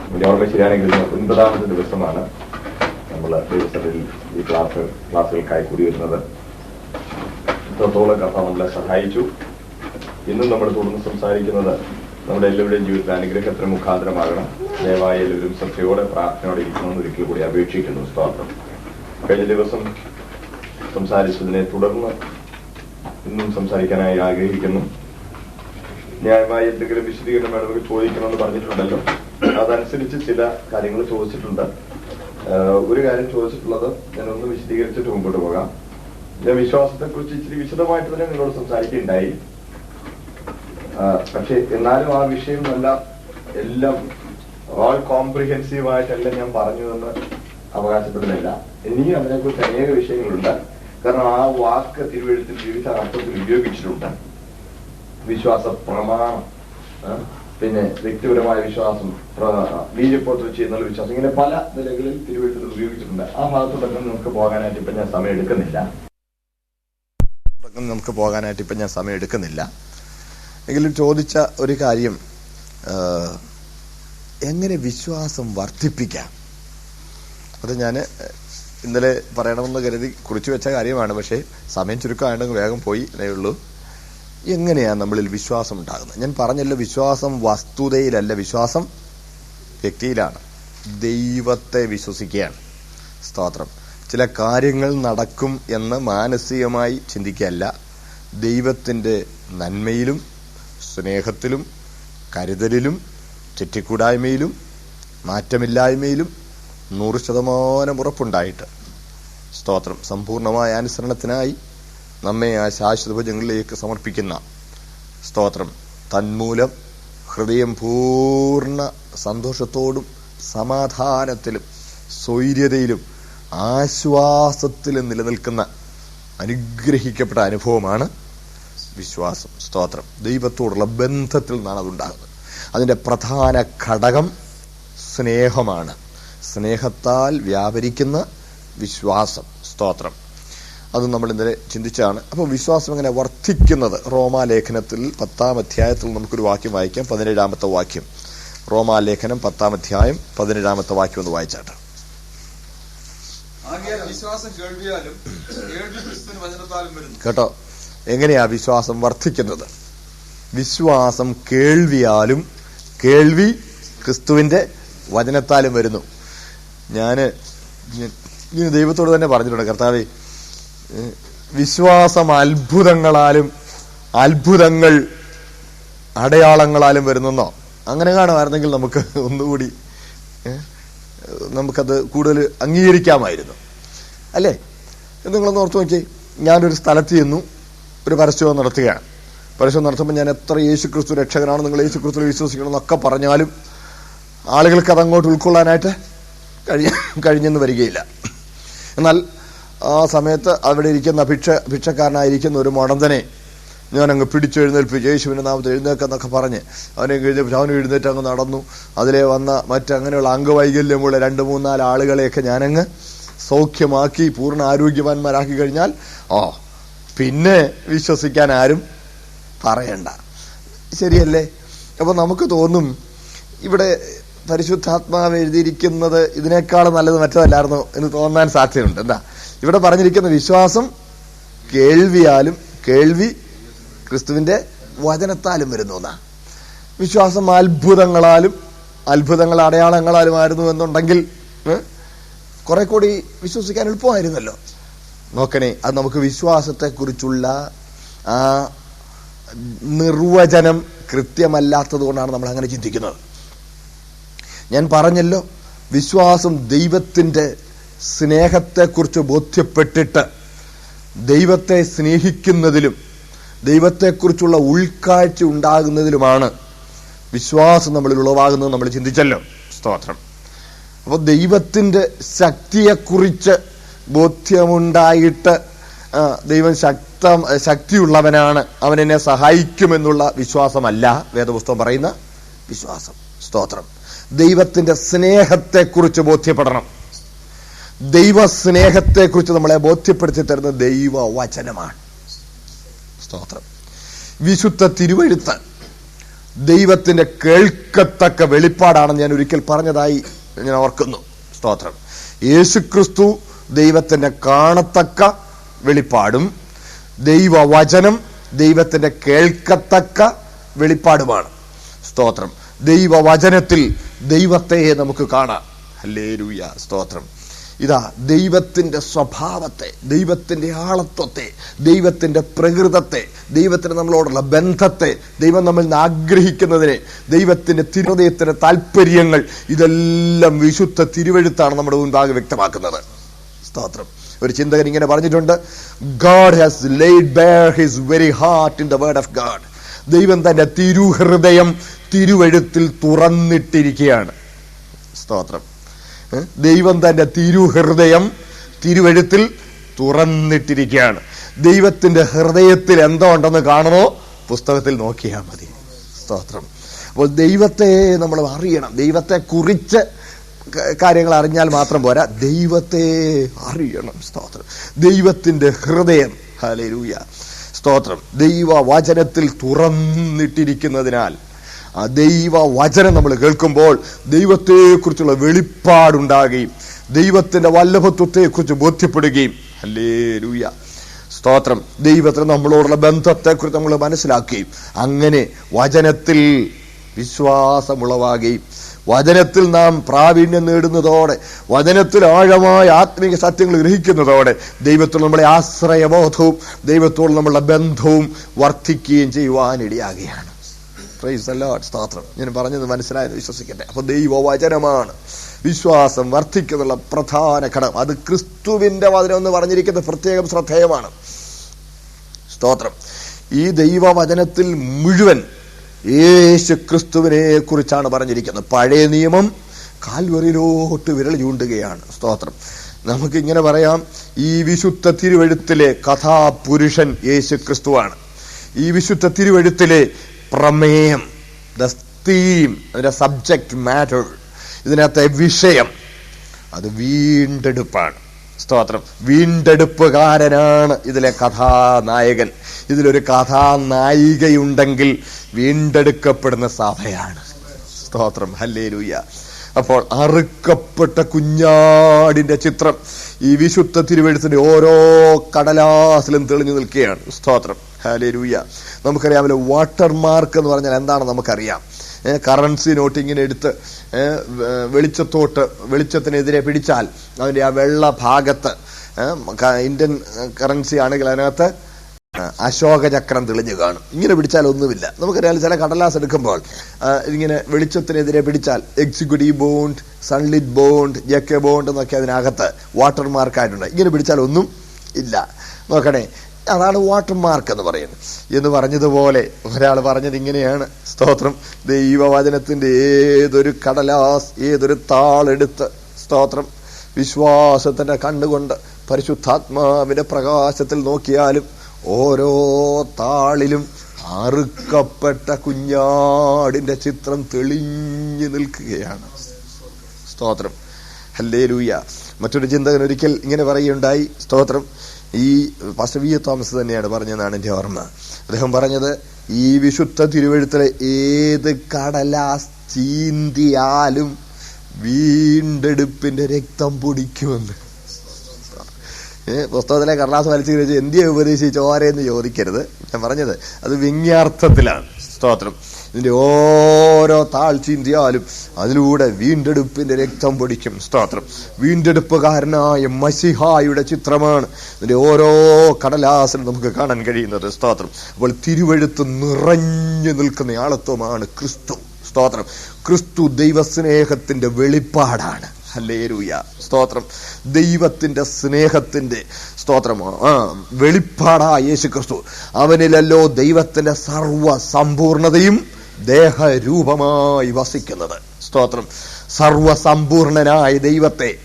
ഓർമ്മ ശരിയാണെങ്കിൽ 9ാമത്തെ ദിവസമാണ് നമ്മൾ ദിവസത്തിൽ ഈ ക്ലാസ്സുകൾക്കായി കൂടി വരുന്നത്. ഇത്രത്തോളം കർത്താവ് നമ്മളെ സഹായിച്ചു. ഇന്നും നമ്മൾ തുടർന്ന് സംസാരിക്കുന്നത് നമ്മുടെ എല്ലാവരുടെയും ജീവിതത്തിൽ അനുഗ്രഹത്തിന് മുഖാന്തരമാകണം. ദയവായി എല്ലാവരും ശ്രദ്ധയോടെ പ്രാർത്ഥനയോടെ ഇരിക്കണമെന്ന് ഒരിക്കൽ കൂടി അപേക്ഷിക്കുന്നു. സ്തോത്രം. കഴിഞ്ഞ ദിവസം സംസാരിച്ചതിനെ തുടർന്ന് ഇന്നും സംസാരിക്കാനായി ആഗ്രഹിക്കുന്നു. ന്യായമായി എന്തെങ്കിലും വിശദീകരണം വേണമെങ്കിൽ ചോദിക്കണമെന്ന് പറഞ്ഞിട്ടുണ്ടല്ലോ. അതനുസരിച്ച് ചില കാര്യങ്ങൾ ചോദിച്ചിട്ടുണ്ട്. ഒരു കാര്യം ചോദിച്ചിട്ടുള്ളത് ഞാനൊന്ന് വിശദീകരിച്ചിട്ട് മുമ്പോട്ട് പോകാം. ഞാൻ വിശ്വാസത്തെക്കുറിച്ച് ഇച്ചിരി വിശദമായിട്ട് തന്നെ നിങ്ങളോട് സംസാരിക്കുകയുണ്ടായി. പക്ഷെ എന്നാലും ആ വിഷയം എല്ലാം ഓൾ കോംപ്രിഹെൻസീവായിട്ടല്ല ഞാൻ പറഞ്ഞു എന്ന് അവകാശപ്പെടുന്നില്ല. ഇനിയും അതിനെക്കുറിച്ച് അനേക വിഷയങ്ങളുണ്ട്. കാരണം ആ വാക്ക് തിരുവെഴുത്തിൽ വിവിധ അർത്ഥത്തിൽ ഉപയോഗിച്ചിട്ടുണ്ട്. വിശ്വാസ പ്രമാണം, പിന്നെ വ്യക്തിപരമായ വിശ്വാസം, ബീജപ്പോത്ര ചെയ്യുന്ന വിശ്വാസം, ഇങ്ങനെ പല നിലകളിൽ തിരുവെഴുത്തിൽ ഉപയോഗിച്ചിട്ടുണ്ട്. ആ ഭാഗത്തോടൊക്കെ നമുക്ക് പോകാനായിട്ട് ഇപ്പൊ ഞാൻ സമയം എടുക്കുന്നില്ല. എങ്കിലും ചോദിച്ച ഒരു കാര്യം, എങ്ങനെ വിശ്വാസം വർദ്ധിപ്പിക്കാം? അത് ഞാൻ ഇന്നലെ പറയണമെന്ന് കരുതി കുറിച്ചു വെച്ച കാര്യമാണ്. പക്ഷേ സമയം ചുരുക്കമാണെങ്കിൽ വേഗം പോയി എന്നേ ഉള്ളൂ. എങ്ങനെയാണ് നമ്മളിൽ വിശ്വാസം ഉണ്ടാകുന്നത്? ഞാൻ പറഞ്ഞല്ലോ, വിശ്വാസം വസ്തുതയിലല്ല, വിശ്വാസം വ്യക്തിയിലാണ്. ദൈവത്തെ വിശ്വസിക്കുകയാണ്. സ്തോത്രം. ചില കാര്യങ്ങൾ നടക്കും എന്ന് മാനസികമായി ചിന്തിക്കുകയല്ല, ദൈവത്തിൻ്റെ നന്മയിലും സ്നേഹത്തിലും കരുതലിലും തെറ്റിക്കൂടായ്മയിലും മാറ്റമില്ലായ്മയിലും 100% ഉറപ്പുണ്ടായിട്ട്, സ്തോത്രം, സമ്പൂർണമായ അനുസരണത്തിനായി നമ്മെ ആ ശാശ്വത ഭുജങ്ങളിലേക്ക് സമർപ്പിക്കുന്ന, സ്തോത്രം, തന്മൂലം ഹൃദയം പൂർണ്ണ സന്തോഷത്തോടും സമാധാനത്തിലും സ്വൈര്യതയിലും ആശ്വാസത്തിലും നിലനിൽക്കുന്ന അനുഗ്രഹിക്കപ്പെട്ട അനുഭവമാണ് വിശ്വാസം. സ്തോത്രം. ദൈവത്തോടുള്ള ബന്ധത്തിൽ നിന്നാണ് അതുണ്ടാകുന്നത്. അതിൻ്റെ പ്രധാന ഘടകം സ്നേഹമാണ്. സ്നേഹത്താൽ വ്യാപരിക്കുന്ന വിശ്വാസം. സ്തോത്രം. അത് നമ്മൾ ഇന്നലെ ചിന്തിച്ചാണ്. അപ്പോൾ വിശ്വാസം എങ്ങനെ വർദ്ധിക്കുന്നത്? റോമാലേഖനത്തിൽ 10-ാം അധ്യായത്തിൽ നമുക്കൊരു വാക്യം വായിക്കാം. 17-ാമത്തെ വാക്യം. റോമാലേഖനം 10-ാം അധ്യായം 17-ാമത്തെ വാക്യം ഒന്ന് വായിച്ചാട്ടെ. കേട്ടോ, എങ്ങനെയാ വിശ്വാസം വർദ്ധിക്കുന്നത്? വിശ്വാസം കേൾവിയാലും കേൾവി ക്രിസ്തുവിന്റെ വചനത്താലും വരുന്നു. ഞാൻ ദൈവത്തോട് തന്നെ പറഞ്ഞിട്ടുണ്ട്, കർത്താവേ, വിശ്വാസം അത്ഭുതങ്ങൾ അടയാളങ്ങളാലും വരുന്നെന്നോ അങ്ങനെ കാണുമായിരുന്നെങ്കിൽ നമുക്ക് ഒന്നുകൂടി നമുക്കത് കൂടുതൽ അംഗീകരിക്കാമായിരുന്നു, അല്ലേ? നിങ്ങളൊന്ന് ഓർത്ത് നോക്കി. ഞാനൊരു സ്ഥലത്ത് ചെന്നു, ഒരു പരസ്യം നടത്തുകയാണ്. പരസ്യം നടത്തുമ്പോൾ ഞാൻ എത്ര യേശുക്രിസ്തു രക്ഷകനാണ്, നിങ്ങൾ യേശുക്രിസ്തു വിശ്വസിക്കണം എന്നൊക്കെ പറഞ്ഞാലും ആളുകൾക്ക് അതങ്ങോട്ട് ഉൾക്കൊള്ളാനായിട്ട് കഴിഞ്ഞെന്ന് വരികയില്ല. എന്നാൽ ആ സമയത്ത് അവിടെ ഇരിക്കുന്ന ഭിക്ഷക്കാരനായിരിക്കുന്ന ഒരു മുടന്തനെ ഞാനങ്ങ് പിടിച്ചെഴുന്നേൽപ്പിച്ച് യേശുവിൻ്റെ നാമത്തിൽ എഴുന്നേക്കെന്നൊക്കെ പറഞ്ഞ് അവൻ എഴുന്നേറ്റ് അങ്ങ് നടന്നു. അതിലെ വന്ന മറ്റങ്ങനെയുള്ള അംഗവൈകല്യമുള്ള 2-3-4 ആളുകളെയൊക്കെ ഞാനങ്ങ് സൗഖ്യമാക്കി പൂർണ്ണ ആരോഗ്യവാന്മാരാക്കി കഴിഞ്ഞാൽ പിന്നെ വിശ്വസിക്കാൻ ആരും പറയണ്ട. ശരിയല്ലേ? അപ്പോൾ നമുക്ക് തോന്നും, ഇവിടെ പരിശുദ്ധാത്മാവ് എഴുതിയിരിക്കുന്നത് ഇതിനേക്കാൾ നല്ലത് മറ്റതല്ലായിരുന്നു എന്ന് തോന്നാൻ സാധ്യതയുണ്ട്. എന്താ ഇവിടെ പറഞ്ഞിരിക്കുന്ന? വിശ്വാസം കേൾവിയാലും കേൾവി ക്രിസ്തുവിന്റെ വചനത്താലും വരുന്നു എന്നാ. വിശ്വാസം അത്ഭുതങ്ങൾ അടയാളങ്ങളാലുമായിരുന്നു എന്നുണ്ടെങ്കിൽ കുറെ കൂടി വിശ്വസിക്കാൻ എളുപ്പമായിരുന്നല്ലോ. നോക്കണേ, അത് നമുക്ക് വിശ്വാസത്തെക്കുറിച്ചുള്ള ആ നിർവചനം കൃത്യമല്ലാത്തത് കൊണ്ടാണ് നമ്മൾ അങ്ങനെ ചിന്തിക്കുന്നത്. ഞാൻ പറഞ്ഞല്ലോ, വിശ്വാസം ദൈവത്തിന്റെ സ്നേഹത്തെക്കുറിച്ച് ബോധ്യപ്പെട്ടിട്ട് ദൈവത്തെ സ്നേഹിക്കുന്നതിലും ദൈവത്തെക്കുറിച്ചുള്ള ഉൾക്കാഴ്ച ഉണ്ടാകുന്നതിലുമാണ് വിശ്വാസം നമ്മളിൽ ഉളവാകുന്നത് നമ്മൾ ചിന്തിച്ചല്ലോ. സ്തോത്രം. അപ്പോൾ ദൈവത്തിന്റെ ശക്തിയെക്കുറിച്ച് ബോധ്യമുണ്ടായിട്ട് ദൈവം ശക്തിയുള്ളവനാണ്, അവൻ എന്നെ സഹായിക്കുമെന്നുള്ള വിശ്വാസമല്ല വേദപുസ്തകം പറയുന്ന വിശ്വാസം. സ്തോത്രം. ദൈവത്തിന്റെ സ്നേഹത്തെക്കുറിച്ച് ബോധ്യപ്പെടണം. ദൈവസ്നേഹത്തെക്കുറിച്ച് നമ്മളെ ബോധ്യപ്പെടുത്തി തരുന്ന ദൈവവചനമാണ്. സ്തോത്രം. വിശുദ്ധ തിരുവെഴുത്ത് ദൈവത്തിന്റെ കേൾക്കത്തക്ക വെളിപ്പാടാണെന്ന് ഞാൻ ഒരിക്കൽ പറഞ്ഞതായി ഞാൻ ഓർക്കുന്നു. സ്തോത്രം. യേശുക്രിസ്തു ദൈവത്തിന്റെ കാണത്തക്ക വെളിപ്പാടും ദൈവവചനം ദൈവത്തിന്റെ കേൾക്കത്തക്ക വെളിപ്പാടുമാണ്. സ്തോത്രം. ദൈവവചനത്തിൽ ദൈവത്തെ നമുക്ക് കാണാം. ഹല്ലേലൂയ. സ്തോത്രം. ഇതാ ദൈവത്തിന്റെ സ്വഭാവത്തെ, ദൈവത്തിന്റെ ആളത്വത്തെ, ദൈവത്തിന്റെ പ്രകൃതത്തെ, ദൈവത്തിന് നമ്മളോടുള്ള ബന്ധത്തെ, ദൈവം നമ്മിൽ നിന്ന് ആഗ്രഹിക്കുന്നതിനെ, ദൈവത്തിന്റെ തിരുഹൃദയത്തിന്റെ താല്പര്യങ്ങൾ, ഇതെല്ലാം വിശുദ്ധ തിരുവെഴുത്താണ് നമ്മുടെ മുൻപാകെ വ്യക്തമാക്കുന്നത്. സ്തോത്രം. ഒരു ചിന്തകൻ ഇങ്ങനെ പറഞ്ഞിട്ടുണ്ട്, God has laid bare his very heart in the word of God. ദൈവം തന്റെ തിരുഹൃദയം തിരുവെഴുത്തിൽ തുറന്നിട്ടിരിക്കുകയാണ്. സ്തോത്രം. ദൈവം തന്റെ തിരുഹൃദയം തിരുവെഴുത്തിൽ തുറന്നിട്ടിരിക്കുകയാണ്. ദൈവത്തിന്റെ ഹൃദയത്തിൽ എന്തോ ഉണ്ടെന്ന് കാണണോ, പുസ്തകത്തിൽ നോക്കിയാൽ മതി. സ്തോത്രം. അപ്പോൾ ദൈവത്തെ നമ്മൾ അറിയണം. ദൈവത്തെ കുറിച്ച് കാര്യങ്ങൾ അറിഞ്ഞാൽ മാത്രം പോരാ, ദൈവത്തെ അറിയണം. സ്തോത്രം. ദൈവത്തിന്റെ ഹൃദയം, ഹല്ലേലൂയ, സ്തോത്രം, ദൈവവചനത്തിൽ തുറന്നിട്ടിരിക്കുന്നതിനാൽ ആ ദൈവവചനം നമ്മൾ കേൾക്കുമ്പോൾ ദൈവത്തെക്കുറിച്ചുള്ള വെളിപ്പാടുണ്ടാകുകയും ദൈവത്തിന്റെ വല്ലഭത്വത്തെക്കുറിച്ച് ബോധ്യപ്പെടുകയും, ഹല്ലേലൂയ, സ്തോത്രം, ദൈവത്തിന് നമ്മളോടുള്ള ബന്ധത്തെക്കുറിച്ച് നമ്മൾ മനസ്സിലാക്കുകയും അങ്ങനെ വചനത്തിൽ വിശ്വാസമുളവാകുകയും വചനത്തിൽ നാം പ്രാവീണ്യം നേടുന്നതോടെ, വചനത്തിൽ ആഴമായ ആത്മീയ സത്യങ്ങൾ ഗ്രഹിക്കുന്നതോടെ ദൈവത്തോട് നമ്മളെ ആശ്രയബോധവും ദൈവത്തോട് നമ്മളുടെ ബന്ധവും വർദ്ധിക്കുകയും ചെയ്യുവാനിടയാകുകയാണ്. Praise the Lord. സ്തോത്രം. ഞാൻ പറഞ്ഞത് മനസ്സിലായെന്ന് വിശ്വസിക്കട്ടെ. അപ്പൊ ദൈവവചനമാണ് വിശ്വാസം വർദ്ധിക്കുന്നുള്ള പ്രധാന ഘടകം. അത് ക്രിസ്തുവിന്റെ വചനം എന്ന് പറഞ്ഞിരിക്കുന്നത് പ്രത്യേകം ശ്രദ്ധേയമാണ്. സ്തോത്രം. ഈ ദൈവവചനത്തിൽ മുഴുവൻ യേശു ക്രിസ്തുവിനെ കുറിച്ചാണ് പറഞ്ഞിരിക്കുന്നത്. പഴയ നിയമം കാൽവറിയിലോട്ട് വിരൽ ചൂണ്ടുകയാണ്. സ്തോത്രം. നമുക്കിങ്ങനെ പറയാം, ഈ വിശുദ്ധ തിരുവെഴുത്തിലെ കഥാപുരുഷൻ യേശു ക്രിസ്തുവാണ്. ഈ വിശുദ്ധ തിരുവെഴുത്തിലെ പ്രമേയം, ദ തീം, അതിന്റെ സബ്ജക്ട് മാറ്റർ, ഇതിനകത്തെ വിഷയം, അത് വീണ്ടെടുപ്പാണ്. സ്തോത്രം. വീണ്ടെടുപ്പുകാരനാണ് ഇതിലെ കഥാനായകൻ. ഇതിലൊരു കഥാനായികയുണ്ടെങ്കിൽ വീണ്ടെടുക്കപ്പെടുന്ന സഭയാണ്. സ്തോത്രം. ഹല്ലേലൂയ. അപ്പോൾ അറുക്കപ്പെട്ട കുഞ്ഞാടിന്റെ ചിത്രം ഈ വിശുദ്ധ തിരുവെഴുത്തിന്റെ ഓരോ കടലാസിലും തെളിഞ്ഞു നിൽക്കുകയാണ്. സ്തോത്രം. ഹല്ലേലൂയ. നമുക്കറിയാമല്ലോ, വാട്ടർമാർക്ക് എന്ന് പറഞ്ഞാൽ എന്താണെന്ന് നമുക്കറിയാം. കറൻസി നോട്ട് ഇങ്ങനെ എടുത്ത് വെളിച്ചത്തിനെതിരെ പിടിച്ചാൽ അതിന്റെ ആ വെള്ള ഭാഗത്ത്, ഇന്ത്യൻ കറൻസി ആണെങ്കിൽ അതിനകത്ത് അശോകചക്രം തെളിഞ്ഞു കാണും. ഇങ്ങനെ പിടിച്ചാൽ ഒന്നുമില്ല. നമുക്കറിയാം, ചില കടലാസ് എടുക്കുമ്പോൾ ഇങ്ങനെ വെളിച്ചത്തിനെതിരെ പിടിച്ചാൽ എക്സിക്യൂട്ടീവ് ബോണ്ട്, സൺലിറ്റ് ബോണ്ട്, ജെക്കെ ബോണ്ട് എന്നൊക്കെ അതിനകത്ത് വാട്ടർമാർക്കായിട്ടുണ്ട്. ഇങ്ങനെ പിടിച്ചാൽ ഒന്നും ഇല്ല. നോക്കണേ, അതാണ് വാട്ടർമാർക്ക് എന്ന് പറയുന്നത്. എന്ന് പറഞ്ഞതുപോലെ ഒരാൾ പറഞ്ഞത് ഇങ്ങനെയാണ്. സ്തോത്രം. ദൈവവചനത്തിന്റെ ഏതൊരു കടലാസ്, ഏതൊരു താളെടുത്ത്, സ്തോത്രം, വിശ്വാസത്തിന്റെ കണ്ണുകൊണ്ട് പരിശുദ്ധാത്മാവിന്റെ പ്രകാശത്തിൽ നോക്കിയാലും ഓരോ താളിലും അറുക്കപ്പെട്ട കുഞ്ഞാടിന്റെ ചിത്രം തെളിഞ്ഞു നിൽക്കുകയാണ്. സ്തോത്രം. ഹല്ലേലൂയ. മറ്റൊരു ചിന്തകൻ ഒരിക്കൽ ഇങ്ങനെ പറയുകയുണ്ടായി. സ്തോത്രം. ഈ പാസ്റ്റർ വി. തോമസ് തന്നെയാണ് പറഞ്ഞതെന്നാണ് എൻ്റെ ഓർമ്മ. അദ്ദേഹം പറഞ്ഞത്, ഈ വിശുദ്ധ തിരുവെഴുത്തിലെ ഏത് കടലാസ് ചീന്തിയാലും വീണ്ടെടുപ്പിന്റെ രക്തം പൊടിക്കുമെന്ന്. പുസ്തകത്തിലെ കടലാസ് വലിച്ചു കഴിച്ച് എന്തിയെ ഉപദേശിച്ച് ഓരെന്ന് ചോദിക്കരുത്. ഞാൻ പറഞ്ഞത് അത് വ്യംഗ്യാർത്ഥത്തിലാണ്. സ്തോത്രം. ഇതിന്റെ ഓരോ താൾ ചീന്തിയാലും അതിലൂടെ വീണ്ടെടുപ്പിന്റെ രക്തം പൊടിക്കും. സ്തോത്രം. വീണ്ടെടുപ്പുകാരനായ മസിഹായുടെ ചിത്രമാണ് ഇതിന്റെ ഓരോ കടലാസിലും നമുക്ക് കാണാൻ കഴിയുന്നത്. സ്തോത്രം. അപ്പോൾ തിരുവെഴുത്ത് നിറഞ്ഞു നിൽക്കുന്ന ആളത്വമാണ് ക്രിസ്തു. സ്തോത്രം. ക്രിസ്തു ദൈവസ്നേഹത്തിന്റെ വെളിപ്പാടാണ്. ഹല്ലേലൂയ. സ്തോത്രം. ദൈവത്തിന്റെ സ്നേഹത്തിന്റെ, സ്തോത്രം, വെളിപ്പാടായ യേശു ക്രിസ്തു. അവനിലല്ലോ ദൈവത്തിന്റെ സർവസമ്പൂർണതയും ദേഹരൂപമായി വസിക്കുന്നത്. സ്തോത്രം. സർവസമ്പൂർണനായ ദൈവത്തെ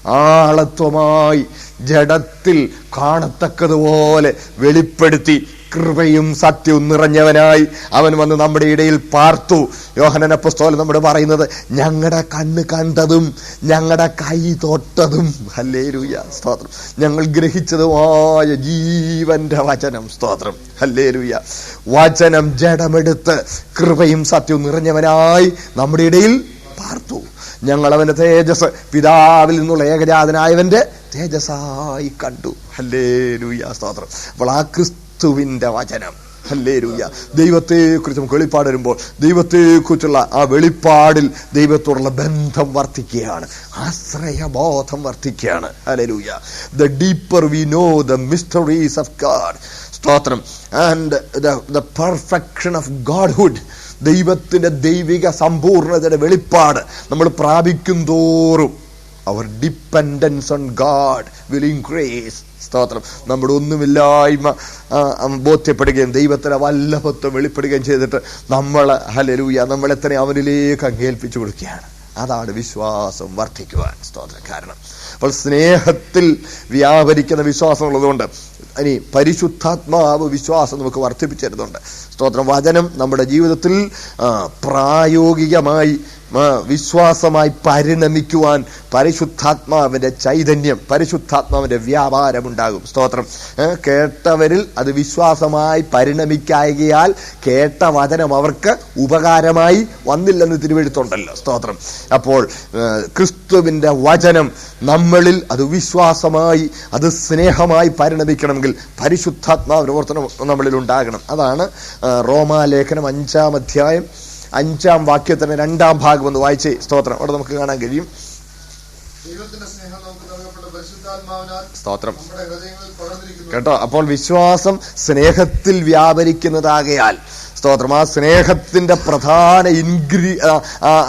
ആളത്വമായി ജഡത്തിൽ കാണത്തക്കതുപോലെ വെളിപ്പെടുത്തി കൃപയും സത്യവും നിറഞ്ഞവനായി അവൻ വന്ന് നമ്മുടെ ഇടയിൽ പാർത്തു. യോഹന്നാൻ അപ്പോസ്തലൻ നമ്മുടെ പറയുന്നത്, ഞങ്ങളുടെ കണ്ണ് കണ്ടതും ഞങ്ങളുടെ കൈ തൊട്ടതും, ഹല്ലേലൂയ, സ്തോത്രം, ഞങ്ങൾ ഗ്രഹിച്ചതുമായ ജീവന്റെ വചനം, സ്തോത്രം, ഹല്ലേലൂയ, വചനം ജഡമെടുത്ത് കൃപയും സത്യവും നിറഞ്ഞവനായി നമ്മുടെ ഇടയിൽ പാർത്തു. ഞങ്ങൾ അവന്റെ തേജസ് പിതാവിൽ നിന്നുള്ള ഏകജാതനായവന്റെ തേജസ്സായി കണ്ടു. ഹല്ലേലൂയ, സ്തോത്രം. അപ്പോൾ ആ ക്രിസ്തുവിന്റെ വചനം, ഹല്ലേലൂയ, ദൈവത്തെക്കുറിച്ച് നമുക്ക് വെളിപ്പാട് വരുമ്പോൾ ദൈവത്തെക്കുറിച്ചുള്ള ആ വെളിപ്പാടിൽ ദൈവത്തോടുള്ള ബന്ധം വർദ്ധിക്കുകയാണ്, ആശ്രയബോധം വർദ്ധിക്കുകയാണ്. Hallelujah. The deeper we know the mysteries of God, സ്തോത്രം, and the perfection of Godhood, ദൈവത്തിന്റെ ദൈവിക സമ്പൂർണതയുടെ വെളിപ്പാട് നമ്മൾ പ്രാപിക്കും തോറും our dependence on God will increase. സ്തോത്രം. നമ്മുടെ ഒന്നുമില്ലായ്മ ബോധ്യപ്പെടുകയും ദൈവത്തിന്റെ വല്ലഭത്വം വെളിപ്പെടുകയും ചെയ്തിട്ട് നമ്മൾ, ഹല്ലേലൂയ, നമ്മളെത്തന്നെ അവനിലേക്ക് അംഗീകരിപ്പിച്ചു കൊടുക്കുകയാണ്. അതാണ് വിശ്വാസം വർദ്ധിക്കുവാൻ, സ്തോത്രം, കാരണം. അപ്പോൾ സ്നേഹത്തിൽ വ്യാപരിക്കുന്ന വിശ്വാസം ഉള്ളതുകൊണ്ട് ഇനി പരിശുദ്ധാത്മാവ് വിശ്വാസം നമുക്ക് വർദ്ധിപ്പിച്ചിരുന്നുണ്ട്. സ്തോത്രം. വചനം നമ്മുടെ ജീവിതത്തിൽ പ്രായോഗികമായി വിശ്വാസമായി പരിണമിക്കുവാൻ പരിശുദ്ധാത്മാവിന്റെ ചൈതന്യം, പരിശുദ്ധാത്മാവിന്റെ വ്യാപാരമുണ്ടാകും. സ്തോത്രം. കേട്ടവരിൽ അത് വിശ്വാസമായി പരിണമിക്കായകയാൽ കേട്ട വചനം അവർക്ക് ഉപകാരമായി വന്നില്ലെന്ന് തിരുവെഴുത്തുണ്ടല്ലോ. സ്തോത്രം. അപ്പോൾ ക്രിസ്തുവിന്റെ വചനം നമ്മളിൽ അത് വിശ്വാസമായി, അത് സ്നേഹമായി പരിണമിക്കണമെങ്കിൽ പരിശുദ്ധാത്മാവിന്റെ പ്രവർത്തനം നമ്മളിൽ ഉണ്ടാകണം. അതാണ് റോമാലേഖനം 5-ാം അധ്യായം 5-ാം വാക്യത്തിന് 2-ാം ഭാഗം ഒന്ന് വായിച്ചേ. സ്തോത്രം. അവിടെ നമുക്ക് കാണാൻ കഴിയും, സ്തോത്രം, കേട്ടോ. അപ്പോൾ വിശ്വാസം സ്നേഹത്തിൽ വ്യാപരിക്കുന്നതാകയാൽ, സ്തോത്രം, ആ സ്നേഹത്തിന്റെ പ്രധാന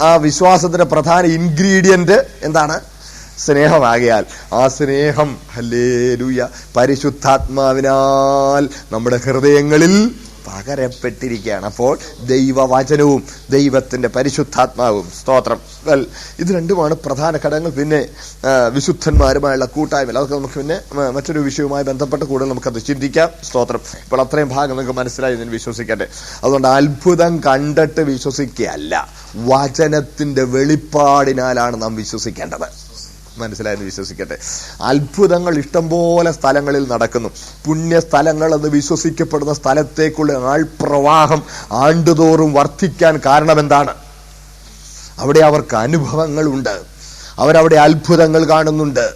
ആ വിശ്വാസത്തിന്റെ പ്രധാന ഇൻഗ്രീഡിയന്റ് എന്താണ്? സ്നേഹമാകയാൽ ആ സ്നേഹം, ഹല്ലേലൂയ, പരിശുദ്ധാത്മാവിനാൽ നമ്മുടെ ഹൃദയങ്ങളിൽ പകരപ്പെട്ടിരിക്കുകയാണ്. അപ്പോൾ ദൈവവചനവും ദൈവത്തിന്റെ പരിശുദ്ധാത്മാവും, സ്തോത്രം, ഇത് രണ്ടുമാണ് പ്രധാന ഘടകങ്ങൾ. പിന്നെ വിശുദ്ധന്മാരുമായുള്ള കൂട്ടായ്മ, അതൊക്കെ നമുക്ക് പിന്നെ മറ്റൊരു വിഷയവുമായി ബന്ധപ്പെട്ട് കൂടുതൽ നമുക്കത് ചിന്തിക്കാം. സ്തോത്രം. ഇപ്പോൾ അത്രയും ഭാഗം നിങ്ങൾക്ക് മനസ്സിലായി എന്ന് വിശ്വസിക്കട്ടെ. അതുകൊണ്ട് അത്ഭുതം കണ്ടിട്ട് വിശ്വസിക്കുകയല്ല, വചനത്തിന്റെ വെളിപ്പാടിനാലാണ് നാം വിശ്വസിക്കേണ്ടത്. മനസ്സിലായെന്ന് വിശ്വസിക്കട്ടെ. അത്ഭുതങ്ങൾ ഇഷ്ടംപോലെ സ്ഥലങ്ങളിൽ നടക്കുന്നു. പുണ്യസ്ഥലങ്ങൾ എന്ന് വിശ്വസിക്കപ്പെടുന്ന സ്ഥലത്തേക്കുള്ള ആൾപ്രവാഹം ആണ്ടുതോറും വർദ്ധിക്കാൻ കാരണം എന്താണ്? അവിടെ അവർക്ക് അനുഭവങ്ങളുണ്ട്, അവരവിടെ അത്ഭുതങ്ങൾ കാണുന്നുണ്ട്.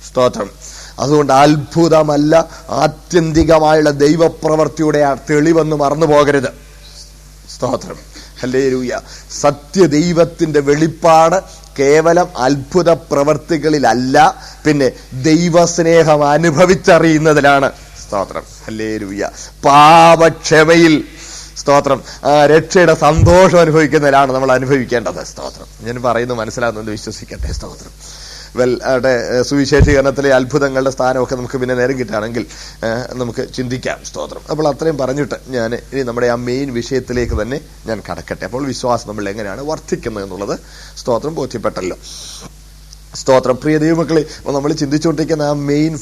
സ്തോത്രം. അതുകൊണ്ട് അത്ഭുതമല്ല, ആത്യന്തികമായുള്ള ദൈവപ്രവൃത്തിയുടെ തെളിവെന്ന് മറന്നു പോകരുത്. സ്തോത്രം. ഹല്ലേലൂയ. സത്യദൈവത്തിന്റെ വെളിപ്പാട് കേവലം അത്ഭുത പ്രവർത്തികളിലല്ല, പിന്നെ ദൈവസ്നേഹം അനുഭവിച്ചറിയുന്നതിലാണ്. സ്തോത്രം. ഹല്ലേലൂയ. പാപക്ഷമയിൽ, സ്തോത്രം, രക്ഷയുടെ സന്തോഷം അനുഭവിക്കുന്നതിലാണ് നമ്മൾ അനുഭവിക്കേണ്ടത്. സ്തോത്രം. ഞാൻ പറയുന്നത് മനസ്സിലാകുന്നത് വിശ്വസിക്കട്ടെ. സ്തോത്രം. അവിടെ സുവിശേഷീകരണത്തിലെ അത്ഭുതങ്ങളുടെ സ്ഥാനമൊക്കെ നമുക്ക് പിന്നെ നേരം കിട്ടുകയാണെങ്കിൽ നമുക്ക് ചിന്തിക്കാം. സ്തോത്രം. അപ്പോൾ അത്രയും പറഞ്ഞിട്ട് ഞാൻ ഇനി നമ്മുടെ ആ മെയിൻ വിഷയത്തിലേക്ക് തന്നെ ഞാൻ കടക്കട്ടെ. അപ്പോൾ വിശ്വാസം നമ്മൾ എങ്ങനെയാണ് വർദ്ധിക്കുന്നത് എന്നുള്ളത്, സ്തോത്രം, ബോധ്യപ്പെട്ടല്ലോ. സ്തോത്രം. പ്രിയ ദൈവമക്കളെ, നമ്മൾ ചിന്തിച്ചുകൊണ്ടിരിക്കുന്ന ആ മെയിൻ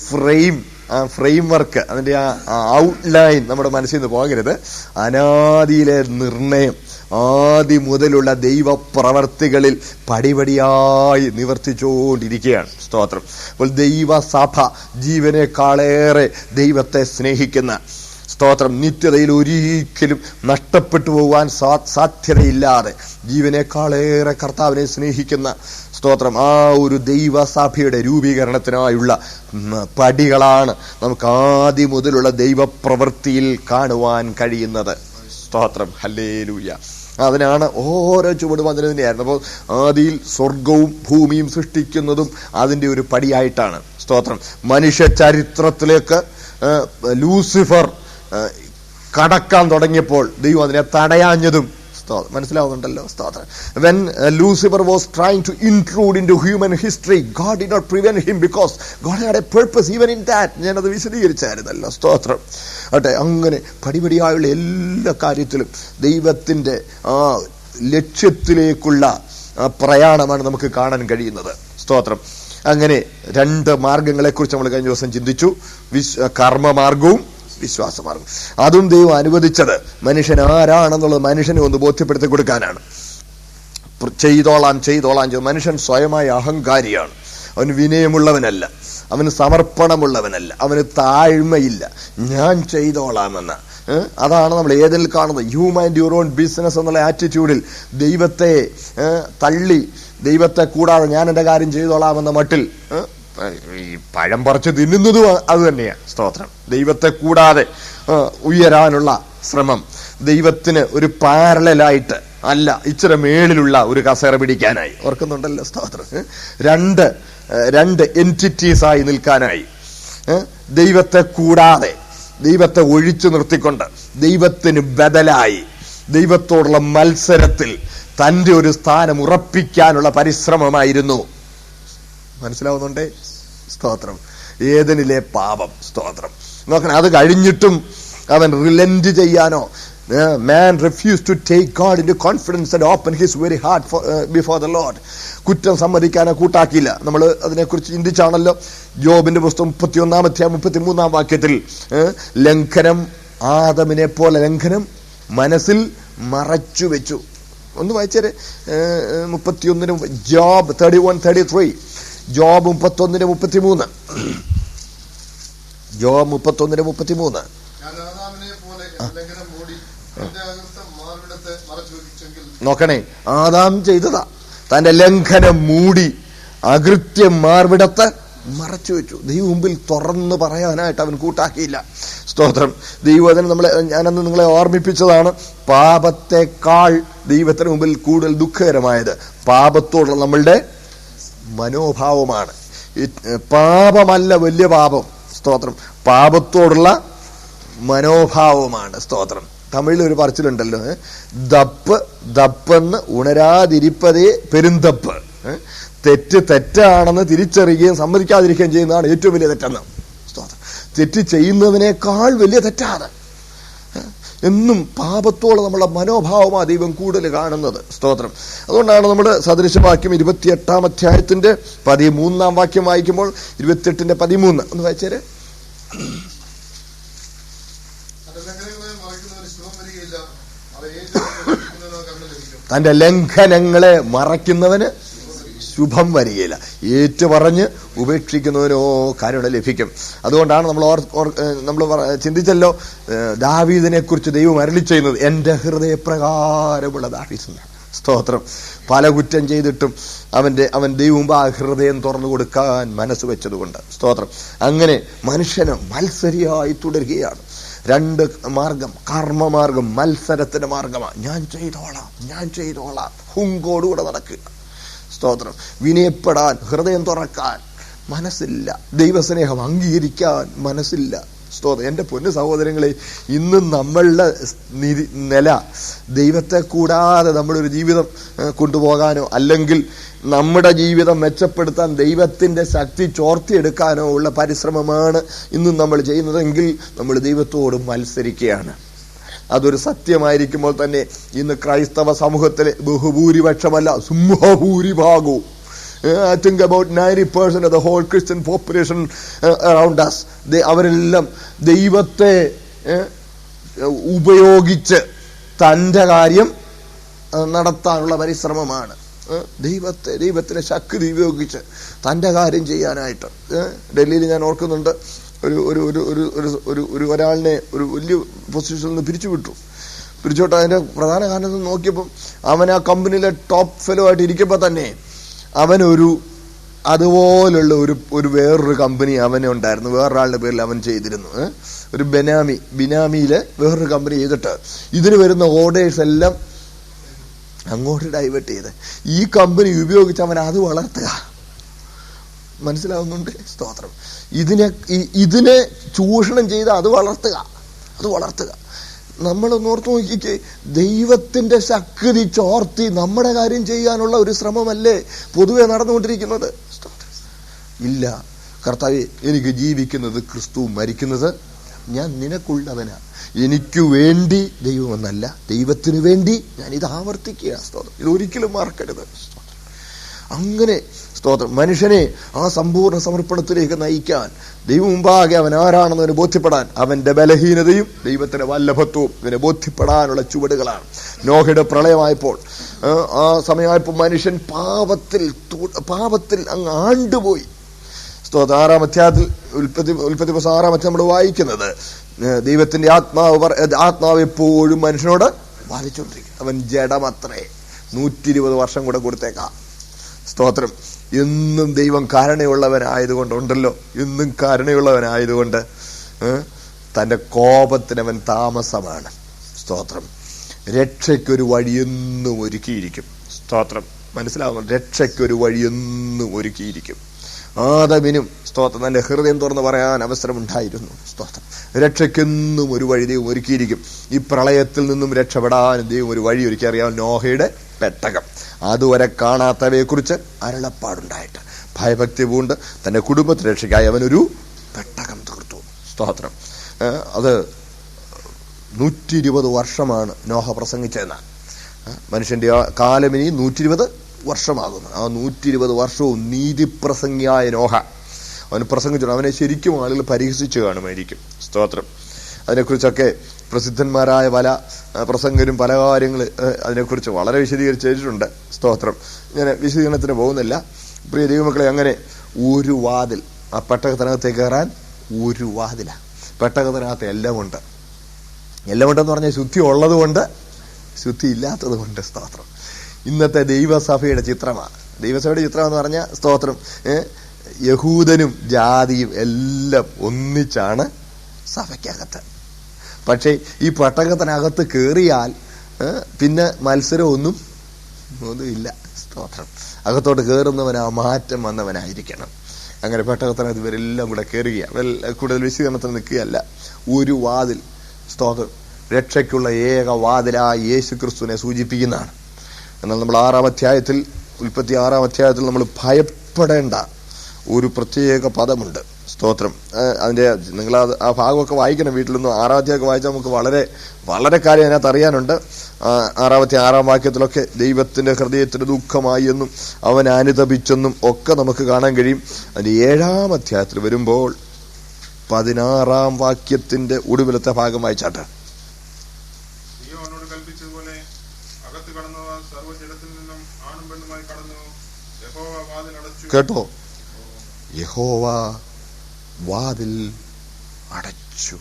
ഫ്രെയിം വർക്ക്, അതിന്റെ ആ ഔട്ട്ലൈൻ നമ്മുടെ മനസ്സിൽ നിന്ന് പോകരുത്. അനാദിയിലെ നിർണയം, ആദി മുതലുള്ള ദൈവപ്രവർത്തികളിൽ പടിപടിയായി നിവർത്തിച്ചുകൊണ്ടിരിക്കുകയാണ്. സ്തോത്രം. അപ്പോൾ ദൈവസഭ ജീവനേക്കാളേറെ ദൈവത്തെ സ്നേഹിക്കുന്ന, സ്തോത്രം, നിത്യതയിൽ ഒരിക്കലും നഷ്ടപ്പെട്ടു പോകാൻ സാധ്യതയില്ലാതെ ജീവനേക്കാളേറെ കർത്താവിനെ സ്നേഹിക്കുന്ന, സ്തോത്രം, ആ ഒരു ദൈവസഭയുടെ രൂപീകരണത്തിനായുള്ള പടികളാണ് നമുക്ക് ആദ്യം മുതലുള്ള ദൈവപ്രവൃത്തിയിൽ കാണുവാൻ കഴിയുന്നത്. സ്തോത്രം. ഹല്ലേലൂയ. അതിനാണ് ഓരോ ചുവടും അതിന് തന്നെയായിരുന്നു. അപ്പോൾ ആദിയിൽ സ്വർഗവും ഭൂമിയും സൃഷ്ടിക്കുന്നതും അതിന്റെ ഒരു പടിയായിട്ടാണ്. സ്തോത്രം. മനുഷ്യ ചരിത്രത്തിലേക്ക് ലൂസിഫർ കടക്കാൻ തുടങ്ങിയപ്പോൾ ദൈവം അതിനെ തടയാഞ്ഞതും മനസ്സിലാവുന്നുണ്ടല്ലോ. സ്തോത്രം. When Lucifer was trying to intrude into human history, God did not prevent him because God had a purpose even in that. ഞാനത് വിശദീകരിച്ചായിരുന്നല്ലോ. സ്തോത്രം. അട്ടെ, അങ്ങനെ പടിപടിയായുള്ള എല്ലാ കാര്യത്തിലും ദൈവത്തിന്റെ ആ ലക്ഷ്യത്തിലേക്കുള്ള പ്രയാണമാണ് നമുക്ക് കാണാൻ കഴിയുന്നത്. സ്തോത്രം. അങ്ങനെ 2 മാർഗങ്ങളെ കുറിച്ച് നമ്മൾ കഴിഞ്ഞ ദിവസം ചിന്തിച്ചു. കർമ്മമാർഗവും വിശ്വാസമാർഗം. അതും ദൈവം അനുവദിച്ചത് മനുഷ്യൻ ആരാണെന്നുള്ളത് മനുഷ്യനെ ഒന്ന് ബോധ്യപ്പെടുത്തി കൊടുക്കാനാണ്. ചെയ്തോളാം മനുഷ്യൻ സ്വയമായ അഹങ്കാരിയാണ്. അവന് വിനയമുള്ളവനല്ല, അവന് സമർപ്പണമുള്ളവനല്ല, അവന് താഴ്മയില്ല. ഞാൻ ചെയ്തോളാമെന്ന്. അതാണ് നമ്മൾ ഏതിൽ കാണുന്നത്. You mind your own business എന്നുള്ള ആറ്റിറ്റ്യൂഡിൽ ദൈവത്തെ തള്ളി, ദൈവത്തെ കൂടാതെ ഞാൻ എൻ്റെ കാര്യം ചെയ്തോളാമെന്ന മട്ടിൽ ഈ പഴം പറിച്ച് തിന്നുന്നതും അത് തന്നെയാണ്. സ്തോത്രം. ദൈവത്തെ കൂടാതെ ഉയരാനുള്ള ശ്രമം, ദൈവത്തിന് ഒരു പാരലായിട്ട് അല്ല, ഇച്ചിരി മേളിലുള്ള ഒരു കസേര പിടിക്കാനായി. ഓർക്കുന്നുണ്ടല്ലോ? സ്തോത്രം. രണ്ട് എൻറ്റിറ്റീസായി നിൽക്കാനായി, ദൈവത്തെ കൂടാതെ, ദൈവത്തെ ഒഴിച്ചു നിർത്തിക്കൊണ്ട് ദൈവത്തിന് ബദലായി ദൈവത്തോടുള്ള മത്സരത്തിൽ തന്റെ ഒരു സ്ഥാനം ഉറപ്പിക്കാനുള്ള പരിശ്രമമായിരുന്നു. മനസ്സിലാവുന്നുണ്ടേ? സ്തോത്രം. ഏദനിലെ പാപം. സ്തോത്രം. നോക്കണം, അത് കഴിഞ്ഞിട്ടും അവൻ റിലന്റ് ചെയ്യാനോ, man refused to take God into confidence and open his very heart before the Lord. കുറ്റം സമ്മതിക്കാനോ കൂട്ടാക്കിയില്ല. നമ്മൾ അതിനെക്കുറിച്ച് ചിന്തിച്ചാണല്ലോ. ജോബിന്റെ പുസ്തകം 31-33 വാക്യത്തിൽ ലംഘനം, ആദമിനെ പോലെ ലംഘനം മനസ്സിൽ മറച്ചു വെച്ചു. ഒന്ന് വായിച്ചേരെ 31 ജോബ് 31-33. ജോബ് 31-33. ജോബ് 31-33. നോക്കണേ, ആദാം ചെയ്തതാ. തന്റെ ലംഘനം മൂടി, അകൃത്യം മാർവിടത്ത് മറച്ചു വെച്ചു. ദൈവം മുമ്പിൽ തുറന്നു പറയാനായിട്ട് അവൻ കൂട്ടാക്കിയില്ല. സ്തോത്രം. ദൈവത്തിന് ഞാനന്ന് നിങ്ങളെ ഓർമ്മിപ്പിച്ചതാണ്, പാപത്തെക്കാൾ ദൈവത്തിന് മുമ്പിൽ കൂടുതൽ ദുഃഖകരമായത് പാപത്തോടുള്ള നമ്മളുടെ മനോഭാവമാണ്. പാപമല്ല വലിയ പാപം. സ്തോത്രം. പാപത്തോടുള്ള മനോഭാവമാണ്. സ്തോത്രം. തമിഴിൽ ഒരു പറച്ചിലുണ്ടല്ലോ, ദപ്പെന്ന് ഉണരാതിരിപ്പതേ പെരുന്തപ്പ്. തെറ്റാണെന്ന് തിരിച്ചറിയുകയും സമ്മതിക്കാതിരിക്കുകയും ചെയ്യുന്നതാണ് ഏറ്റവും വലിയ തെറ്റെന്ന്. സ്തോത്രം. തെറ്റ് ചെയ്യുന്നതിനേക്കാൾ വലിയ തെറ്റാണ്. എന്നും പാപത്തോളം നമ്മളുടെ മനോഭാവമാണ് ദൈവം കൂടുതൽ കാണുന്നത്. സ്തോത്രം. അതുകൊണ്ടാണ് നമ്മുടെ സദൃശവാക്യം 28-ാം അധ്യായത്തിന്റെ 13-ാം വാക്യം വായിക്കുമ്പോൾ 28-13 ഒന്ന് വായിച്ചേരെ. തന്റെ ലംഘനങ്ങളെ മറയ്ക്കുന്നവന് ശുഭം വരികയില്ല, ഏറ്റുപറഞ്ഞ് ഉപേക്ഷിക്കുന്നവനോ കരുണ ലഭിക്കും. അതുകൊണ്ടാണ് നമ്മൾ ചിന്തിച്ചല്ലോ, ദാവീദിനെ കുറിച്ച് ദൈവം അരുളി ചെയ്യുന്നത് എന്റെ ഹൃദയപ്രകാരമുള്ള ദാവീദ്. സ്തോത്രം. പല കുറ്റം ചെയ്തിട്ടും അവൻ ദൈവം ആ ഹൃദയം തുറന്നു കൊടുക്കാൻ മനസ്സ് വെച്ചതുകൊണ്ട്. സ്തോത്രം. അങ്ങനെ മനുഷ്യന് മത്സരിയായി തുടരുകയാണ്. രണ്ട് മാർഗം, കർമ്മമാർഗം, മത്സരത്തിന്റെ മാർഗമാണ്. ഞാൻ ചെയ്തോളാം ഹുങ്കോടുകൂടെ നടക്കുക. സ്തോത്രം. വിനയപ്പെടാൻ, ഹൃദയം തുറക്കാൻ മനസ്സില്ല. ദൈവസ്നേഹം അംഗീകരിക്കാൻ മനസ്സില്ല. സ്തോത്രം. എൻ്റെ പൊന്നു സഹോദരങ്ങളെ, ഇന്ന് നമ്മളുടെ നില ദൈവത്തെ കൂടാതെ നമ്മളൊരു ജീവിതം കൊണ്ടുപോകാനോ അല്ലെങ്കിൽ നമ്മുടെ ജീവിതം മെച്ചപ്പെടുത്താൻ ദൈവത്തിന്റെ ശക്തി ചോർത്തിയെടുക്കാനോ ഉള്ള പരിശ്രമമാണ് ഇന്നും നമ്മൾ ചെയ്യുന്നതെങ്കിൽ നമ്മൾ ദൈവത്തോട് മത്സരിക്കുകയാണ്. അതൊരു സത്യമായിരിക്കുമ്പോൾ തന്നെ ഇന്ന് ക്രൈസ്തവ സമൂഹത്തിലെ ബഹുഭൂരിപക്ഷമല്ല, സിംഹഭൂരിഭാഗവും, I think about 90% of the whole Christian population around us, അവരെല്ലാം ദൈവത്തെ ഉപയോഗിച്ച് തന്റെ കാര്യം നടത്താനുള്ള പരിശ്രമമാണ്. ദൈവത്തിന്റെ ശക്തി ഉപയോഗിച്ച് തന്റെ കാര്യം ചെയ്യാനായിട്ട്. ഡൽഹിയിൽ ഞാൻ ഓർക്കുന്നുണ്ട്, ഒരാളിനെ ഒരു വലിയ പൊസിഷനിൽ നിന്ന് പിരിച്ചുവിട്ടു. അതിന്റെ പ്രധാന കാരണം നോക്കിയപ്പോൾ അവൻ ആ കമ്പനിയിലെ ടോപ്പ് ഫെലോ ആയിട്ട് ഇരിക്കുമ്പോൾ തന്നെ അവനൊരു അതുപോലുള്ള ഒരു വേറൊരു കമ്പനി അവനുണ്ടായിരുന്നു. വേറൊരാളുടെ പേരിൽ അവൻ ചെയ്തിരുന്നു. ഒരു ബിനാമിയില് വേറൊരു കമ്പനി ചെയ്തിട്ട് ഇതിന് വരുന്ന ഓർഡേഴ്സ് എല്ലാം അങ്ങോട്ട് ഡൈവേർട്ട് ചെയ്ത് ഈ കമ്പനി ഉപയോഗിച്ച് അവൻ അത് വളർത്തുക. മനസ്സിലാവുന്നുണ്ട്? സ്തോത്രം. ഇതിനെ ചൂഷണം ചെയ്ത് അത് വളർത്തുക. നമ്മളൊന്ന് ഓർത്ത് നോക്കിക്കേ, ദൈവത്തിന്റെ ശക്തി ചോർത്തി നമ്മുടെ കാര്യം ചെയ്യാനുള്ള ഒരു ശ്രമമല്ലേ പൊതുവെ നടന്നുകൊണ്ടിരിക്കുന്നത്? ഇല്ല, കർത്താവേ, എനിക്ക് ജീവിക്കുന്നത് ക്രിസ്തു, മരിക്കുന്നത് ഞാൻ നിനക്കുള്ളവനാ. എനിക്കു വേണ്ടി ദൈവമെന്നല്ല, ദൈവത്തിനു വേണ്ടി ഞാൻ ഇത് ആവർത്തിക്കുക. സ്തോത്രം. ഇതൊരിക്കലും മറക്കരുത്. അങ്ങനെ സ്തോത്രം. മനുഷ്യനെ ആ സമ്പൂർണ്ണ സമർപ്പണത്തിലേക്ക് നയിക്കാൻ, ദൈവം മുമ്പാകെ അവൻ ആരാണെന്നതിന് ബോധ്യപ്പെടാൻ, അവന്റെ ബലഹീനതയും ദൈവത്തിന്റെ വല്ലഭത്വവും ഇതിനെ ബോധ്യപ്പെടാനുള്ള ചുവടുകളാണ്. നോഹയുടെ പ്രളയമായപ്പോൾ, ആ സമയമായപ്പോൾ മനുഷ്യൻ പാപത്തിൽ അങ്ങ് ആണ്ടുപോയി. സ്തോത്രം. 6-ാം അധ്യായത്തിൽ ഉൽപ്പത്തി പുസ്തകം 6-ാം അധ്യായം നമ്മൾ വായിക്കുന്നത്, ദൈവത്തിന്റെ ആത്മാവ് എപ്പോഴും മനുഷ്യനോട് വാദിച്ചുകൊണ്ടിരിക്കും. അവൻ ജഡമത്രേ, 120 വർഷം കൂടെ കൊടുത്തേക്കാം. സ്തോത്രം. എന്നും ദൈവം കാരുണയുള്ളവനായതുകൊണ്ടുണ്ടല്ലോ, എന്നും കാരുണയുള്ളവനായതുകൊണ്ട് തന്റെ കോപത്തിനവൻ താമസമാണ്. സ്തോത്രം. രക്ഷയ്ക്കൊരു വഴിയെന്നും ഒരുക്കിയിരിക്കും. സ്തോത്രം. മനസ്സിലാവുന്നു? രക്ഷയ്ക്കൊരു വഴിയെന്നും ഒരുക്കിയിരിക്കും. ആദമിനും സ്തോത്രം തന്റെ ഹൃദയം തുറന്ന് പറയാൻ അവസരമുണ്ടായിരുന്നു. സ്തോത്രം. രക്ഷയ്ക്കെന്നും ഒരു വഴി ദൈവം ഒരുക്കിയിരിക്കും. ഈ പ്രളയത്തിൽ നിന്നും രക്ഷപ്പെടാൻ ദൈവം ഒരു വഴി ഒരുക്കി. അറിയാം, നോഹയുടെ പെട്ടകം. അതുവരെ കാണാത്തവയെ കുറിച്ച് അരുളപ്പാടുണ്ടായിട്ട് ഭയഭക്തി പൂണ്ട് തന്റെ കുടുംബത്തെ രക്ഷയ്ക്കായി അവനൊരു പെട്ടകം തീർത്തു. സ്തോത്രം. അത് 120 വർഷമാണ് നോഹ പ്രസംഗിച്ചതെന്ന്. മനുഷ്യന്റെ കാലം ഇനി 120 വർഷമാകുന്നു. ആ 120 വർഷവും നീതിപ്രസംഗിയായ നോഹ അവന് പ്രസംഗിച്ചു. അവനെ ശരിക്കും ആളുകൾ പരിഹസിച്ചു കാണുമായിരിക്കും. സ്തോത്രം. അതിനെക്കുറിച്ചൊക്കെ പ്രസിദ്ധന്മാരായ പല പ്രസംഗരും പല കാര്യങ്ങൾ അതിനെക്കുറിച്ച് വളരെ വിശദീകരിച്ചിട്ടുണ്ട്. സ്തോത്രം. ഞാൻ വിശദീകരണത്തിന് പോകുന്നില്ല. പ്രിയ ദൈവമക്കളെ, അങ്ങനെ ഒരു വാതിൽ, ആ പെട്ടകത്തിനകത്തേക്ക് കയറാൻ ഒരു വാതില. പെട്ടകത്തിനകത്ത് എല്ലാം ഉണ്ട്. എല്ലാം ഉണ്ടെന്ന് പറഞ്ഞാൽ ശുദ്ധി ഉള്ളത് കൊണ്ട്, ശുദ്ധി ഇല്ലാത്തത് കൊണ്ട്. സ്തോത്രം. ഇന്നത്തെ ദൈവസഭയുടെ ചിത്രമാണ്. ദൈവസഭയുടെ ചിത്രം എന്ന് പറഞ്ഞാൽ, സ്തോത്രം, യഹൂദനും ജാതിയും എല്ലാം ഒന്നിച്ചാണ് സഭയ്ക്കകത്ത്. പക്ഷേ ഈ പെട്ടകത്തിനകത്ത് കയറിയാൽ പിന്നെ മത്സരമൊന്നും ഇല്ല. സ്തോത്രം. അകത്തോട്ട് കയറുന്നവൻ ആ മാറ്റം വന്നവനായിരിക്കണം. അങ്ങനെ പെട്ടകത്തിനകത്ത് ഇവരെല്ലാം കൂടെ കയറുകയാണ്. കൂടുതൽ വിശദീകരണത്തിന് നിൽക്കുകയല്ല. ഒരു വാതിൽ. സ്തോത്രം. രക്ഷയ്ക്കുള്ള ഏക വാതിലായി യേശു ക്രിസ്തുവിനെ സൂചിപ്പിക്കുന്നതാണ്. എന്നാൽ നമ്മൾ 6-ാം അധ്യായത്തിൽ, ഉൽപ്പത്തി 6-ാം അധ്യായത്തിൽ നമ്മൾ ഭയപ്പെടേണ്ട ഒരു പ്രത്യേക പദമുണ്ട്. സ്തോത്രം. അതിന്റെ നിങ്ങൾ ആ ഭാഗമൊക്കെ വായിക്കണം വീട്ടിലൊന്നും. 6-ാം അധ്യായമൊക്കെ വായിച്ചാൽ നമുക്ക് വളരെ വളരെ കാര്യം അതിനകത്ത് അറിയാനുണ്ട്. 6-ാം വാക്യത്തിലൊക്കെ ദൈവത്തിന്റെ ഹൃദയത്തിന് ദുഃഖമായി എന്നും അവൻ അനുതപിച്ചെന്നും ഒക്കെ നമുക്ക് കാണാൻ കഴിയും. അതിന്റെ 7-ാം അധ്യായത്തിൽ വരുമ്പോൾ 16-ാം വാക്യത്തിന്റെ ഒടുവിലത്തെ ഭാഗം വായിച്ചാട്ടെ. കേട്ടോ? യഹോവ വാതിൽ അടച്ചു.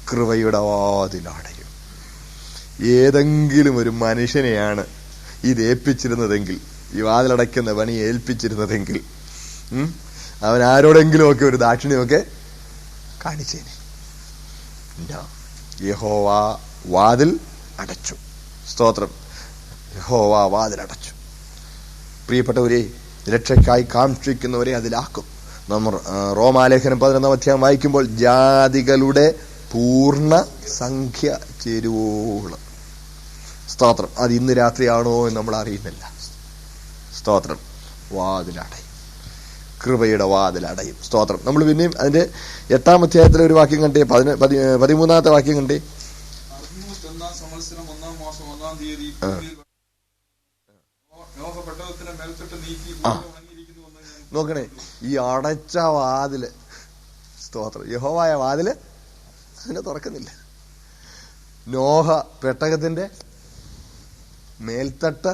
കൃപയുടെ വാതിൽ അടയും. ഏതെങ്കിലും ഒരു മനുഷ്യനെയാണ് ഇത് ഏൽപ്പിച്ചിരുന്നതെങ്കിൽ, ഈ വാതിലടയ്ക്കുന്ന പണി ഏൽപ്പിച്ചിരുന്നതെങ്കിൽ, അവൻ ആരോടെങ്കിലും ഒക്കെ ഒരു ദാക്ഷിണ്യമൊക്കെ കാണിച്ചേനെ. യഹോവ വാതിൽ അടച്ചു. സ്തോത്രം. യഹോവ വാതിൽ അടച്ചു. പ്രിയപ്പെട്ടവരെ, രക്ഷയ്ക്കായി കാക്ഷിക്കുന്നവരെ അതിലാക്കും. നമ്മൾ റോമാലേഖനം 11-ാം അധ്യായം വായിക്കുമ്പോൾ ജാതികളുടെ പൂർണ്ണ സംഖ്യ ചേരുവോളം. സ്തോത്രം. അത് ഇന്ന് രാത്രിയാണോ എന്ന് നമ്മൾ അറിയുന്നില്ല. സ്തോത്രം. വാതിലടയും. കൃപയുടെ വാതിലടയും. സ്തോത്രം. നമ്മൾ പിന്നെയും അതിന്റെ 8-ാം അധ്യായത്തിലെ ഒരു വാക്യം കണ്ടേ, 13-ാമത്തെ വാക്യം കണ്ടേ. നോക്കണേ, ഈ അടച്ച വാതില്, സ്തോത്രം, യഹോവയായ വാതില് അതിനെ തുറക്കുന്നില്ല. നോഹ പെട്ടകത്തിന്റെ മേൽത്തട്ട്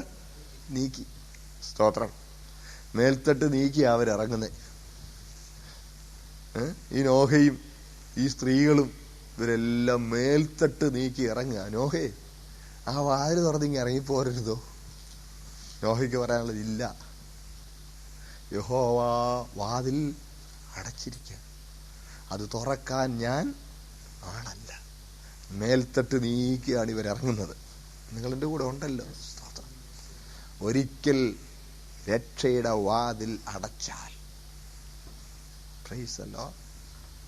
നീക്കി. സ്തോത്രം. മേൽത്തട്ട് നീക്കി അവരിറങ്ങുന്നേ. ഈ നോഹയും ഈ സ്ത്രീകളും ഇവരെല്ലാം മേൽത്തട്ട് നീക്കി ഇറങ്ങുക. നോഹേ, ആ വാതിൽ തുറന്നിങ്ങി ഇറങ്ങിപ്പോരരുതോ? നോഹയ്ക്ക് പറയാനുള്ളത് ഇല്ല. യഹോവ വാതിൽ അടച്ചിരിക്കുക. അത് തുറക്കാൻ ഞാൻ ആളല്ല. മേൽത്തട്ട് നീക്കിയാണ് ഇവരിറങ്ങുന്നത്. നിങ്ങളെന്റെ കൂടെ ഉണ്ടല്ലോ. സ്തോത്രം. ഒരിക്കൽ രക്ഷയുടെ വാതിൽ അടച്ചാൽ പ്രൈസല്ലോ,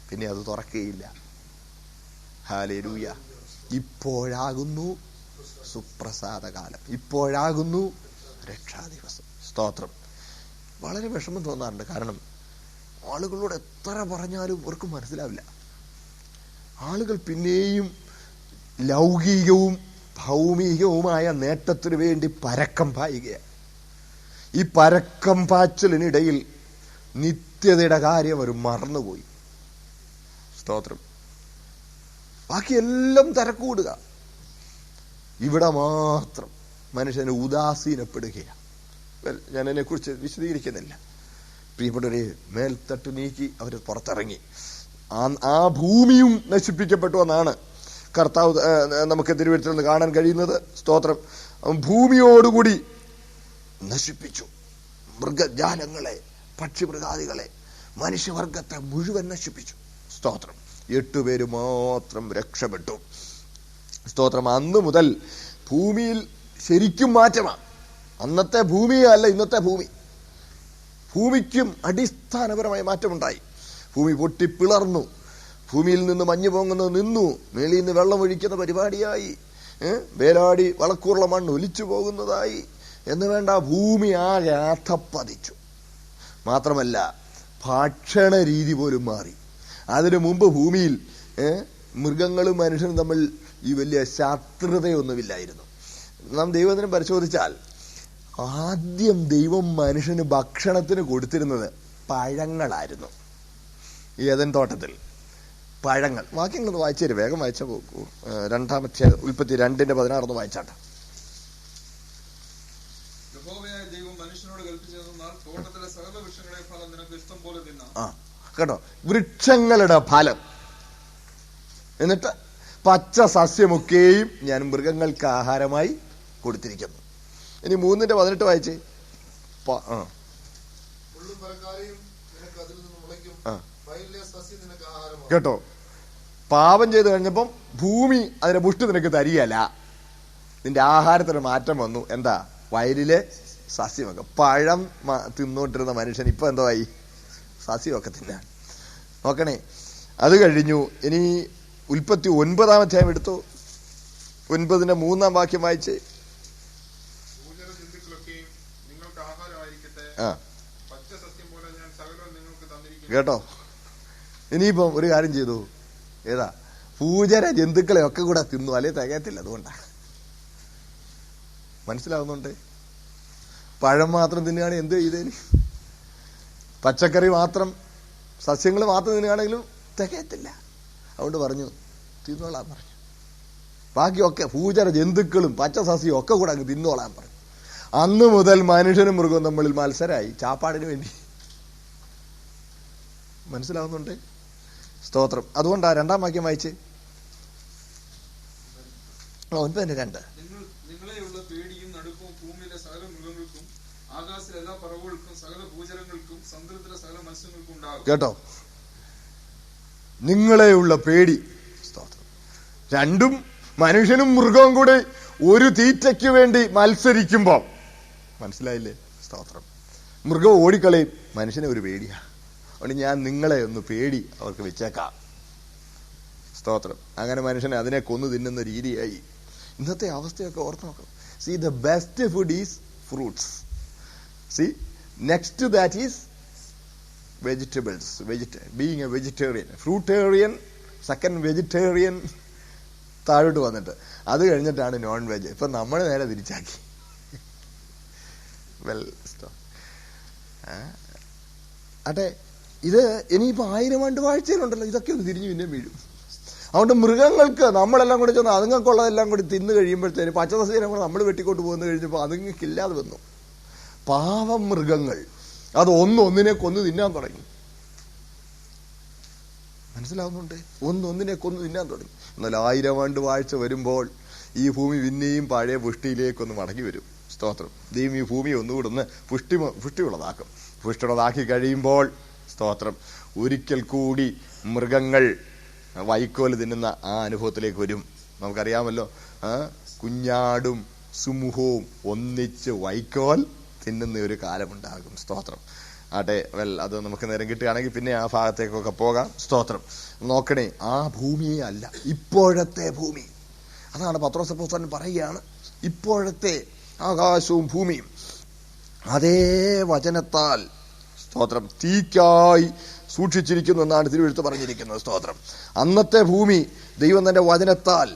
പിന്നെ അത് തുറക്കുകയില്ല. ഹല്ലേലൂയ. ഇപ്പോഴാകുന്നു സുപ്രസാദകാലം. ഇപ്പോഴാകുന്നു രക്ഷാദിവസം. സ്തോത്രം. വളരെ വിഷമം തോന്നാറുണ്ട്. കാരണം ആളുകളോട് എത്ര പറഞ്ഞാലും അവർക്ക് മനസ്സിലാവില്ല. ആളുകൾ പിന്നെയും ലൗകികവും ഭൗമികവുമായ നേട്ടത്തിനു വേണ്ടി പരക്കം പായുകയാണ്. ഈ പരക്കം പാച്ചിലിനിടയിൽ നിത്യതയുടെ കാര്യം അവർ മറന്നുപോയി. സ്തോത്രം. ബാക്കിയെല്ലാം തിരക്കൂടുക, ഇവിടെ മാത്രം മനുഷ്യനെ ഉദാസീനപ്പെടുകയാണ്. ഞാൻ അതിനെക്കുറിച്ച് വിശദീകരിക്കുന്നില്ല. പ്രിയപ്പെട്ടവരെ, മേൽത്തട്ട് നീക്കി അവർ പുറത്തിറങ്ങി. ആ ഭൂമിയും നശിപ്പിക്കപ്പെട്ടു എന്നാണ് കർത്താവ് നമുക്ക് തിരുവഴുത്തിൽ നിന്ന് കാണാൻ കഴിയുന്നത്. സ്തോത്രം. ഭൂമിയോടുകൂടി നശിപ്പിച്ചു. മൃഗജാലങ്ങളെ, പക്ഷിമൃഗാദികളെ, മനുഷ്യവർഗത്തെ മുഴുവൻ നശിപ്പിച്ചു. സ്തോത്രം. 8 പേര് മാത്രം രക്ഷപ്പെട്ടു. സ്തോത്രം. അന്ന് മുതൽ ഭൂമിയിൽ ശരിക്കും മാറ്റമാണ്. അന്നത്തെ ഭൂമിയല്ല ഇന്നത്തെ ഭൂമി. ഭൂമിക്കും അടിസ്ഥാനപരമായ മാറ്റമുണ്ടായി. ഭൂമി പൊട്ടിപ്പിളർന്നു. ഭൂമിയിൽ നിന്ന് മഞ്ഞ് പൊങ്ങുന്നത് നിന്നു. മേളിൽ നിന്ന് വെള്ളം ഒഴിക്കുന്ന പരിപാടിയായി. വേലാടി വളക്കൂറുള്ള മണ്ണ് ഒലിച്ചു പോകുന്നതായി എന്ന് വേണ്ട, ഭൂമി ആകെ അധപ്പതിച്ചു. മാത്രമല്ല, ഭക്ഷണ രീതി പോലും മാറി. അതിനു മുമ്പ് ഭൂമിയിൽ മൃഗങ്ങളും മനുഷ്യനും തമ്മിൽ ഈ വലിയ ശത്രുതയൊന്നുമില്ലായിരുന്നു. നാം ദൈവത്തിനെ പരിശോധിച്ചാൽ ആദ്യം ദൈവം മനുഷ്യന് ഭക്ഷണത്തിന് കൊടുത്തിരുന്നത് പഴങ്ങളായിരുന്നു. ഏദൻ തോട്ടത്തിൽ പഴങ്ങൾ. വാക്യങ്ങളൊന്ന് വായിച്ചു തരും, വേഗം വായിച്ച പോക്കൂ. 2-ാമത്തെ ഉൽപ്പത്തി 2:16 വായിച്ചാട്ടെ. കേട്ടോ, വൃക്ഷങ്ങളുടെ ഫലം, എന്നിട്ട് പച്ച സസ്യമൊക്കെയും ഞാൻ മൃഗങ്ങൾക്ക് ആഹാരമായി കൊടുത്തിരിക്കുന്നു. ഇനി 3:18 വായിച്ചേ. കേട്ടോ, പാപം ചെയ്ത് കഴിഞ്ഞപ്പം ഭൂമി അതിന്റെ പുഷ്ടി നിനക്ക് തരികയല്ല, നിന്റെ ആഹാരത്തിന് മാറ്റം വന്നു. എന്താ? വയലിലെ സസ്യമൊക്കെ. പഴം തിന്നോണ്ടിരുന്ന മനുഷ്യൻ ഇപ്പൊ എന്തോ ആയി? സസ്യമൊക്കെ തിന്നാൻ. നോക്കണേ. അത് കഴിഞ്ഞു. ഇനി ഉൽപ്പത്തി 9-ാം അധ്യായം എടുത്തു. 9:3 വാക്യം വായിച്ചേ. കേട്ടോ, ഇനിയിപ്പം ഒരു കാര്യം ചെയ്തു. ഏതാ? പൂജര ജന്തുക്കളെ ഒക്കെ കൂടെ തിന്നു. അല്ലെ തികയത്തില്ല. അതുകൊണ്ടാ. മനസ്സിലാവുന്നുണ്ട്? പഴം മാത്രം തിന്നുകയാണെങ്കിൽ എന്ത് ചെയ്തേന്? പച്ചക്കറി മാത്രം, സസ്യങ്ങൾ മാത്രം തിന്നുകയാണെങ്കിലും തികയത്തില്ല. അതുകൊണ്ട് പറഞ്ഞു തിന്നോളാൻ പറഞ്ഞു. ബാക്കിയൊക്കെ പൂജര ജന്തുക്കളും പച്ച സസ്യവും ഒക്കെ കൂടെ അങ്ങ് തിന്നോളാൻ പറഞ്ഞു. അന്ന് മുതൽ മനുഷ്യനും മൃഗവും തമ്മിൽ മത്സരമായി ചാപ്പാടിന് വേണ്ടി. മനസ്സിലാവുന്നുണ്ട്? സ്തോത്രം. അതുകൊണ്ടാ 2-ാം വാക്യം വായിച്ച്. 9:2. നിങ്ങളെയുള്ള പേടിയും നടുക്കവും ഭൂമിയിലെ സകല മൃഗങ്ങൾക്കും ആകാശത്തിലെ എല്ലാ പറവുകൾക്കും സകല ഭൂചരങ്ങൾക്കും സമുദ്രത്തിലെ സകല മത്സ്യങ്ങൾക്കും ഉണ്ടാകും. കേട്ടോ, നിങ്ങളെയുള്ള പേടി. സ്തോത്രം. രണ്ടും മനുഷ്യനും മൃഗവും കൂടി ഒരു തീറ്റയ്ക്ക് വേണ്ടി മത്സരിക്കുമ്പോ, മനസ്സിലായില്ലേ? സ്തോത്രം. മൃഗം ഓടിക്കളയും, മനുഷ്യനെ ഒരു പേടിയാ. അതുകൊണ്ട് ഞാൻ നിങ്ങളെ ഒന്ന് പേടി അവർക്ക് വെച്ചേക്കാം. സ്തോത്രം. അങ്ങനെ മനുഷ്യനെ അതിനെ കൊന്നു തിന്നുന്ന രീതിയായി. ഇന്നത്തെ അവസ്ഥയൊക്കെ ഓർത്ത് നോക്കണം. See, the best food is fruits. See, next to that is vegetables. Being a vegetarian, fruitarian, second vegetarian, താഴോട്ട് വന്നിട്ട് അത് കഴിഞ്ഞിട്ടാണ് നോൺ വെജ്. ഇപ്പൊ നമ്മൾ നേരെ തിരിച്ചാക്കി. അതെ, ഇത് ഇനിയിപ്പോ 1000 ആണ്ട് വാഴ്ചയിലുണ്ടല്ലോ, ഇതൊക്കെ ഒന്ന് തിരിഞ്ഞു പിന്നെ വീഴും. അതുകൊണ്ട് മൃഗങ്ങൾക്ക് നമ്മളെല്ലാം കൂടി ചെന്ന് അതുങ്ങൾക്കുള്ളതെല്ലാം കൂടി തിന്നു കഴിയുമ്പോഴത്തേന് പച്ചസസ്യം കൂടെ നമ്മൾ വെട്ടിക്കൊണ്ട് പോകുന്ന കഴിഞ്ഞപ്പോൾ അതുങ്ങൾക്കില്ലാതെ വന്നു. പാവം മൃഗങ്ങൾ അത് ഒന്നിനെ കൊന്നു തിന്നാൻ തുടങ്ങി. മനസ്സിലാവുന്നുണ്ട്? ഒന്നിനെ കൊന്നു തിന്നാൻ തുടങ്ങി. എന്നാൽ 1000 ആണ്ട് വാഴ്ച വരുമ്പോൾ ഈ ഭൂമി പിന്നെയും പഴയ പുഷ്ടിയിലേക്കൊന്ന് മടങ്ങി വരും. സ്തോത്രം. ദൈവം ഈ ഭൂമി ഒന്നുകൂടെ ഒന്ന് പുഷ്ടിയുള്ളതാക്കും. പുഷ്ടിയുള്ളതാക്കി കഴിയുമ്പോൾ, സ്തോത്രം, ഒരിക്കൽ കൂടി മൃഗങ്ങൾ വൈക്കോല് തിന്നുന്ന ആ അനുഭവത്തിലേക്ക് വരും. നമുക്കറിയാമല്ലോ, കുഞ്ഞാടും സിംഹവും ഒന്നിച്ച് വൈക്കോൽ തിന്നുന്ന ഒരു കാലമുണ്ടാകും. സ്തോത്രം. ആട്ടെ, അത് നമുക്ക് നേരം കിട്ടുകയാണെങ്കിൽ പിന്നെ ആ ഭാഗത്തേക്കൊക്കെ പോകാം. സ്തോത്രം. നോക്കണേ, ആ ഭൂമിയെ അല്ല, ഇപ്പോഴത്തെ ഭൂമി. അതാണ് പത്രോസ് അപ്പോസ്തലൻ പറയുകയാണ്, ഇപ്പോഴത്തെ ആകാശവും ഭൂമിയും അതേ വചനത്താൽ, സ്തോത്രം, തീക്കായി സൂക്ഷിച്ചിരിക്കുന്നു എന്നാണ് തിരുവെഴുത്ത് പറഞ്ഞിരിക്കുന്നത്. സ്തോത്രം. അന്നത്തെ ഭൂമി ദൈവം തന്റെ വചനത്താൽ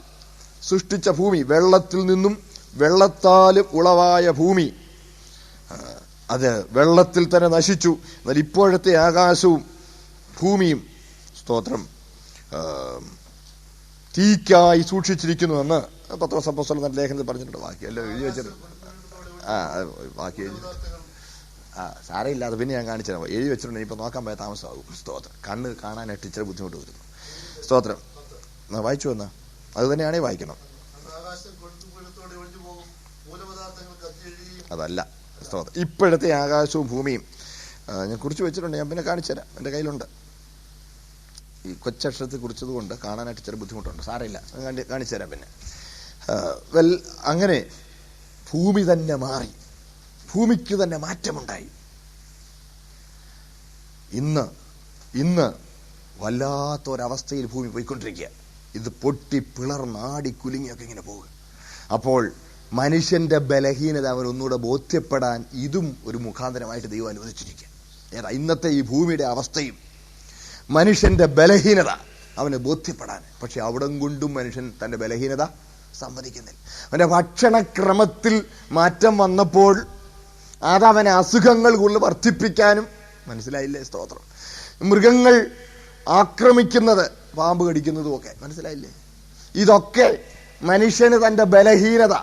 സൃഷ്ടിച്ച ഭൂമി, വെള്ളത്തിൽ നിന്നും വെള്ളത്താലും ഉളവായ ഭൂമി, അത് വെള്ളത്തിൽ തന്നെ നശിച്ചു. എന്നാൽ ഇപ്പോഴത്തെ ആകാശവും ഭൂമിയും സ്തോത്രം തീക്കായി സൂക്ഷിച്ചിരിക്കുന്നു എന്ന് പത്രോസ് അപ്പോസ്തലൻ തന്റെ ലേഖനത്തിൽ പറഞ്ഞിട്ടുണ്ട്. ബാക്കിയല്ലോ എഴുതി വെച്ചിട്ടുണ്ട്. ബാക്കി എഴുതി സാരമില്ല, അത് പിന്നെ ഞാൻ കാണിച്ചു തരാം. എഴുതി വെച്ചിട്ടുണ്ട്. ഇപ്പൊ നോക്കാൻ പോയ താമസമാകും. സ്തോത്രം കണ്ണ് കാണാനായിട്ട് ഇച്ചിരി ബുദ്ധിമുട്ട് വരുന്നു. സ്തോത്രം വായിച്ചു വന്നാ അത് തന്നെയാണേ വായിക്കണം. അതല്ല സ്തോത്രം, ഇപ്പോഴത്തെ ആകാശവും ഭൂമിയും ഞാൻ കുറിച്ച് വെച്ചിട്ടുണ്ട്. ഞാൻ പിന്നെ കാണിച്ചു തരാം, എൻ്റെ കയ്യിലുണ്ട്. ഈ കൊച്ചക്ഷരത്തിൽ കുറിച്ചത് കൊണ്ട് കാണാനായിട്ട് ചെറിയ ബുദ്ധിമുട്ടുണ്ട്. സാരമില്ല, കാണിച്ചു തരാം പിന്നെ. അങ്ങനെ ഭൂമി തന്നെ മാറി, ഭൂമിക്ക് തന്നെ മാറ്റമുണ്ടായി. ഇന്ന് വല്ലാത്തൊരവസ്ഥയിൽ ഭൂമി പോയിക്കൊണ്ടിരിക്കുക. ഇത് പൊട്ടി പിളർന്നാടി കുലുങ്ങിയൊക്കെ ഇങ്ങനെ പോകുക. അപ്പോൾ മനുഷ്യന്റെ ബലഹീനത അവൻ ഒന്നുകൂടെ ബോധ്യപ്പെടാൻ ഇതും ഒരു മുഖാന്തരമായിട്ട് ദൈവം അനുവദിച്ചിരിക്കുക. ഏതാ ഇന്നത്തെ ഈ ഭൂമിയുടെ അവസ്ഥയും മനുഷ്യന്റെ ബലഹീനത അവന് ബോധ്യപ്പെടാൻ. പക്ഷെ അവിടം കൊണ്ടും മനുഷ്യൻ തന്റെ ബലഹീനത സമ്മതിക്കുന്നില്ല. അവന്റെ ഭക്ഷണക്രമത്തിൽ മാറ്റം വന്നപ്പോൾ അതവനെ അസുഖങ്ങൾ കൂടുതൽ വർദ്ധിപ്പിക്കാനും മനസ്സിലായില്ലേ? സ്തോത്രം. മൃഗങ്ങൾ ആക്രമിക്കുന്നത്, പാമ്പ് കടിക്കുന്നതും ഒക്കെ മനസ്സിലായില്ലേ? ഇതൊക്കെ മനുഷ്യന് തന്റെ ബലഹീനത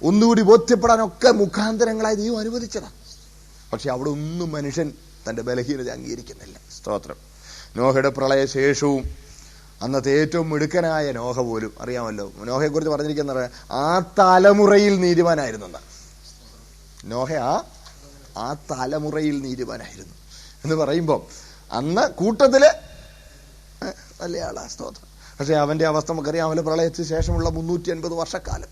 ഒന്നുകൂടി ബോധ്യപ്പെടാനൊക്കെ മുഖാന്തരങ്ങളായി ദൈവം അനുവദിച്ചതാണ്. പക്ഷെ അവിടെ ഒന്നും മനുഷ്യൻ തന്റെ ബലഹീനത അംഗീകരിക്കുന്നില്ല. സ്തോത്രം. നോഹയുടെ പ്രളയശേഷവും അന്നത്തെ ഏറ്റവും മിടുക്കനായ നോഹ പോലും, അറിയാമല്ലോ നോഹയെ കുറിച്ച് പറഞ്ഞിരിക്കുന്നത്, ആ തലമുറയിൽ നീതിമാനായിരുന്നു. നോഹ ആ തലമുറയിൽ നീതിമാനായിരുന്നു എന്ന് പറയുമ്പോൾ അന്ന് കൂട്ടത്തില് നല്ലയാളാ. സ്തോത്രം. പക്ഷെ അവന്റെ അവസ്ഥ നമുക്കറിയാം. അവന്റെ പ്രളയത്തിന് ശേഷമുള്ള 350 വർഷക്കാലം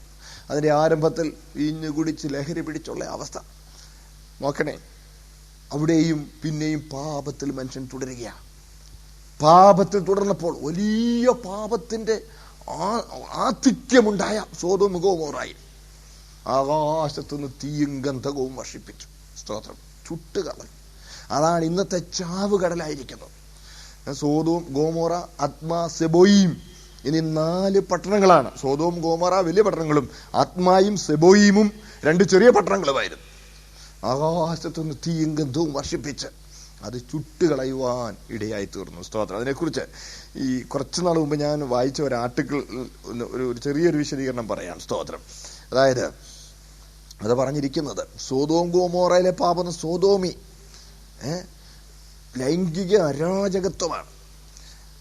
അതിന്റെ ആരംഭത്തിൽ വീഞ്ഞു കുടിച്ച് ലഹരി പിടിച്ചുള്ള അവസ്ഥ നോക്കണേ. അവിടെയും പിന്നെയും പാപത്തിൽ മനുഷ്യൻ തുടരുകയാണ്. പാപത്തിൽ തുടർന്നപ്പോൾ വലിയ പാപത്തിന്റെ ആധിക്യമുണ്ടായ സോദോം ഗോമോറായി ആകാശത്തുനിന്ന് തീയും ഗന്ധകവും വർഷിപ്പിച്ചു. സ്തോത്രം. ചുട്ടുകളഞ്ഞു. അതാണ് ഇന്നത്തെ ചാവുകടലായിരിക്കുന്നത്. സോദോം, ഗോമോറ, അദ്മാ, സെബോയീം, ഇനി 4 പട്ടണങ്ങളാണ്. സോദോം, ഗോമോറ വലിയ പട്ടണങ്ങളും അദ്മായും സെബോയീമും 2 ചെറിയ പട്ടണങ്ങളുമായിരുന്നു. ആകാശത്തുനിന്ന് തീയും ഗന്ധവും വർഷിപ്പിച്ച് അത് ചുട്ടുകളയുവാൻ ഇടയായി തീർന്നു. സ്തോത്രം. അതിനെക്കുറിച്ച് ഈ കുറച്ചു നാൾ മുമ്പ് ഞാൻ വായിച്ച ഒരു ആർട്ടിക്കിൾ, ഒരു ചെറിയൊരു വിശദീകരണം പറയാം. സ്തോത്രം. അതായത് അത് പറഞ്ഞിരിക്കുന്നത് സോദോം ഗോമോറയിലെ പാപം, സോദോമി ലൈംഗിക അരാജകത്വമാണ്.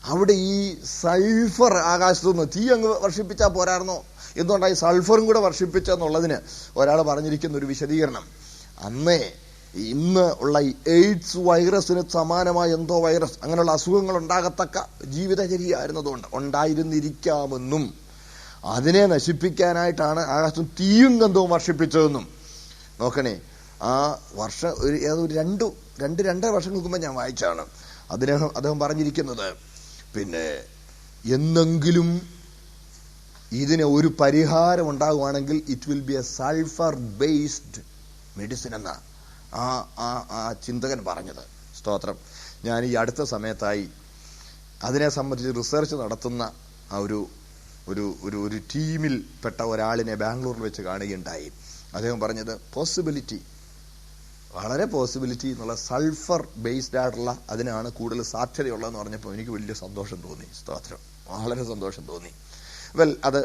അവിടെ ഈ സൾഫർ ആകാശത്തുനിന്ന് തീ അങ്ങ് വർഷിപ്പിച്ചാൽ പോരായിരുന്നോ? എന്തുകൊണ്ടായി സൾഫറും കൂടെ വർഷിപ്പിച്ചെന്നുള്ളതിന് ഒരാൾ പറഞ്ഞിരിക്കുന്ന ഒരു വിശദീകരണം, ഇന്ന് ഉള്ള ഈ എയ്ഡ്സ് വൈറസിന് സമാനമായ എന്തോ വൈറസ്, അങ്ങനെയുള്ള അസുഖങ്ങൾ ഉണ്ടാകത്തക്ക ജീവിതചര്യയായിരുന്നതുകൊണ്ട് ഉണ്ടായിരുന്നിരിക്കാമെന്നും അതിനെ നശിപ്പിക്കാനായിട്ടാണ് ആകാശം തീയും ഗന്ധവും വർഷിപ്പിച്ചതെന്നും. നോക്കണേ, ആ വർഷം ഒരു 2-2.5 വർഷങ്ങൾക്ക് മുമ്പ് ഞാൻ വായിച്ചാണ്. അദ്ദേഹം പറഞ്ഞിരിക്കുന്നത്, പിന്നെ എന്നെങ്കിലും ഇതിന് ഒരു പരിഹാരം ഉണ്ടാകുവാണെങ്കിൽ it will be a sulphur based medicine എന്ന ആ ചിന്തകൻ പറഞ്ഞത്. സ്തോത്രം. ഞാൻ ഈ അടുത്ത സമയത്തായി അതിനെ സംബന്ധിച്ച് റിസർച്ച് നടത്തുന്ന ആ ഒരു ടീമിൽ പെട്ട ഒരാളിനെ ബാംഗ്ലൂരിൽ വെച്ച് കാണുകയുണ്ടായി. അദ്ദേഹം പറഞ്ഞത് വളരെ പോസിബിലിറ്റി എന്നുള്ള സൾഫർ ബേസ്ഡ് ആയിട്ടുള്ള അതിനാണ് കൂടുതൽ സാധ്യതയുള്ളതെന്ന് പറഞ്ഞപ്പോൾ എനിക്ക് വലിയ സന്തോഷം തോന്നി. സ്തോത്രം. വളരെ സന്തോഷം തോന്നി. അത്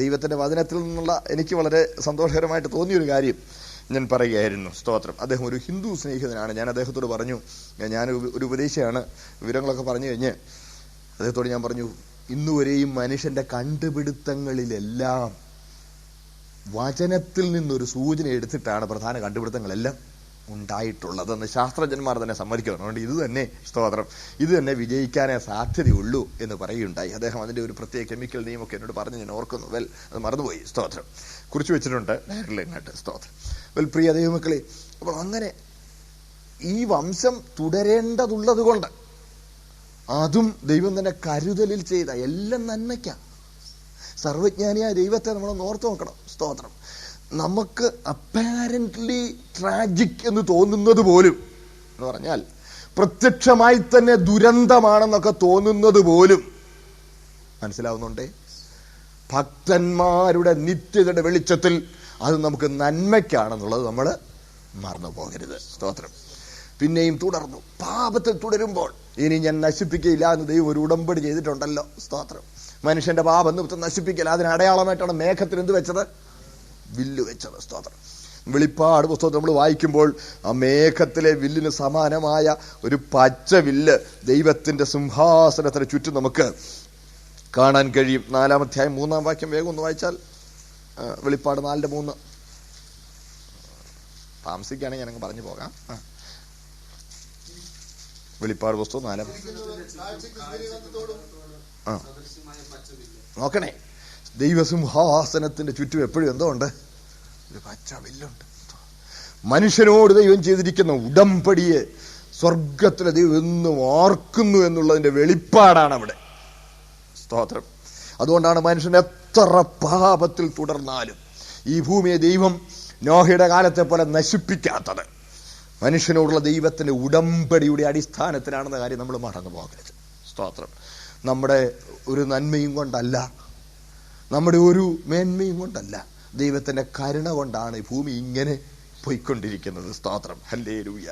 ദൈവത്തിന്റെ വചനത്തിൽ നിന്നുള്ള എനിക്ക് വളരെ സന്തോഷകരമായിട്ട് തോന്നിയൊരു കാര്യം ഞാൻ പറയുകയായിരുന്നു. സ്തോത്രം. അദ്ദേഹം ഒരു ഹിന്ദു സ്നേഹിതനാണ്. ഞാൻ അദ്ദേഹത്തോട് പറഞ്ഞു, ഞാൻ ഒരു ഉപദേശിയാണ്, വിവരങ്ങളൊക്കെ പറഞ്ഞു കഴിഞ്ഞ് അദ്ദേഹത്തോട് ഞാൻ പറഞ്ഞു, ഇന്നുവരെയും മനുഷ്യന്റെ കണ്ടുപിടുത്തങ്ങളിലെല്ലാം വചനത്തിൽ നിന്നൊരു സൂചന എടുത്തിട്ടാണ് പ്രധാന കണ്ടുപിടുത്തങ്ങളെല്ലാം ഉണ്ടായിട്ടുള്ളതെന്ന് ശാസ്ത്രജ്ഞന്മാർ തന്നെ സമ്മതിക്കുന്നു. അതുകൊണ്ട് ഇത് തന്നെ, സ്തോത്രം, ഇത് തന്നെ വിജയിക്കാനേ സാധ്യതയുള്ളൂ എന്ന് പറയുകയുണ്ടായി. അദ്ദേഹം അതിന്റെ ഒരു പ്രത്യേക കെമിക്കൽ നിയമൊക്കെ എന്നോട് പറഞ്ഞ് ഞാൻ ഓർക്കുന്നു. അത് മറന്നുപോയി. സ്തോത്രം. കുറിച്ച് വെച്ചിട്ടുണ്ട് ഡയറിലിങ്ങോട്ട്. സ്തോത്രം. പ്രിയ ദൈവമക്കളെ, അപ്പോൾ അങ്ങനെ ഈ വംശം തുടരേണ്ടതുള്ളത് കൊണ്ട് അതും ദൈവം തന്നെ കരുതലിൽ ചെയ്ത എല്ലാം നന്മയ്ക്കാം. സർവജ്ഞാനിയായ ദൈവത്തെ നമ്മളൊന്ന് ഓർത്ത് നോക്കണം. സ്തോത്രം. നമുക്ക് അപ്പാരന്റ്ലി ട്രാജിക് എന്ന് തോന്നുന്നത് പോലും, എന്ന് പറഞ്ഞാൽ പ്രത്യക്ഷമായി തന്നെ ദുരന്തമാണെന്നൊക്കെ തോന്നുന്നത് പോലും മനസ്സിലാവുന്നുണ്ടേ, ഭക്തന്മാരുടെ നിത്യതയുടെ വെളിച്ചത്തിൽ അത് നമുക്ക് നന്മയ്ക്കാണെന്നുള്ളത് നമ്മൾ മറന്നു പോകരുത്. സ്തോത്രം. പിന്നെയും തുടർന്നു. പാപത്തിൽ തുടരുമ്പോൾ ഇനി ഞാൻ നശിപ്പിക്കുകയില്ല എന്ന് ദൈവം ഒരു ഉടമ്പടി ചെയ്തിട്ടുണ്ടല്ലോ. സ്തോത്രം. മനുഷ്യന്റെ പാപം നിമിത്തം നശിപ്പിക്കില്ല. അതിന് അടയാളമായിട്ടാണ് മേഘത്തിൽ എന്ത് വെച്ചത്? വില്ല് വെച്ചത്. സ്തോത്രം. വെളിപ്പാട് പുസ്തകം നമ്മൾ വായിക്കുമ്പോൾ ആ മേഘത്തിലെ വില്ലിന് സമാനമായ ഒരു പച്ച വില്ല് ദൈവത്തിന്റെ സിംഹാസനത്തിന് ചുറ്റും നമുക്ക് കാണാൻ കഴിയും. 4-ാം അധ്യായം 3-ാം വാക്യം വേഗം ഒന്ന് വായിച്ചാൽ. വെളിപ്പാട് 4:3. താമസിക്കുകയാണെങ്കിൽ ഞാനങ്ങ് പറഞ്ഞു പോകാം. വെളിപ്പാട് പുസ്തകം 4. നോക്കണേ, ദൈവസിംഹാസനത്തിന്റെ ചുറ്റും എപ്പോഴും എന്തോ ഉണ്ട്? ഒരു പച്ച വില്ലുണ്ട്. മനുഷ്യനോട് ദൈവം ചെയ്തിരിക്കുന്ന ഉടമ്പടിയെ സ്വർഗത്തിലെ ദൈവം എന്നും ഓർക്കുന്നു എന്നുള്ളതിന്റെ വെളിപ്പാടാണ് അവിടെ. സ്തോത്രം. അതുകൊണ്ടാണ് മനുഷ്യൻ എത്ര പാപത്തിൽ തുടർന്നാലും ഈ ഭൂമിയെ ദൈവം നോഹയുടെ കാലത്തെ പോലെ നശിപ്പിക്കാത്തത്. മനുഷ്യനോടുള്ള ദൈവത്തിന്റെ ഉടമ്പടിയുടെ അടിസ്ഥാനത്തിലാണെന്ന കാര്യം നമ്മൾ മറന്നു പോകരുത്. സ്തോത്രം. നമ്മുടെ ഒരു നന്മയും കൊണ്ടല്ല, നമ്മുടെ ഒരു മേന്മയും കൊണ്ടല്ല, ദൈവത്തിന്റെ കരുണ കൊണ്ടാണ് ഈ ഭൂമി ഇങ്ങനെ പോയിക്കൊണ്ടിരിക്കുന്നത്. സ്തോത്രം. ഹല്ലേലൂയ.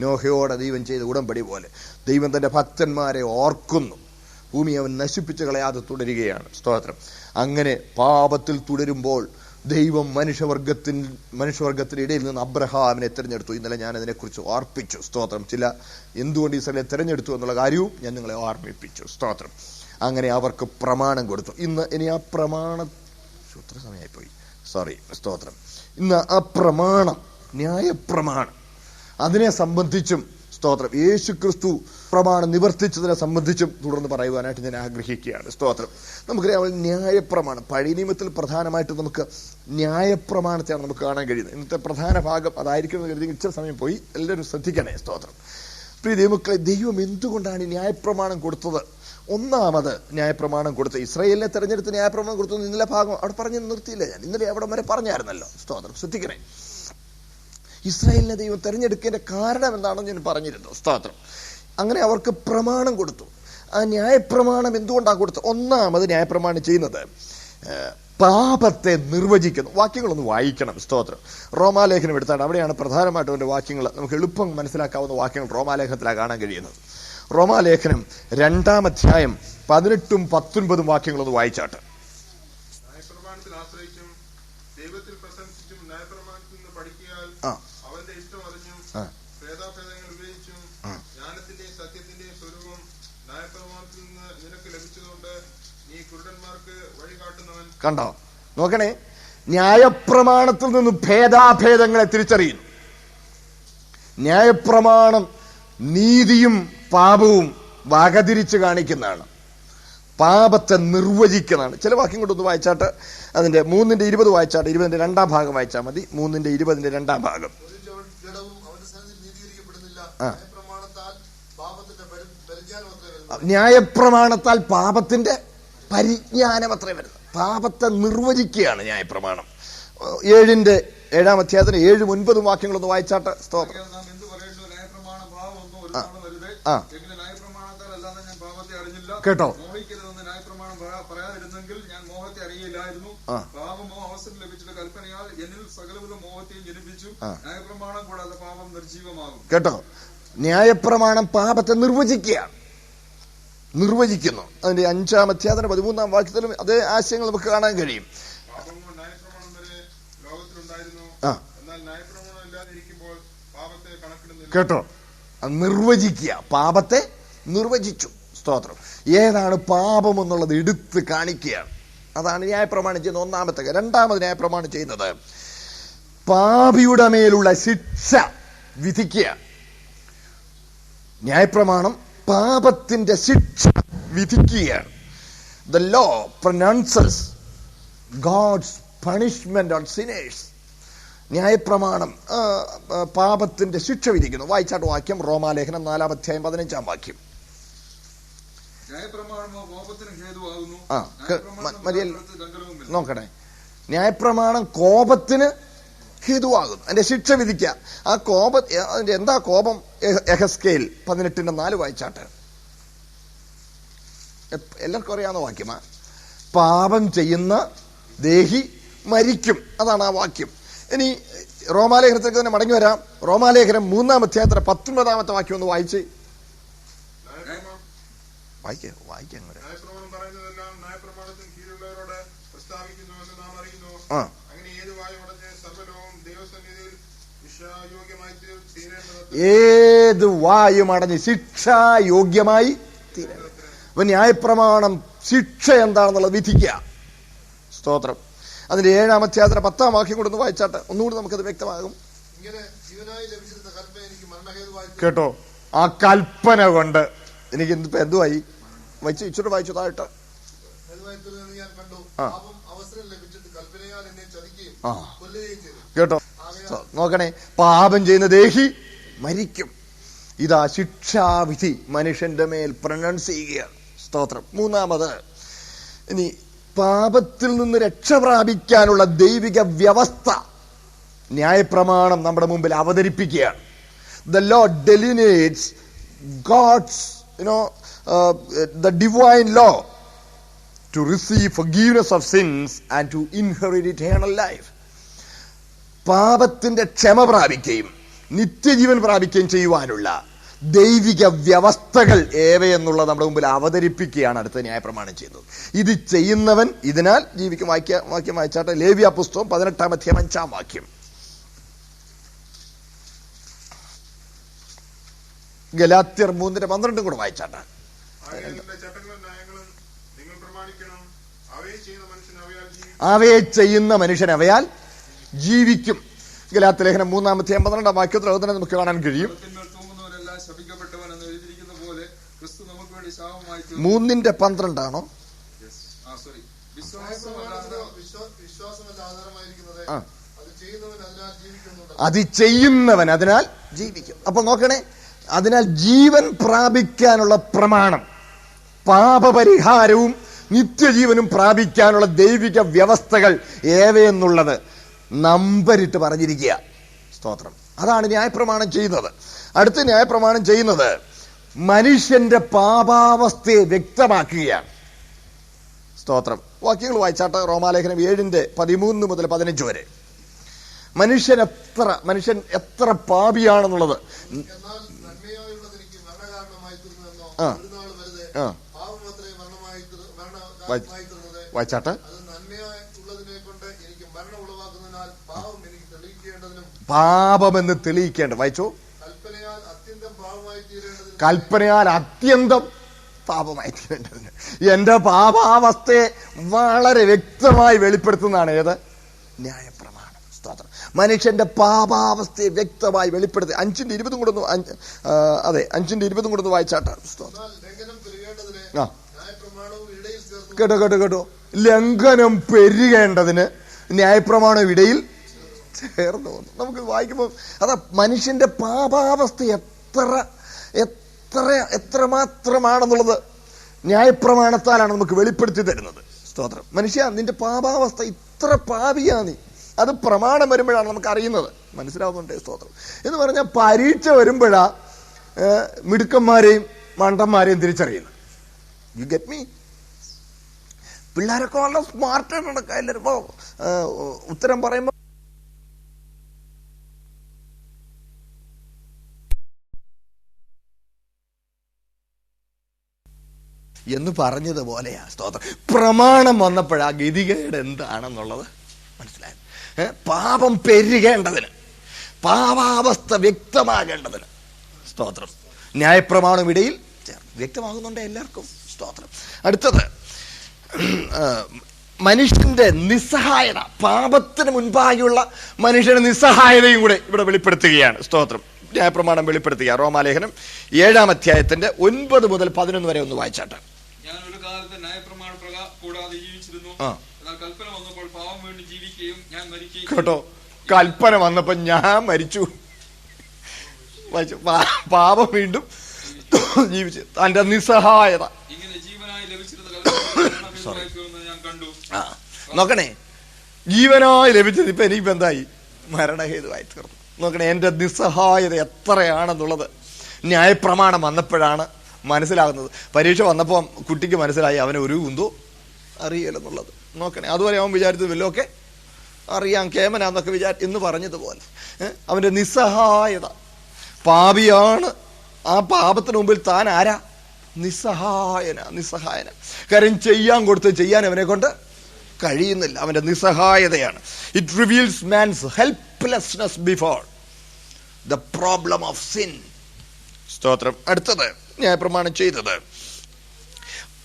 നോഹയോടെ ദൈവം ചെയ്ത ഉടമ്പടി പോലെ ദൈവം തന്റെ ഭക്തന്മാരെ ഓർക്കുന്നു. ഭൂമി അവൻ നശിപ്പിച്ച് കളയാതെ തുടരുകയാണ്. സ്തോത്രം. അങ്ങനെ പാപത്തിൽ തുടരുമ്പോൾ ദൈവം മനുഷ്യവർഗത്തിന്റെ ഇടയിൽ നിന്ന് അബ്രഹാമിനെ തിരഞ്ഞെടുത്തു. ഇന്നലെ ഞാൻ അതിനെക്കുറിച്ച് ഓർപ്പിച്ചു. സ്തോത്രം. എന്തുകൊണ്ട് ഇസ്രായേലിനെ തിരഞ്ഞെടുത്തു എന്നുള്ള കാര്യവും ഞാൻ നിങ്ങളെ ഓർമ്മിപ്പിച്ചു. സ്തോത്രം. അങ്ങനെ അവർക്ക് പ്രമാണം കൊടുത്തു. ഇനി ആ പ്രമാണം എത്ര സമയമായിപ്പോയി, സോറി. സ്തോത്രം. ഇന്ന് ആ പ്രമാണം, ന്യായപ്രമാണം, അതിനെ സംബന്ധിച്ചും സ്തോത്രം, യേശു ക്രിസ്തു പ്രമാണം നിവർത്തിച്ചതിനെ സംബന്ധിച്ചും തുടർന്ന് പറയുവാനായിട്ട് ഞാൻ ആഗ്രഹിക്കുകയാണ്. സ്തോത്രം. നമുക്കറിയാം ന്യായപ്രമാണം. പഴയ നിയമത്തിൽ പ്രധാനമായിട്ട് നമുക്ക് ന്യായപ്രമാണത്തെയാണ് നമുക്ക് കാണാൻ കഴിയുന്നത്. ഇന്നത്തെ പ്രധാന ഭാഗം അതായിരിക്കും കരുതി ഇച്ചിരി സമയം പോയി. എല്ലാവരും ശ്രദ്ധിക്കണേ. സ്തോത്രം. പ്രിയ ദൈവമക്കളെ, ദൈവം എന്തുകൊണ്ടാണ് ഈ ന്യായപ്രമാണം കൊടുത്തത്? ഒന്നാമത് ന്യായപ്രമാണം കൊടുത്ത് ഇസ്രായേലിനെ തെരഞ്ഞെടുത്ത് ന്യായപ്രമാണം കൊടുത്തു. ഇന്നലെ ഭാഗം അവിടെ പറഞ്ഞ് നിർത്തിയില്ല ഞാൻ. ഇന്നലെ അവിടെ വരെ പറഞ്ഞായിരുന്നല്ലോ. സ്തോത്രം. ശ്രദ്ധിക്കണേ. ഇസ്രായേലിനെ ദൈവം തെരഞ്ഞെടുക്കേണ്ട കാരണം എന്താണെന്ന് ഞാൻ പറഞ്ഞിരുന്നു. സ്തോത്രം. അങ്ങനെ അവർക്ക് പ്രമാണം കൊടുത്തു. ആ ന്യായപ്രമാണം എന്തുകൊണ്ടാണ് കൊടുത്തത്? ഒന്നാമത് ന്യായപ്രമാണം ചെയ്യുന്നത് പാപത്തെ നിർവചിക്കുന്നു. വാക്യങ്ങളൊന്ന് വായിക്കണം. സ്തോത്രം. റോമാലേഖനം എടുത്താണ്. അവിടെയാണ് പ്രധാനമായിട്ടും അവന്റെ വാക്യങ്ങൾ നമുക്ക് എളുപ്പം മനസ്സിലാക്കാവുന്ന വാക്യങ്ങൾ റോമാലേഖനത്തിലാണ് കാണാൻ കഴിയുന്നത്. റോമാലേഖനം 2-ാം അധ്യായം 18-ഉം 19-ഉം വാക്യങ്ങളൊന്ന് വായിച്ചാട്ട്. ന്യായപ്രമാണത്തിൽ ആശ്രയിച്ചും ദൈവത്തിൽ പ്രശംസിച്ചും ന്യായപ്രമാണത്തിൽ നിന്ന് പഠിക്കാൻ അവന്റെ ഇഷ്ടം അറിഞ്ഞും ഭേദാഭേദങ്ങൾ ഉപയോഗിച്ചും ജ്ഞാനത്തിന്റെയും സത്യത്തിന്റെയും സ്വരൂപം ന്യായപ്രമാണത്തിൽ നിന്ന് നിനക്ക് ലഭിച്ചതുകൊണ്ട് നീ കുരുടന്മാർക്ക് വഴി കാട്ടുന്നവൻ. കണ്ടോ? നോക്കണേ. ന്യായപ്രമാണത്തിൽ നിന്ന് ഭേദാഭേദങ്ങളെ തിരിച്ചറിയുന്നു. ന്യായപ്രമാണം നീതിയും പാപവും വകതിരിച്ച് കാണിക്കുന്നതാണ്. പാപത്തെ നിർവചിക്കുന്നതാണ്. ചില വാക്യം കൊണ്ടൊന്ന് വായിച്ചാട്ട്. അതിന്റെ 3:20 വായിച്ചാട്ട്. 20-ന്റെ 2-ാം ഭാഗം വായിച്ചാൽ മതി. 3:20-ന്റെ 2-ാം ഭാഗം. ന്യായപ്രമാണത്താൽ പാപത്തിന്റെ പരിജ്ഞാനം അത്രേ വരുന്നത്. പാപത്തെ നിർവചിക്കുകയാണ് ന്യായപ്രമാണം. 7-ാം അധ്യായത്തിന് 7-9 വാക്യങ്ങളൊന്ന് വായിച്ചാട്ട്. സ്തോത്രം. കേട്ടോ? പറയാതിരുന്നെങ്കിൽ ഞാൻ മോഹത്തെ അറിയില്ലായിരുന്നു. പാപമോ അവസരം ലഭിച്ചിട്ട് കൽപ്പനയാൽ എന്നിൽ സകലവിധ മോഹത്തെയും ജനിപ്പിച്ചു. ന്യായപ്രമാണം കൂടാതെ പാപം നിർജീവമാകും. കേട്ടോ? ന്യായപ്രമാണം പാപത്തെ നിർവചിക്കുന്നു. അതിന്റെ 5-ാം അധ്യായത്തിന് 13-ാം വാക്യത്തിലും അതേ ആശയങ്ങൾ നമുക്ക് കാണാൻ കഴിയും. പാപമോ ന്യായപ്രമാണം വരെ ലോകത്തിലുണ്ടായിരുന്നു. എന്നാൽ ന്യായപ്രമാണം ഇല്ലാതിരിക്കുമ്പോൾ പാപത്തെ കണക്കിടുന്നില്ല. കേട്ടോ? നിർവചിക്കുക. പാപത്തെ നിർവചിച്ചു. സ്തോത്രം. ഏതാണ് പാപം എന്നുള്ളത് എടുത്ത് കാണിക്കുകയാണ്. അതാണ് ന്യായപ്രമാണം ചെയ്യുന്ന ഒന്നാമത്തെ. രണ്ടാമത് ന്യായപ്രമാണം ചെയ്യുന്നത് പാപിയുടെ മേലുള്ള ശിക്ഷ വിധിക്കുക. ന്യായപ്രമാണം പാപത്തിന്റെ ശിക്ഷ വിധിക്കുകയാണ്. The law pronounces God's punishment on sinners. ന്യായപ്രമാണം പാപത്തിന്റെ ശിക്ഷ വിധിക്കുന്നു. വായിച്ചാട്ട് വാക്യം. റോമാലേഖനം 4-ാം അധ്യായം 15-ാം വാക്യം. നോക്കണേ. ന്യായപ്രമാണം കോപത്തിന് ഹേതുവാകുന്നു. അതിന്റെ ശിക്ഷ വിധിക്കുക. ആ അതിന്റെ എന്താ കോപം? യെഹെസ്കേൽ 18:4 വായിച്ചാട്ട്. എല്ലാവർക്കും അറിയാവുന്ന വാക്യമാ. പാപം ചെയ്യുന്ന ദേഹി മരിക്കും. അതാണ് ആ വാക്യം. ഇനി റോമാലേഖനത്തിലേക്ക് തന്നെ മടങ്ങി വരാം. റോമാലേഖനം 3-ാം അധ്യായത്തിലെ 19-ാമത്തെ വാക്യം ഒന്ന് വായിച്ചേ. വായിക്കാം. ഏത് വായും അടഞ്ഞ് ശിക്ഷായോഗ്യമായി തീരണം. അപ്പൊ ന്യായപ്രമാണം ശിക്ഷ എന്താണെന്നുള്ളത് വിധിക്കുക. സ്തോത്രം. അതിന്റെ 7-ാം അധ്യായത്തിലെ 10-ാം വാക്യം കൂടെ ഒന്ന് വായിച്ചാട്ടെ, ഒന്നുകൂടി നമുക്കത് വ്യക്തമാകും. കേട്ടോ, ആ കൽപ്പന കൊണ്ട് എനിക്ക് എന്തുവായി വായിച്ചു ഇച്ചോട്ട് വായിച്ചു താഴെ. കേട്ടോ, നോക്കണേ, പാപം ചെയ്യുന്ന ദേഹി മരിക്കും. ഇതാ ശിക്ഷാവിധി മനുഷ്യന്റെ മേൽ പ്രൊനൗൺസ് ചെയ്യുകയാണ്. സ്തോത്രം. 3-ാമത്, ഇനി പാപത്തിൽ നിന്ന് രക്ഷ പ്രാപിക്കാനുള്ള ദൈവിക വ്യവസ്ഥ ന്യായപ്രമാണം നമ്മുടെ മുമ്പിൽ അവതരിപ്പിക്കുകയാണ്. The law delineates God's, the divine law to receive forgiveness of sins and to inherit eternal life. പാപത്തിന്റെ ക്ഷമ പ്രാപിക്കുകയും നിത്യജീവൻ പ്രാപിക്കുകയും ചെയ്യുവാനുള്ള ദൈവിക വ്യവസ്ഥകൾ ഏവയെന്നുള്ളത് നമ്മുടെ മുമ്പിൽ അവതരിപ്പിക്കുകയാണ് അടുത്ത ന്യായപ്രമാണം ചെയ്യുന്നത്. ഇത് ചെയ്യുന്നവൻ ഇതിനാൽ ജീവിക്കും. വാക്യം വായിച്ചാട്ടെ. ലേവ്യ പുസ്തകം 18-ാം അധ്യായം 5-ാം വാക്യം. ഗലാത്യർ 3:12 കൂടെ വായിച്ചാട്ടെ. അവയെ ചെയ്യുന്ന മനുഷ്യൻ അവയാൽ ജീവിക്കും. ഗലാത്യ ലേഖനം 3-ാം അധ്യായം 12-ാം വാക്യത്തിൽ തന്നെ നമുക്ക് കാണാൻ കഴിയും. 3:12 അത് ചെയ്യുന്നവൻ അതിനാൽ ജീവിക്കും. അപ്പൊ നോക്കണേ, അതിനാൽ ജീവൻ പ്രാപിക്കാനുള്ള പ്രമാണം, പാപപരിഹാരവും നിത്യജീവനും പ്രാപിക്കാനുള്ള ദൈവിക വ്യവസ്ഥകൾ ഏവയെന്നുള്ളത് നമ്പരിട്ട് പറഞ്ഞിരിക്കുക. സ്തോത്രം. അതാണ് ന്യായപ്രമാണം ചെയ്യുന്നത്. അടുത്ത ന്യായപ്രമാണം ചെയ്യുന്നത് മനുഷ്യന്റെ പാപാവസ്ഥയെ വ്യക്തമാക്കുകയാണ്. സ്തോത്രം. വാക്യങ്ങൾ വായിച്ചാട്ടെ. റോമാലേഖനം 7:13 മുതൽ 15 വരെ. മനുഷ്യൻ എത്ര പാപിയാണെന്നുള്ളത് വായിച്ചാട്ടെ. പാപമെന്ന് തെളിയിക്കേണ്ട. വായിച്ചോ. കൽപ്പനയാൽ അത്യന്തം പാപമായി തീരേണ്ടതിന്. എന്റെ പാപാവസ്ഥയെ വളരെ വ്യക്തമായി വെളിപ്പെടുത്തുന്നതാണ് ഏത്? ന്യായപ്രമാണം. സ്തോത്രം. മനുഷ്യന്റെ പാപാവസ്ഥയെ വ്യക്തമായി വെളിപ്പെടുത്തി 5:20 കൂടെ ഒന്ന് 5:20 കൂടെ ഒന്ന് വായിച്ചാട്ടെ. കേട്ടോ. ലംഘനം പെരുകേണ്ടതിന് ന്യായപ്രമാണം ഇടയിൽ ചേർന്ന് വന്നു. നമുക്ക് വായിക്കുമ്പോൾ അതാ മനുഷ്യന്റെ പാപാവസ്ഥ എത്രമാത്രമാണെന്നുള്ളത് ന്യായപ്രമാണത്താലാണ് നമുക്ക് വെളിപ്പെടുത്തി തരുന്നത്. സ്തോത്രം. മനുഷ്യ, നിന്റെ പാപാവസ്ഥ ഇത്ര പാപിയാ നീ. അത് പ്രമാണം വരുമ്പോഴാണ് നമുക്ക് അറിയുന്നത്. മനസ്സിലാവുന്നുണ്ടേ? സ്തോത്രം. എന്ന് പറഞ്ഞാൽ പരീക്ഷ വരുമ്പോഴാ മിടുക്കന്മാരെയും മണ്ടന്മാരെയും തിരിച്ചറിയുന്നത്. You get me? പിള്ളേരൊക്കെ വളരെ സ്മാർട്ടാണ്. കയ്യിലിരുമ്പോ ഉത്തരം പറയുമ്പോ എന്ന് പറഞ്ഞതുപോലെയാ. സ്തോത്രം. പ്രമാണം വന്നപ്പോഴാ ഗതികേട് എന്താണെന്നുള്ളത് മനസ്സിലായത്. പാപം പെരുകേണ്ടതിന്, പാപാവസ്ഥ വ്യക്തമാകേണ്ടതിന്. സ്തോത്രം. ന്യായപ്രമാണം ഇടയിൽ വ്യക്തമാകുന്നുണ്ട് എല്ലാവർക്കും. സ്തോത്രം. അടുത്തത് മനുഷ്യന്റെ നിസ്സഹായത, പാപത്തിന് മുൻപായുള്ള മനുഷ്യന്റെ നിസ്സഹായതയും കൂടെ ഇവിടെ വെളിപ്പെടുത്തുകയാണ്. സ്തോത്രം. ന്യായപ്രമാണം വെളിപ്പെടുത്തുക. റോമാലേഖനം 7-ാം അധ്യായത്തിന്റെ 9 മുതൽ 11 വരെ ഒന്ന് വായിച്ചാട്ടെ. ഞാൻ ഒരു കാലത്ത് ന്യായപ്രമാണം കൂടാതെ ജീവിച്ചിരുന്നു. എന്നാൽ കൽപ്പന വന്നപ്പോൾ പാപം വീണ്ടും ജീവിക്കുകയും ഞാൻ മരിക്കുകയും. കേട്ടോ, കൽപ്പന വന്നപ്പോ ഞാൻ മരിച്ചു. പാപം വീണ്ടും ജീവിച്ചു. തന്റെ നിസ്സഹായത. ഇങ്ങനെ ജീവനായി ലഭിച്ചിരുന്ന ഞാൻ കണ്ടു. നോക്കണേ, ജീവനായി ലഭിച്ചത് ഇപ്പൊ എനിക്കിപ്പോ എന്തായി? മരണഹേതുവായി തീർന്നു. നോക്കണേ, എന്റെ നിസ്സഹായത എത്രയാണെന്നുള്ളത് ന്യായപ്രമാണം വന്നപ്പോഴാണ് മനസ്സിലാകുന്നത്. പരീക്ഷ വന്നപ്പോൾ കുട്ടിക്ക് മനസ്സിലായി അവന് ഒരു കുന്തോ അറിയില്ലെന്നുള്ളത്. നോക്കണേ, അതുവരെ അവൻ വിചാരിച്ചത് വല്ലതൊക്കെ അറിയാം കേമനാന്നൊക്കെ എന്ന് പറഞ്ഞതുപോലെ അവന്റെ നിസ്സഹായത. പാപിയാണ്, ആ പാപത്തിന് മുമ്പിൽ താൻ ആരാ? നിസ്സഹായന. കാര്യം ചെയ്യാൻ അവനെ കൊണ്ട് കഴിയുന്നില്ല. അവന്റെ നിസ്സഹായതയാണ്. It reveals man's helplessness before the problem of sin. സ്തോത്രം. അടുത്തത് ന്യായപ്രമാണം ചെയ്തത്,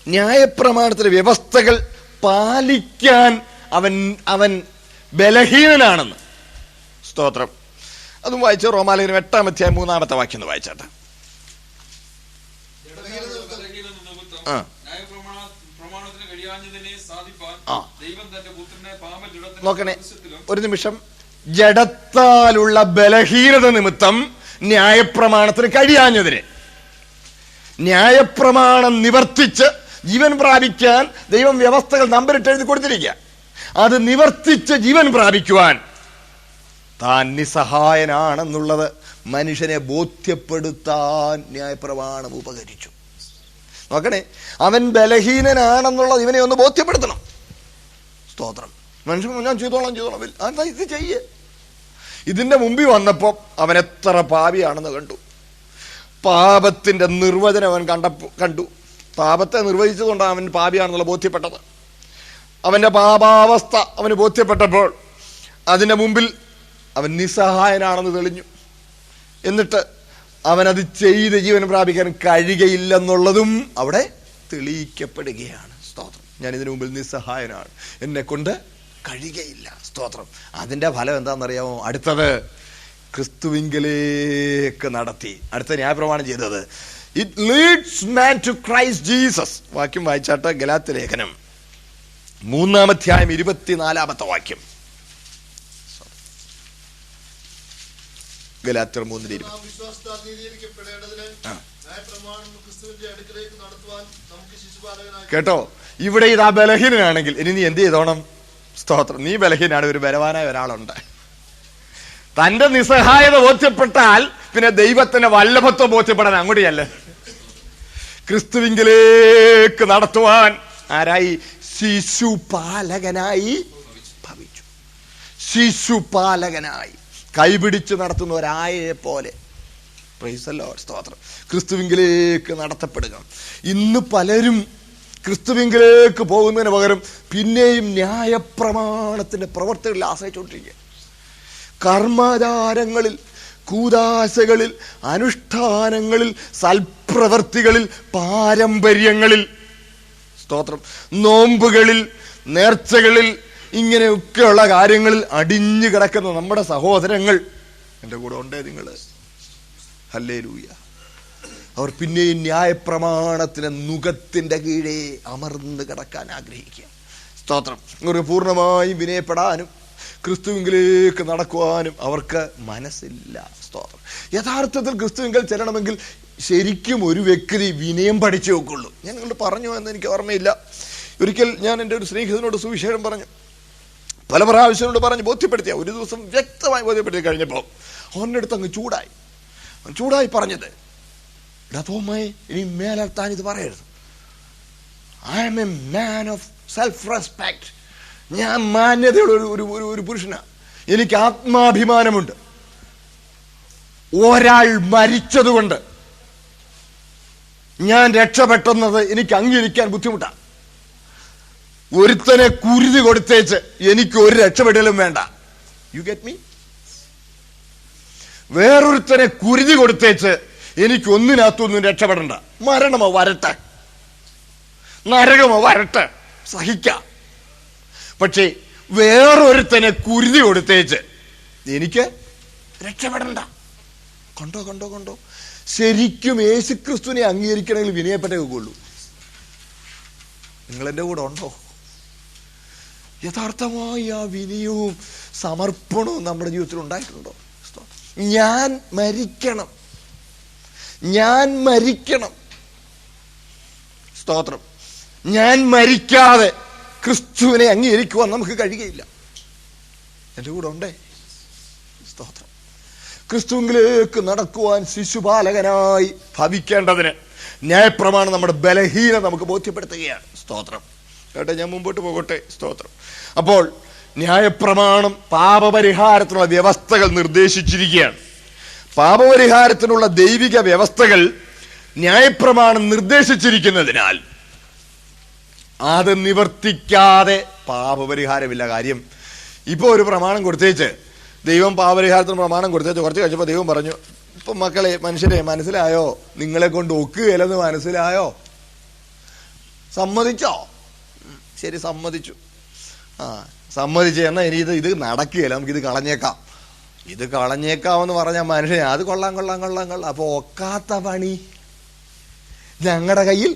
ന്യായപ്രമാണത്തിലെ വ്യവസ്ഥകൾ പാലിക്കാൻ അവൻ ബലഹീനനാണെന്ന്. സ്തോത്രം. അതും വായിച്ച റോമാലേഖനം 8-ാം അധ്യായം 3-ാമത്തെ വാക്യം വായിച്ചാട്ടെ. നോക്കണേ ഒരു നിമിഷം. ജഡത്താലുള്ള ബലഹീനത നിമിത്തം ന്യായപ്രമാണത്തിന് കഴിയാഞ്ഞതിന്, ന്യായപ്രമാണം നിവർത്തിച്ച് ജീവൻ പ്രാപിക്കാൻ ദൈവം വ്യവസ്ഥകൾ നമ്പരിട്ട് എഴുതി കൊടുത്തിരിക്കുക. അത് നിവർത്തിച്ച് ജീവൻ പ്രാപിക്കുവാൻ താൻ നിസ്സഹായനാണെന്നുള്ളത് മനുഷ്യനെ ബോധ്യപ്പെടുത്താൻ ന്യായപ്രമാണം ഉപകരിച്ചു. നോക്കണേ, അവൻ ബലഹീനനാണെന്നുള്ളത് ഇവനെ ഒന്ന് ബോധ്യപ്പെടുത്തണം. സ്തോത്രം. മനുഷ്യൻ ഞാൻ ചെയ്തോളാം അതാ ഇത് ചെയ്യേ. ഇതിന്റെ മുമ്പിൽ വന്നപ്പോൾ അവൻ എത്ര പാപിയാണെന്ന് കണ്ടു. പാപത്തിന്റെ നിർവചനം അവൻ കണ്ടു. പാപത്തെ നിർവചിച്ചതുകൊണ്ടാണ് അവൻ പാപിയാണെന്നുള്ള ബോധ്യപ്പെട്ടത്. അവന്റെ പാപാവസ്ഥ അവന് ബോധ്യപ്പെട്ടപ്പോൾ അതിന്റെ മുമ്പിൽ അവൻ നിസ്സഹായനാണെന്ന് തെളിഞ്ഞു. എന്നിട്ട് അവനത് ചെയ്ത് ജീവൻ പ്രാപിക്കാൻ കഴിയുകയില്ലെന്നുള്ളതും അവിടെ തെളിയിക്കപ്പെടുകയാണ്. സ്തോത്രം. ഞാൻ ഇതിനു മുമ്പിൽ നിസ്സഹായനാണ്, എന്നെ കൊണ്ട് കഴിയുകയില്ല. സ്തോത്രം. അതിന്റെ ഫലം എന്താണെന്നറിയാമോ? അടുത്തത് ക്രിസ്തുവിങ്കലേക്ക് നടത്തി. അടുത്ത ന്യായപ്രമാണം ചെയ്തത്, it leads man to Christ Jesus. വാക്യം വായിച്ചാട്ട് ഗലാത്യ ലേഖനം 3-ാം അധ്യായം 24-ാമത്തെ വാക്യം. ഗലാത്യർ 3:20. കേട്ടോ, ഇവിടെ ഇതാ ബലഹീനനാണെങ്കിൽ ഇനി നീ എന്ത് ചെയ്തോണം? സ്തോത്രം. നീ ബലഹീനാണ്, ഒരു ബലവാനായ ഒരാളുണ്ട്. തന്റെ നിസ്സഹായത ബോധ്യപ്പെട്ടാൽ പിന്നെ ദൈവത്തിന്റെ വല്ലഭത്വം ബോധ്യപ്പെടാൻ അങ്ങോട്ടല്ല, ക്രിസ്തുവിങ്കിലേക്ക് നടത്തുവാൻ ആരായി? ശിശുപാലകനായി ഭവിച്ചു. ശിശുപാലകനായി കൈപിടിച്ച് നടത്തുന്ന ഒരായെ പോലെ. Praise the Lord. സ്തോത്രം. ക്രിസ്തുവിങ്കിലേക്ക് നടത്തപ്പെടുക. ഇന്ന് പലരും ക്രിസ്തുവിങ്കിലേക്ക് പോകുന്നതിന് പകരം പിന്നെയും ന്യായപ്രമാണത്തിന്റെ പ്രവർത്തികളിൽ ആശ്രയിച്ചുകൊണ്ടിരിക്കുക. കർമാചാരങ്ങളിൽ, കൂദാശകളിൽ, അനുഷ്ഠാനങ്ങളിൽ, സൽപ്രവർത്തികളിൽ, പാരമ്പര്യങ്ങളിൽ, സ്തോത്രം, നോമ്പുകളിൽ, നേർച്ചകളിൽ, ഇങ്ങനെയൊക്കെയുള്ള കാര്യങ്ങളിൽ അടിഞ്ഞു കിടക്കുന്ന നമ്മുടെ സഹോദരങ്ങൾ എൻ്റെ കൂടെ ഉണ്ടേ നിങ്ങൾ? ഹല്ലേലൂയ. അവർ പിന്നെയും ന്യായപ്രമാണത്തിന് നുകത്തിന്റെ കീഴേ അമർന്ന് കിടക്കാൻ ആഗ്രഹിക്കുക. സ്തോത്രം. ഒരു പൂർണ്ണമായും വിനയപ്പെടാനും ക്രിസ്തുവിങ്കിലേക്ക് നടക്കുവാനും അവർക്ക് മനസ്സില്ല. സ്തോത്രം. യഥാർത്ഥത്തിൽ ക്രിസ്തുവിങ്കൽ ചെല്ലണമെങ്കിൽ ശരിക്കും ഒരു വ്യക്തി വിനയം പഠിച്ചു വെക്കുള്ളൂ. ഞാൻ നിങ്ങളോട് പറഞ്ഞു എന്ന് എനിക്ക് ഓർമ്മയില്ല. ഒരിക്കൽ ഞാൻ എൻ്റെ ഒരു സ്നേഹിതനോട് സുവിശേഷം പറഞ്ഞു, പല പ്രാവശ്യനോട് പറഞ്ഞ് ബോധ്യപ്പെടുത്തിയ, ഒരു ദിവസം വ്യക്തമായി ബോധ്യപ്പെടുത്തി കഴിഞ്ഞപ്പോൾ അവൻ്റെ അടുത്ത് അങ്ങ് ചൂടായി പറഞ്ഞത്, തോമേ ഇനി മേലാൽ താൻ ഇത് പറയരുത്. I am a man of self respect. ഞാൻ മാന്യതയുള്ള ഒരു പുരുഷനാണ്. എനിക്ക് ആത്മാഭിമാനമുണ്ട്. ഒരാൾ മരിച്ചതുകൊണ്ട് ഞാൻ രക്ഷപ്പെട്ടെന്നത് എനിക്ക് അംഗീകരിക്കാൻ ബുദ്ധിമുട്ടാണ്. ഒരുത്തനെ കുരുതി കൊടുത്തേച്ച് എനിക്ക് ഒരു രക്ഷപ്പെടലും വേണ്ട. You get me? വേറൊരുത്തനെ കുരുതി കൊടുത്തേച്ച് എനിക്ക് ഒന്നിനകത്തൊന്നും രക്ഷപ്പെടണ്ട. മരണമോ വരട്ടെ, നരകമോ വരട്ടെ, സഹിക്കാം. പക്ഷേ വേറൊരുത്തനെ കുരുതി കൊടുത്തേച്ച് എനിക്ക് രക്ഷപ്പെടണ്ട. കണ്ടോ ശരിക്കും യേശുക്രിസ്തുവിനെ അംഗീകരിക്കണമെങ്കിൽ വിനയപ്പെട്ടേ ഒക്കുള്ളൂ. നിങ്ങളെൻ്റെ കൂടെ ഉണ്ടോ? യഥാർത്ഥമായി ആ വിനയവും സമർപ്പണവും നമ്മുടെ ജീവിതത്തിൽ ഉണ്ടായിട്ടുണ്ടോ? ഞാൻ മരിക്കണം. സ്തോത്രം. ഞാൻ മരിക്കാതെ ക്രിസ്തുവിനെ അംഗീകരിക്കുവാൻ നമുക്ക് കഴിയുകയില്ല. എൻ്റെ കൂടെ ഉണ്ടേ? സ്തോത്രം. ക്രിസ്തുവിലേക്ക് നടക്കുവാൻ ശിശുപാലകനായി ഭവിക്കേണ്ടതിന് ന്യായപ്രമാണം നമ്മുടെ ബലഹീനത നമുക്ക് ബോധ്യപ്പെടുത്തുകയാണ്. സ്തോത്രം. കേട്ടെ, ഞാൻ മുമ്പോട്ട് പോകട്ടെ. സ്തോത്രം. അപ്പോൾ ന്യായപ്രമാണം പാപപരിഹാരത്തിനുള്ള വ്യവസ്ഥകൾ നിർദ്ദേശിച്ചിരിക്കുകയാണ്. പാപപരിഹാരത്തിനുള്ള ദൈവിക വ്യവസ്ഥകൾ ന്യായപ്രമാണം നിർദ്ദേശിച്ചിരിക്കുന്നതിനാൽ അത് നിവർത്തിക്കാതെ പാപപരിഹാരമില്ല. കാര്യം ഇപ്പൊ ഒരു പ്രമാണം കൊടുത്തേച്ച്, ദൈവം പാപപരിഹാരത്തിന് പ്രമാണം കൊടുത്തേച്ച് കുറച്ച് കഴിഞ്ഞപ്പോൾ ദൈവം പറഞ്ഞു, ഇപ്പൊ മക്കളെ മനുഷ്യരെ മനസ്സിലായോ, നിങ്ങളെ കൊണ്ട് ഒക്കുകയില്ലെന്ന് മനസ്സിലായോ, സമ്മതിച്ചോ? ശരി, സമ്മതിച്ചു. സമ്മതിച്ചു. എന്നാൽ ഇനി ഇത് നടക്കുകയില്ല, നമുക്കിത് കളഞ്ഞേക്കാം. ഇത് കളഞ്ഞേക്കാമെന്ന് പറഞ്ഞ മനുഷ്യനെ അത് കൊള്ളാം. അപ്പൊ ഒക്കാത്ത പണി ഞങ്ങളുടെ കയ്യിൽ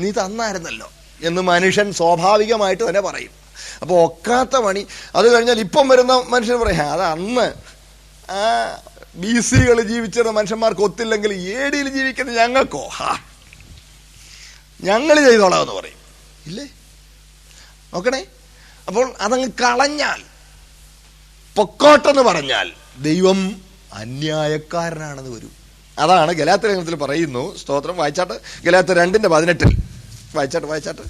നീ തന്നായിരുന്നല്ലോ എന്ന് മനുഷ്യൻ സ്വാഭാവികമായിട്ട് തന്നെ പറയും. അപ്പൊ ഒക്കാത്ത പണി. അത് കഴിഞ്ഞാൽ ഇപ്പം വരുന്ന മനുഷ്യൻ പറയാം, അത് അന്ന് BC ജീവിച്ചിരുന്ന മനുഷ്യന്മാർക്ക് ഒത്തില്ലെങ്കിൽ AD ജീവിക്കുന്ന ഞങ്ങൾക്കോ, ഞങ്ങൾ ചെയ്തോളാമെന്ന് പറയും. ഇല്ലേ? നോക്കണേ. അപ്പോൾ അതങ്ങ് കളഞ്ഞാൽ, പൊക്കോട്ടെന്ന് പറഞ്ഞാൽ ദൈവം അന്യായക്കാരനാണെന്ന് വരും. അതാണ് ഗലാത്യ ലേഖനത്തിൽ പറയുന്നു. സ്തോത്രം. വായിച്ചാട്ട്. ഗലാത്യ 2:18 വായിച്ചാട്ട്.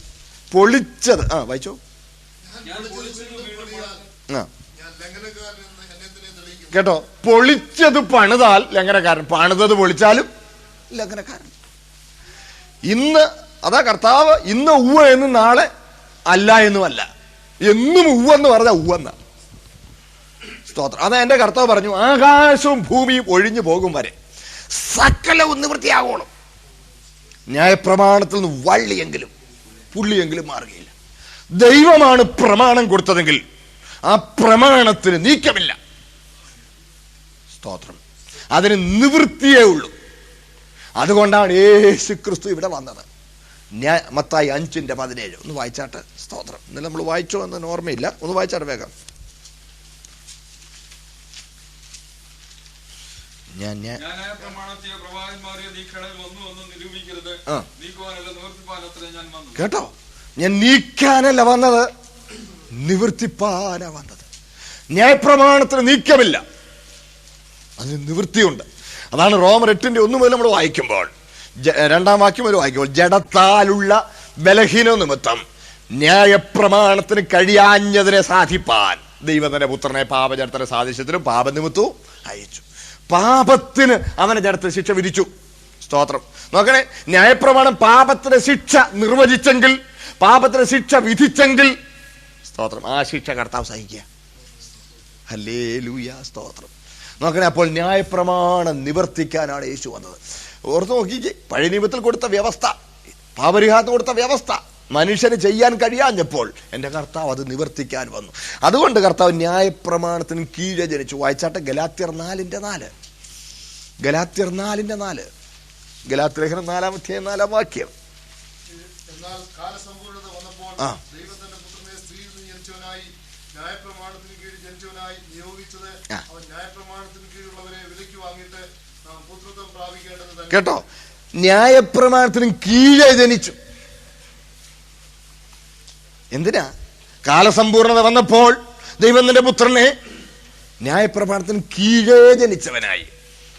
പൊളിച്ചത്. വായിച്ചോ. കേട്ടോ, പൊളിച്ചത് പണിതാൽ ലംഘനക്കാരൻ, പണിതത് പൊളിച്ചാലും ലംഘനക്കാരൻ. ഇന്ന് അതാ കർത്താവ്, ഇന്ന് ഉവ്വ എന്ന് നാളെ അല്ല എന്നുമല്ല, എന്നും ഉവ്വെന്ന് പറഞ്ഞാൽ ഉവ്വെന്ന. സ്തോത്രം. അതാ എന്റെ കർത്താവ് പറഞ്ഞു, ആകാശവും ഭൂമിയും ഒഴിഞ്ഞു പോകും വരെ സകലവും നിവൃത്തിയാകോളും ന്യായപ്രമാണത്തിൽ നിന്ന് വള്ളിയെങ്കിലും പുള്ളിയെങ്കിലും മാറുകയില്ല. ദൈവമാണ് പ്രമാണം കൊടുത്തതെങ്കിൽ ആ പ്രമാണത്തിന് നീക്കമില്ല. സ്തോത്രം. അതിന് നിവൃത്തിയേ ഉള്ളൂ. അതുകൊണ്ടാണ് യേശു ക്രിസ്തു ഇവിടെ വന്നത്. മത്തായി 5:17 ഒന്ന് വായിച്ചാട്ട്. സ്തോത്രം. ഇന്നലെ നമ്മൾ വായിച്ചോ എന്ന് ഓർമ്മയില്ല, ഒന്ന് വായിച്ചാട്ട് വേഗം. കേട്ടോ, ഞാൻ നീക്കാനല്ല വന്നത്, നിവർത്തിപ്പാനാ വന്നത്. ന്യായപ്രമാണത്തിന് നീക്കമില്ല, അതിന് നിവൃത്തിയുണ്ട്. അതാണ് റോമർ 8:1 മുതൽ നമ്മൾ വായിക്കുമ്പോൾ, 2-ാം വാക്യം മുതൽ വായിക്കുമ്പോൾ, ജഡത്താലുള്ള ബലഹീന നിമിത്തം ന്യായപ്രമാണത്തിന് കഴിയാഞ്ഞതിനെ സാധിപ്പാൻ ദൈവം തന്നെ പുത്രനെ പാപജഡത്തിന്റെ സാദൃശ്യത്തിലും പാപനിമിത്തവും അയച്ചു. പാപത്തിന് അവനെ ജഡത്തിൽ ശിക്ഷ വിധിച്ചു. സ്തോത്രം. നോക്കണേ, ന്യായപ്രമാണം പാപത്തിന് ശിക്ഷ നിർവചിച്ചെങ്കിൽ, പാപത്തിന് ശിക്ഷ വിധിച്ചെങ്കിൽ, സ്തോത്രം, ആ ശിക്ഷ കർത്താവ് സഹിക്കുക. ഹല്ലേലൂയ. സ്തോത്രം. നോക്കണേ, അപ്പോൾ ന്യായപ്രമാണം നിവർത്തിക്കാനാണ് യേശു വന്നത്. ഓർത്ത് നോക്കിക്കേ, പഴയ നിയമത്തിൽ കൊടുത്ത വ്യവസ്ഥ, പാപരിഹാരത്തിന് കൊടുത്ത വ്യവസ്ഥ മനുഷ്യന് ചെയ്യാൻ കഴിയാഞ്ഞപ്പോൾ എൻ്റെ കർത്താവ് അത് നിവർത്തിക്കാൻ വന്നു. അതുകൊണ്ട് കർത്താവ് ന്യായപ്രമാണത്തിന് കീഴെ ജനിച്ചു. വായിച്ചാട്ടെ. ഗലാത്യർ 4:4. ഗലാത്യർ 4:4. ഗലാത്യ ലേഖനം 4-ാം അധ്യായം 4-ാം വാക്യം. കേട്ടോ, ന്യായപ്രമാണത്തിന് കീഴെ ജനിച്ചു. എന്തിനാ? കാലസമ്പൂർണത വന്നപ്പോൾ ദൈവം തന്റെ പുത്രനെ ന്യായപ്രമാണത്തിന് കീഴേ ജനിച്ചവനായി,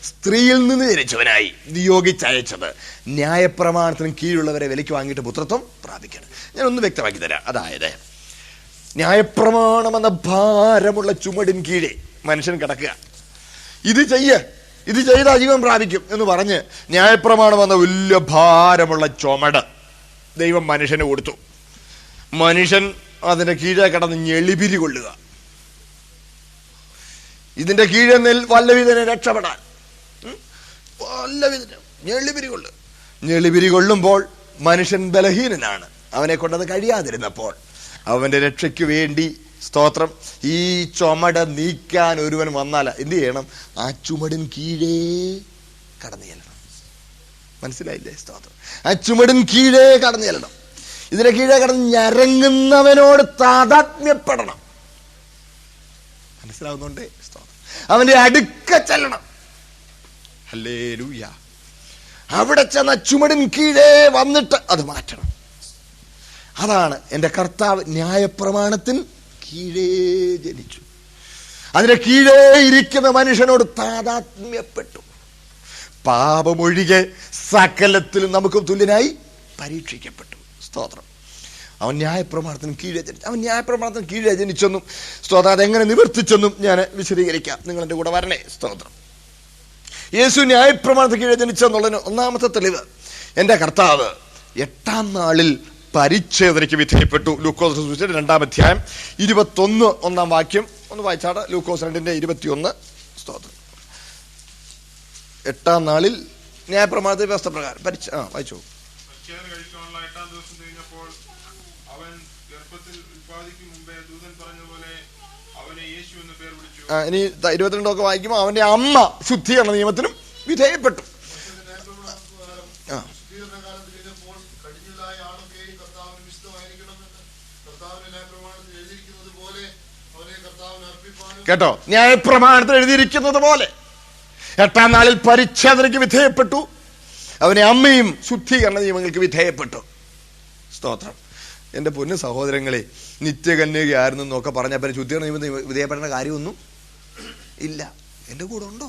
സ്ത്രീയിൽ നിന്ന് ജനിച്ചവനായി നിയോഗിച്ചയച്ചത് ന്യായപ്രമാണത്തിന് കീഴുള്ളവരെ വിലയ്ക്ക് വാങ്ങിയിട്ട് പുത്രത്വം പ്രാപിക്കണം. ഞാനൊന്ന് വ്യക്തമാക്കി തരാം. അതായത് ന്യായപ്രമാണം എന്ന ഭാരമുള്ള ചുമടിൻ കീഴെ മനുഷ്യൻ കിടക്കുക. ഇത് ചെയ്താൽ ജീവൻ പ്രാപിക്കും എന്ന് പറഞ്ഞ് ന്യായപ്രമാണം എന്ന വലിയ ഭാരമുള്ള ചുമട് ദൈവം മനുഷ്യന് കൊടുത്തു. മനുഷ്യൻ അതിന്റെ കീഴെ കിടന്ന് ഞെളിപിരി കൊള്ളുക. ഇതിന്റെ കീഴെ വല്ലവിധനെ രക്ഷപ്പെടാൻ വല്ലവിധനം ഞെളിപിരി കൊള്ളുമ്പോൾ മനുഷ്യൻ ബലഹീനനാണ്. അവനെ കൊണ്ടത് കഴിയാതിരുന്നപ്പോൾ അവന്റെ രക്ഷയ്ക്ക് വേണ്ടി, സ്തോത്രം, ഈ ചുമട് നീക്കാൻ ഒരുവൻ വന്നാൽ എന്ത് ചെയ്യണം? ആ ചുമടിൻ കീഴേ കടന്നു ചെല്ലണം. മനസ്സിലായില്ലേ? സ്തോത്രം. ആ ചുമടിൻ കീഴേ കടന്നു ചെല്ലണം. ഇതിന്റെ കീഴേ കടന്ന് ഞരങ്ങുന്നവനോട് താതാത്മ്യപ്പെടണം. മനസ്സിലാവുന്നുണ്ടേ? സ്തോത്രം. അവന്റെ അടുക്ക ചെല്ലണം. ഹല്ലേലൂയ. അവിടെ ചെന്ന ചുമടിൻ കീഴേ വന്നിട്ട് അത് മാറ്റണം. അതാണ് എൻ്റെ കർത്താവ് ന്യായപ്രമാണത്തിന് കീഴേ ജനിച്ചു. അതിന്റെ കീഴേ ഇരിക്കുന്ന മനുഷ്യനോട് താതാത്മ്യപ്പെട്ടു. പാപമൊഴികെ സകലത്തിലും നമുക്ക് തുല്യനായി പരീക്ഷിക്കപ്പെട്ടു. സ്തോത്രം. അവൻ ന്യായപ്രമാണത്തിന് കീഴെ ജനിച്ചു. അവൻ ന്യായപ്രമാണത്തിന് കീഴെ ജനിച്ചെന്നും സ്തോത്രം അതെങ്ങനെ നിവർത്തിച്ചെന്നും ഞാൻ വിശദീകരിക്കാം. നിങ്ങൾ എൻ്റെ കൂടെ വരണേ. സ്തോത്രം. യേശു ന്യായപ്രമാണത്തിന് കീഴെ ജനിച്ചെന്നുള്ളതിന് ഒന്നാമത്തെ തെളിവ് എൻ്റെ കർത്താവ് 8-ാം നാളിൽ പരിച്ഛേദനയ്ക്ക് വിധേയപ്പെട്ടു. ലൂക്കോസ് സുവിശേഷം 2-ാം അധ്യായം 21 1-ാം വാക്യം ഒന്ന് വായിച്ചാട്. ലൂക്കോസ് 2:21. സ്തോത്രം. 8-ാം നാളിൽ ന്യായപ്രമാണത്തിന്റെ വ്യവസ്ഥ പ്രകാരം വായിച്ചു. ഇനി 22 വായിക്കുമ്പോൾ അവന്റെ അമ്മ ശുദ്ധീകരണ നിയമത്തിനും വിധേയപ്പെട്ടു. കേട്ടോ, ന്യായപ്രമാണത്തിൽ എഴുതിയിരിക്കുന്നത് പോലെ 8-ാം നാളിൽ പരിച്ഛേദനയ്ക്ക് വിധേയപ്പെട്ടു. അവനെ അമ്മയും ശുദ്ധീകരണ നിയമങ്ങൾക്ക് വിധേയപ്പെട്ടു. സ്തോത്രം. എൻ്റെ പൊന്നു സഹോദരങ്ങളെ, നിത്യകന്യകയായിരുന്നു എന്നൊക്കെ പറഞ്ഞ പിന്നെ ശുദ്ധീകരണ നിയമത്തിന് വിധേയപ്പെടേണ്ട കാര്യമൊന്നും ഇല്ല. എൻ്റെ കൂടെ ഉണ്ടോ?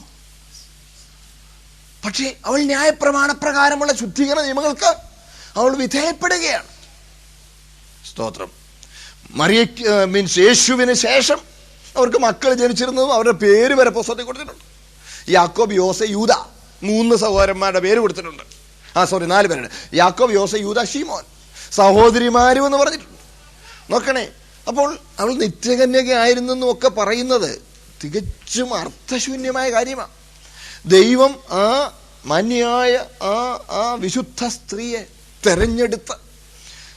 പക്ഷേ അവൾ ന്യായപ്രമാണ പ്രകാരമുള്ള ശുദ്ധീകരണ നിയമങ്ങൾക്ക് അവൾ വിധേയപ്പെടുകയാണ്. സ്തോത്രം. മീൻസ് യേശുവിന് ശേഷം അവർക്ക് മക്കൾ ജനിച്ചിരുന്നതും അവരുടെ പേര് വരെ പുസ്തകത്തിൽ കൊടുത്തിട്ടുണ്ട്. യാക്കോബ്, യോസെ, യൂദ 3 സഹോദരന്മാരുടെ പേര് കൊടുത്തിട്ടുണ്ട്. 4 പേരുണ്ട്. യാക്കോബ്, യോസെ, യൂദ, ശീമോൻ. സഹോദരിമാരും എന്ന് പറഞ്ഞിട്ടുണ്ട്. നോക്കണേ, അപ്പോൾ അവൾ നിത്യകന്യകയായിരുന്നെന്നും ഒക്കെ പറയുന്നത് തികച്ചും അർത്ഥശൂന്യമായ കാര്യമാണ്. ദൈവം ആ മാന്യയായ ആ വിശുദ്ധ സ്ത്രീയെ തെരഞ്ഞെടുത്ത്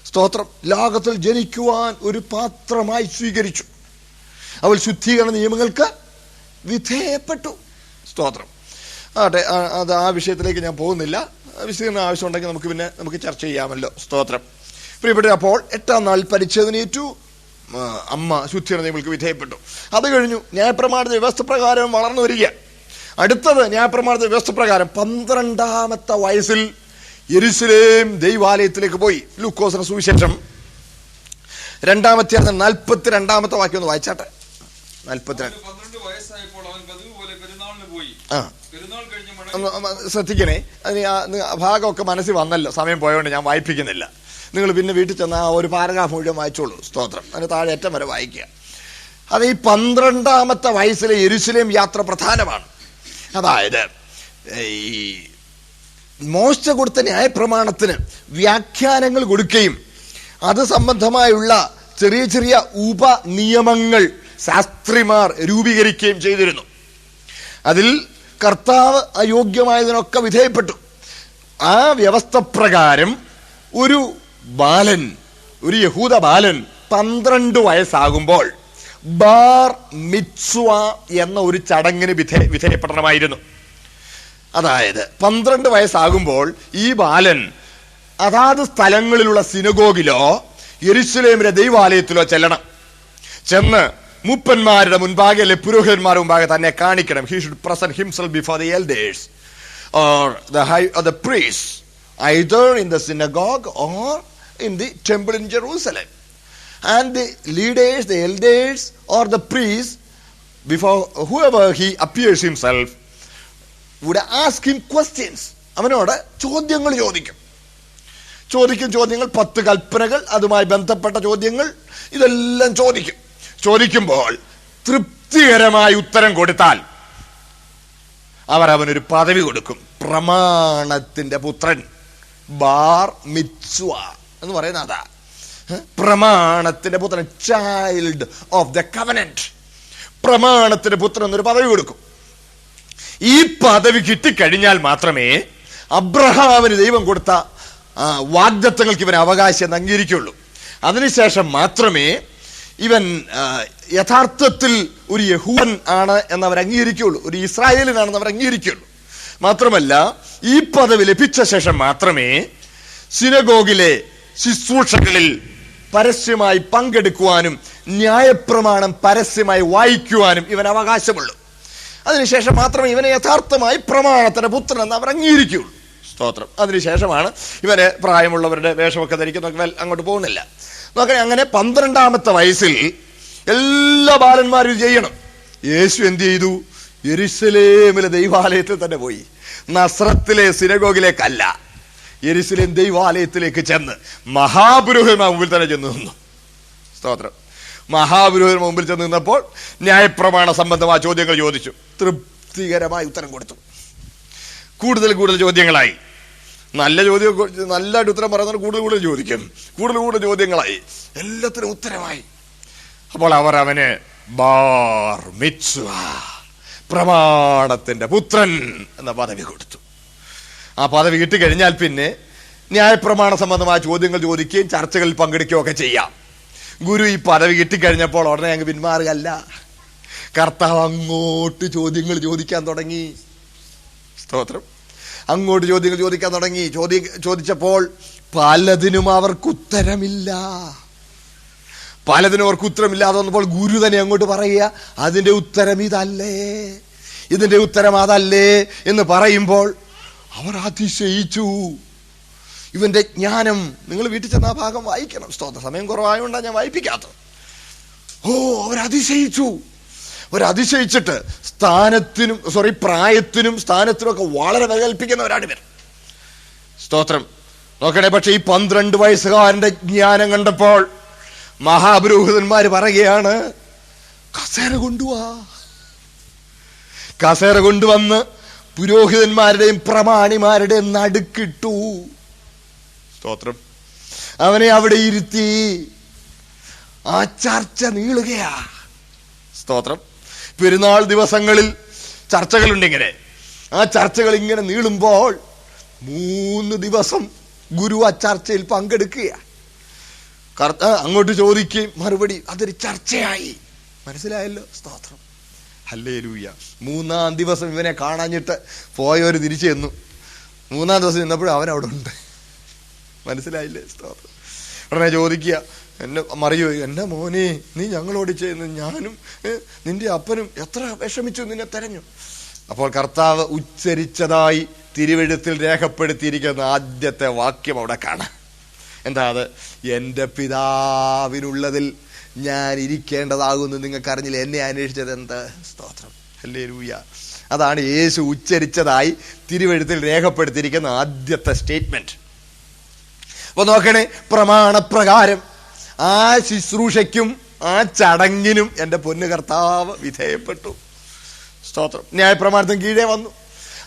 സ്തോത്രം ലോകത്തിൽ ജനിക്കുവാൻ ഒരു പാത്രമായി സ്വീകരിച്ചു. അവൾ ശുദ്ധീകരണ നിയമങ്ങൾക്ക് വിധേയപ്പെട്ടു. സ്തോത്രം. അത് ആ വിഷയത്തിലേക്ക് ഞാൻ പോകുന്നില്ല. വിശദീകരണം ആവശ്യമുണ്ടെങ്കിൽ നമുക്ക് ചർച്ച ചെയ്യാമല്ലോ. സ്തോത്രം. പ്രിയപ്പെട്ട, അപ്പോൾ 8-ാം നാളിൽ പരിച്ഛേദനയേറ്റു. അമ്മ ശുദ്ധീകരണ നിയമങ്ങൾക്ക് വിധേയപ്പെട്ടു. അത് കഴിഞ്ഞു ന്യായപ്രമാണത്തിന്റെ വ്യവസ്ഥ പ്രകാരം വളർന്നു വരിക. അടുത്തത് ന്യായപ്രമാണത്തിന്റെ വ്യവസ്ഥ പ്രകാരം 12-ാമത്തെ വയസ്സിൽ യെരുശലേം ദൈവാലയത്തിലേക്ക് പോയി. ലൂക്കോസിന്റെ സുവിശേഷം 2-ാം അധ്യായം 42-ാമത്തെ വാക്യം ഒന്ന് വായിച്ചാട്ടെ. 12 വയസ്സായപ്പോൾ അവൻ പതിവുപോലെ പെരുന്നാളിന് പോയി. ശ്രദ്ധിക്കണേ, അതിന് ഭാഗമൊക്കെ മനസ്സിൽ വന്നല്ലോ. സമയം പോയതുകൊണ്ട് ഞാൻ വായിപ്പിക്കുന്നില്ല. നിങ്ങൾ പിന്നെ വീട്ടിൽ ചെന്നാൽ ഒരു പാരഗ്രാഫ് മുഴുവൻ വായിച്ചോളൂ. സ്തോത്രം. അതിന് താഴെ ഏറ്റവും വരെ വായിക്കുക. അത് ഈ 12-ാമത്തെ വയസ്സിലെ യെരുശലേം യാത്ര പ്രധാനമാണ്. അതായത് ഈ മോശ കൊടുത്ത ന്യായപ്രമാണത്തിന് വ്യാഖ്യാനങ്ങൾ കൊടുക്കുകയും അത് സംബന്ധമായുള്ള ചെറിയ ചെറിയ ഉപനിയമങ്ങൾ ശാസ്ത്രിമാർ രൂപീകരിക്കുകയും ചെയ്തിരുന്നു. അതിൽ കർത്താവ് അയോഗ്യമായതിനൊക്കെ വിധേയപ്പെട്ടു. ആ വ്യവസ്ഥ പ്രകാരം ഒരു യഹൂദ ബാലൻ 12 വയസ്സാകുമ്പോൾ ബാർ മിത്സ്വ എന്ന ഒരു ചടങ്ങിന് വിധേയപ്പെടണമായിരുന്നു. അതായത് 12 വയസ്സാകുമ്പോൾ ഈ ബാലൻ അതാത് സ്ഥലങ്ങളിലുള്ള സിനഗോഗിലോ യെരുശലേമിലെ ദൈവാലയത്തിലോ ചെന്ന് മൂപ്പന്മാരുടെ മുൻപാകെ അല്ലെ പുരോഹിതന്മാരുടെ മുൻപാകെ തന്നെ കാണിക്കണം. He should present himself before the elders or the priests, either in the synagogue or in the temple in Jerusalem. And the leaders, the elders or the priests, before whoever he appears himself, would ask him questions. അവനോട് ചോദ്യങ്ങൾ ചോദ്യങ്ങൾ 10 കൽപ്പനകൾ, അതുമായി ബന്ധപ്പെട്ട ചോദ്യങ്ങൾ, ഇതെല്ലാം ചോദിക്കുമ്പോൾ തൃപ്തികരമായ ഉത്തരം കൊടുത്താൽ അവനൊരു പദവി കൊടുക്കും. പ്രമാണത്തിന്റെ പുത്രൻ, ബാർ മിത്സ്വ എന്ന് പറയുന്ന അതാ. പ്രമാണത്തിന്റെ പുത്രൻ, ചൈൽഡ് ഓഫ് ദ കവനന്റ്. പ്രമാണത്തിന്റെ പുത്രൻ എന്നൊരു പദവി കൊടുക്കും. ഈ പദവി കിട്ടിക്കഴിഞ്ഞാൽ മാത്രമേ അബ്രഹാമിന് ദൈവം കൊടുത്ത വാഗ്ദത്തങ്ങൾക്ക് ഇവൻ അവകാശം അംഗീകരിക്കുള്ളൂ. അതിനുശേഷം മാത്രമേ ഇവൻ യഥാർത്ഥത്തിൽ ഒരു യഹൂദൻ ആണ് എന്നവർ അംഗീകരിക്കുള്ളൂ, ഒരു ഇസ്രായേലിനാണെന്ന് അവർ അംഗീകരിക്കുള്ളൂ. മാത്രമല്ല, ഈ പദവി ലഭിച്ച ശേഷം മാത്രമേ സിനഗോഗിലെ ശുശ്രൂഷകളിൽ പരസ്യമായി പങ്കെടുക്കുവാനും ന്യായപ്രമാണം പരസ്യമായി വായിക്കുവാനും ഇവൻ അവകാശമുള്ളൂ. അതിനുശേഷം മാത്രമേ ഇവനെ യഥാർത്ഥമായി പ്രമാണത്തിന്റെ പുത്രൻ എന്ന് അവർ അംഗീകരിക്കുകയുള്ളൂ. സ്തോത്രം. അതിനുശേഷമാണ് ഇവരെ പ്രായമുള്ളവരുടെ വേഷമൊക്കെ ധരിക്കുന്നതൊക്കെ അങ്ങോട്ട് പോകുന്നില്ല. നോക്കണേ, അങ്ങനെ 12-ാമത്തെ വയസ്സിൽ എല്ലാ ബാലന്മാരും ഇത് ചെയ്യണം. യേശു എന്ത് ചെയ്തു? യെരുശലേമിലെ ദൈവാലയത്തിൽ തന്നെ പോയി. നസ്രത്തിലെ സിനഗോഗിലേക്കല്ല, യെരുശലേം ദൈവാലയത്തിലേക്ക് ചെന്ന് മഹാപുരോഹിതന്മാർ മുമ്പിൽ തന്നെ ചെന്ന് നിന്നു. സ്തോത്രം. മഹാപുരോഹിതൻ മുമ്പിൽ ചെന്ന് നിന്നപ്പോൾ ന്യായപ്രമാണ സംബന്ധമായ ചോദ്യങ്ങൾ ചോദിച്ചു. തൃപ്തികരമായ ഉത്തരം കൊടുത്തു. കൂടുതൽ ചോദ്യങ്ങളായി. നല്ലതായിട്ട് ഉത്തരം പറയുന്നവർ കൂടുതൽ ചോദിക്കും. കൂടുതൽ ചോദ്യങ്ങളായി. എല്ലാത്തിനും ഉത്തരമായി. അപ്പോൾ അവർ അവന് ബാർ മിത്സ്വാ, പ്രമാണത്തിന്റെ പുത്രൻ എന്ന പദവി കൊടുത്തു. ആ പദവി കിട്ടിക്കഴിഞ്ഞാൽ പിന്നെ ന്യായപ്രമാണ സംബന്ധമായ ചോദ്യങ്ങൾ ചോദിക്കുകയും ചർച്ചകളിൽ പങ്കെടുക്കുകയും ഒക്കെ ചെയ്യാം. ഗുരു ഈ പദവി കിട്ടിക്കഴിഞ്ഞപ്പോൾ ഉടനെ അങ്ങ് പിന്മാറുകയല്ല. കർത്താവ് അങ്ങോട്ട് ചോദ്യങ്ങൾ ചോദിക്കാൻ തുടങ്ങി. സ്തോത്രം. അങ്ങോട്ട് ചോദ്യങ്ങൾ ചോദിക്കാൻ തുടങ്ങി. ചോദിച്ചപ്പോൾ പലതിനും അവർക്ക് ഉത്തരമില്ല. ഉത്തരമില്ലാതെ വന്നപ്പോൾ ഗുരു തന്നെ അങ്ങോട്ട് പറയുക, അതിന്റെ ഉത്തരം ഇതല്ലേ, ഇതിന്റെ ഉത്തരം അതല്ലേ എന്ന് പറയുമ്പോൾ അവർ അതിശയിച്ചു. ഇവന്റെ ജ്ഞാനം. നിങ്ങൾ വീട്ടിൽ ചെന്ന ആ ഭാഗം വായിക്കണം. സ്തോത്ര. സമയം കുറവായതുകൊണ്ടാണ് ഞാൻ വായിപ്പിക്കാത്തത്. അവരതിശയിച്ചിട്ട് പ്രായത്തിനും സ്ഥാനത്തിനും ഒക്കെ വളരെ വികൽപ്പിക്കുന്നവരാണ് ഇവർ. സ്തോത്രം. നോക്കണേ. പക്ഷെ ഈ 12 വയസ്സുകാരന്റെ ജ്ഞാനം കണ്ടപ്പോൾ മഹാപുരോഹിതന്മാര് പറയുകയാണ്, കസേര കൊണ്ടുവന്ന് പുരോഹിതന്മാരുടെയും പ്രമാണിമാരുടെയും നടുക്കിട്ടു. സ്തോത്രം. അവനെ അവിടെ ഇരുത്തി. ആ ചർച്ച നീളുകയാ. സ്തോത്രം. പെരുന്നാൾ ദിവസങ്ങളിൽ ചർച്ചകളുണ്ടിങ്ങനെ. ആ ചർച്ചകൾ ഇങ്ങനെ നീളുമ്പോൾ 3 ദിവസം ഗുരു ആ ചർച്ചയിൽ പങ്കെടുക്കുക. അങ്ങോട്ട് ചോദിക്കുകയും മറുപടി. അതൊരു ചർച്ചയായി. മനസ്സിലായല്ലോ? സ്തോത്രം. ഹല്ലേലൂയ. 3-ാം ദിവസം ഇവനെ കാണാഞ്ഞിട്ട് പോയവര് തിരിച്ചു ചെന്നു. 3-ാം ദിവസം നിന്നപ്പോഴും അവൻ അവിടെ ഉണ്ട്. മനസ്സിലായില്ലേ? സ്തോത്രം. ഉടനെ ചോദിക്കുക, മറിയോ, എന്റെ മോനെ, നീ ഞങ്ങളോട് ചെയ്യുന്നു, ഞാനും നിന്റെ അപ്പനും എത്ര വിഷമിച്ചു നിന്നെ തെരഞ്ഞു. അപ്പോൾ കർത്താവ് ഉച്ചരിച്ചതായി തിരുവെഴുത്തിൽ രേഖപ്പെടുത്തിയിരിക്കുന്ന ആദ്യത്തെ വാക്യം അവിടെ കാണാം. എന്താ അത്? എന്റെ പിതാവിനുള്ളതിൽ ഞാൻ ഇരിക്കേണ്ടതാകുന്നു നിങ്ങൾക്കറിഞ്ഞില്ല, എന്നെ അന്വേഷിച്ചത് എന്ത്? സ്തോത്രം. ഹല്ലേലൂയ. അതാണ് യേശു ഉച്ചരിച്ചതായി തിരുവെഴുത്തിൽ രേഖപ്പെടുത്തിയിരിക്കുന്ന ആദ്യത്തെ സ്റ്റേറ്റ്മെന്റ്. അപ്പൊ നോക്കണേ, പ്രമാണപ്രകാരം ആ ശുശ്രൂഷയ്ക്കും ആ ചടങ്ങിനും എന്റെ പൊന്നു കർത്താവ് വിധേയപ്പെട്ടു. സ്തോത്രം. ന്യായപ്രമാണത്തിന് കീഴേ വന്നു.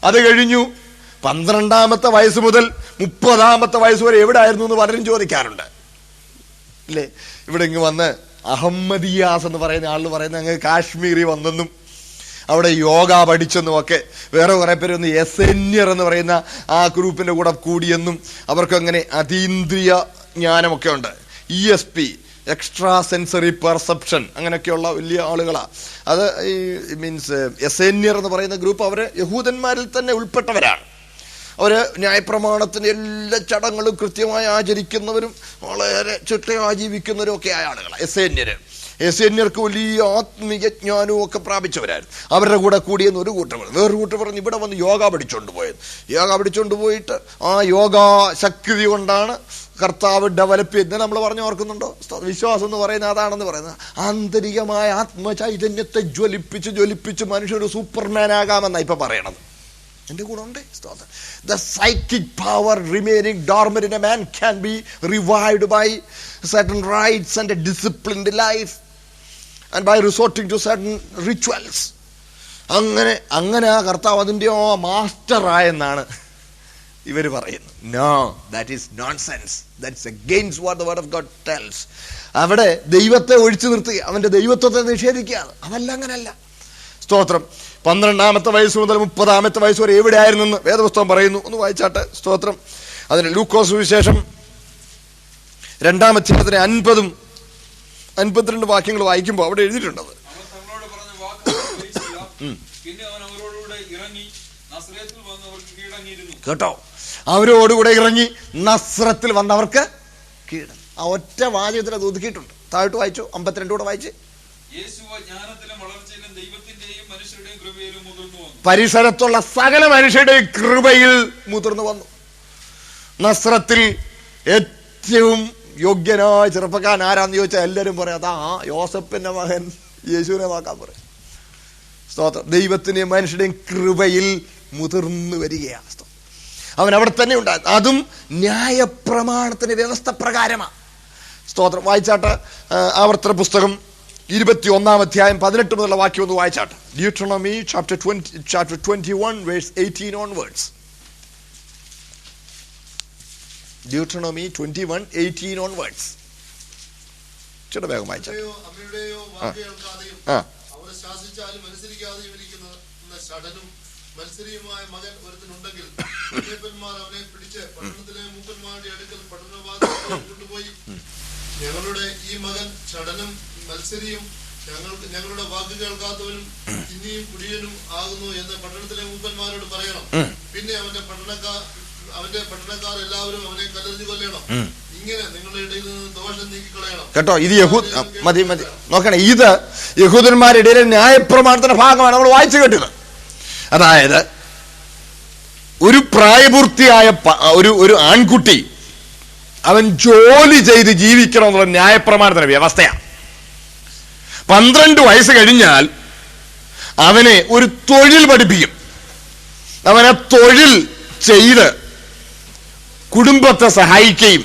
അത് കഴിഞ്ഞു 12-ാമത്തെ വയസ്സ് മുതൽ 30-ാമത്തെ വയസ്സ് വരെ എവിടെ ആയിരുന്നു എന്ന് പലരും ചോദിക്കാറുണ്ട്, അല്ലേ? ഇവിടെ ഇങ്ങ് വന്ന് അഹമ്മദിയാസ് എന്ന് പറയുന്ന ആളിൽ പറയുന്ന അങ്ങ് കാശ്മീരി വന്നെന്നും അവിടെ യോഗ പഠിച്ചെന്നും ഒക്കെ, വേറെ കുറെ പേര് ഒന്ന് എസെന്യർ എന്ന് പറയുന്ന ആ ഗ്രൂപ്പിന്റെ കൂടെ കൂടിയെന്നും അവർക്ക് അങ്ങനെ അതീന്ദ്രിയ ജ്ഞാനമൊക്കെ ഉണ്ട്. ESP, എക്സ്ട്രാ സെൻസറി പെർസെപ്ഷൻ, അങ്ങനെയൊക്കെയുള്ള വലിയ ആളുകളാ. അത് മീൻസ് എസെന്യർ എന്ന് പറയുന്ന ഗ്രൂപ്പ് അവര് യഹൂദന്മാരിൽ തന്നെ ഉൾപ്പെട്ടവരാണ്. അവര് ന്യായപ്രമാണത്തിന്റെ എല്ലാ ചടങ്ങുകളും കൃത്യമായി ആചരിക്കുന്നവരും വളരെ ചിട്ടയായി ആജീവിക്കുന്നവരും ഒക്കെ ആയ ആളുകളാണ് എസേന്യർക്ക് വലിയ ആത്മീയ ജ്ഞാനവും ഒക്കെ പ്രാപിച്ചവരായിരുന്നു. അവരുടെ കൂടെ കൂടിയെന്ന് ഒരു കൂട്ടർ പറഞ്ഞു. വേറൊരു കൂട്ടർ പറഞ്ഞു ഇവിടെ വന്ന് യോഗ പഠിച്ചുകൊണ്ട് പോയത്. യോഗ പഠിച്ചുകൊണ്ട് പോയിട്ട് ആ യോഗ ശക്തി കൊണ്ടാണ് കർത്താവ് ഡെവലപ്പ് ചെയ്ത് നമ്മൾ പറഞ്ഞു ഓർക്കുന്നുണ്ടോ? വിശ്വാസം എന്ന് പറയുന്നത് അതാണെന്ന് പറയുന്നത്. ആന്തരികമായ ആത്മചൈതന്യത്തെ ജ്വലിപ്പിച്ച് മനുഷ്യർ സൂപ്പർമാൻ ആകാമെന്നാണ് ഇപ്പൊ പറയണത്. എന്റെ കൂടെ ഉണ്ട്. The psychic power remaining dormant in a man can be revived by certain rites and a disciplined life and by resorting to certain rituals. അങ്ങനെ ആ കർത്താവ് അതിന്റെ മാസ്റ്റർ ആയെന്നാണ് ഇവര് പറയുന്നത്. No, that is nonsense. That's against what the word of God tells. അവിടെ ദൈവത്തെ ഒഴിച്ചു നിർത്തുക, അവന്റെ ദൈവത്വത്തെ നിഷേധിക്കുകയാണ്. അതല്ല, അങ്ങനല്ല. സ്തോത്രം. 12-ാമത്തെ വയസ്സ് മുതൽ 30-ാമത്തെ വയസ്സ് വരെ എവിടെയായിരുന്നെന്ന് വേദപുസ്തകം പറയുന്നു. ഒന്ന് വായിച്ചാട്ടെ. സ്തോത്രം. അതിന് ലൂക്കോസ് സുവിശേഷം 2-ാം അധ്യായത്തിന് 50-52 വാക്യങ്ങൾ വായിക്കുമ്പോൾ അവിടെ എഴുതിയിട്ടുണ്ടത്. കേട്ടോ, അവരോടുകൂടെ ഇറങ്ങി നസ്രത്തിൽ വന്നവർക്ക് കീഴടങ്ങി. ആ ഒറ്റ വാചകത്തിൽ അത് ഒതുക്കിയിട്ടുണ്ട്. താഴോട്ട് വായിച്ചു. 52 കൂടെ വായിച്ച്. പരിസരത്തുള്ള സകല മനുഷ്യരുടെയും കൃപയിൽ മുതിർന്നു വന്നു. നസ്രത്തിൽ ഏറ്റവും യോഗ്യനായ ചെറുപ്പക്കാരൻ ആരാന്ന് ചോദിച്ചാൽ എല്ലാവരും പറയാം അതാ യോസഫിന്റെ മകൻ യേശുവിനെ വാക്കാൻ പറയും. സ്തോത്രം. ദൈവത്തിന്റെയും മനുഷ്യരുടെയും കൃപയിൽ മുതിർന്നു വരികയാണ്. അവൻ അവിടെ തന്നെ ഉണ്ടായിരുന്നു. അതും ന്യായപ്രമാണത്തിന്റെ വ്യവസ്ഥ പ്രകാരമാണ്. സ്തോത്രം. വായിച്ചാട്ട് ആവർത്തന പുസ്തകം 21 അധ്യായം 18 മുതലുള്ള വാക്യം ഒന്ന് വായിച്ചാട്ട്. Deuteronomy chapter 21 verse 18 onwards. Deuteronomy 21:18 onwards. ചേട്ടാ വേഗം വായിച്ചാ. മത്സരിയുമായ മകൻ ഒരുത്തനുണ്ടെങ്കിൽ മൂപ്പന്മാർ അവനെ പിടിച്ച് പട്ടണത്തിലെ മൂപ്പന്മാരുടെ അടുക്കൽ പട്ടണവാതിൽ കൊണ്ടുപോയി, ഞങ്ങളുടെ ഈ മകൻ ചടനും മത്സരിയും ഞങ്ങളുടെ വാക്ക് കേൾക്കാത്തവനും തിന്നിയും കുടിയനും ആകുന്നു എന്ന് പട്ടണത്തിലെ മൂപ്പന്മാരോട് പറയണം. പിന്നെ അവന്റെ പട്ടണക്കാർ എല്ലാവരും അവനെ കല്ലെറിഞ്ഞു കൊല്ലണം. ഇങ്ങനെ നിങ്ങളുടെ ഇടയിൽ നിന്ന് ദോഷം നീക്കിക്കളയണം. കേട്ടോ, ഇത് മതി നോക്കണേ, ഇത് യഹൂദന്മാരുടെ ഇടയിലെ ന്യായപ്രമാണത്തിന്റെ ഭാഗമാണ് നമ്മൾ വായിച്ചു കേട്ടത്. അതായത് ഒരു പ്രായപൂർത്തിയായ ഒരു ആൺകുട്ടി അവൻ ജോലി ചെയ്ത് ജീവിക്കണം എന്നുള്ള ന്യായപ്രമാണത്തിന്റെ വ്യവസ്ഥയാണ്. 12 വയസ്സ് കഴിഞ്ഞാൽ അവനെ ഒരു തൊഴിൽ പഠിപ്പിക്കും. അവനെ തൊഴിൽ ചെയ്ത് കുടുംബത്തെ സഹായിക്കുകയും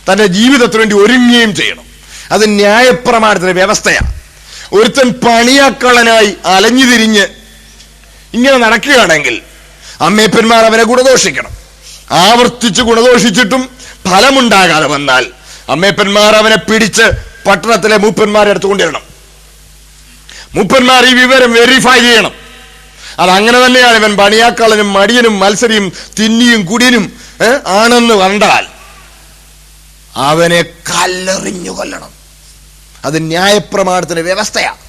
തന്റെ ജീവിതത്തിന് വേണ്ടി ഒരുങ്ങുകയും ചെയ്യണം. അത് ന്യായപ്രമാണത്തിന്റെ വ്യവസ്ഥയാണ്. ഒരുത്തൻ പണിയാക്കളനായി അലഞ്ഞു തിരിഞ്ഞ് ഇങ്ങനെ നടക്കുകയാണെങ്കിൽ അമ്മേപ്പന്മാർ അവനെ ഗുണദോഷിക്കണം. ആവർത്തിച്ച് ഗുണദോഷിച്ചിട്ടും ഫലമുണ്ടാകാതെ വന്നാൽ അമ്മേപ്പന്മാർ അവനെ പിടിച്ച് പട്ടണത്തിലെ മൂപ്പന്മാരെ അടുത്ത് കൊണ്ടുവരണം. മൂപ്പന്മാർ ഈ വിവരം വെരിഫൈ ചെയ്യണം. അതങ്ങനെ തന്നെയാണ്. ഇവൻ പണിയാക്കളനും മടിയനും മത്സരിയും തിന്നിയും കുടിയനും ആണെന്ന് കണ്ടാൽ അവനെ കല്ലെറിഞ്ഞു കൊല്ലണം. അത് ന്യായപ്രമാണത്തിന്റെ വ്യവസ്ഥയാണ്.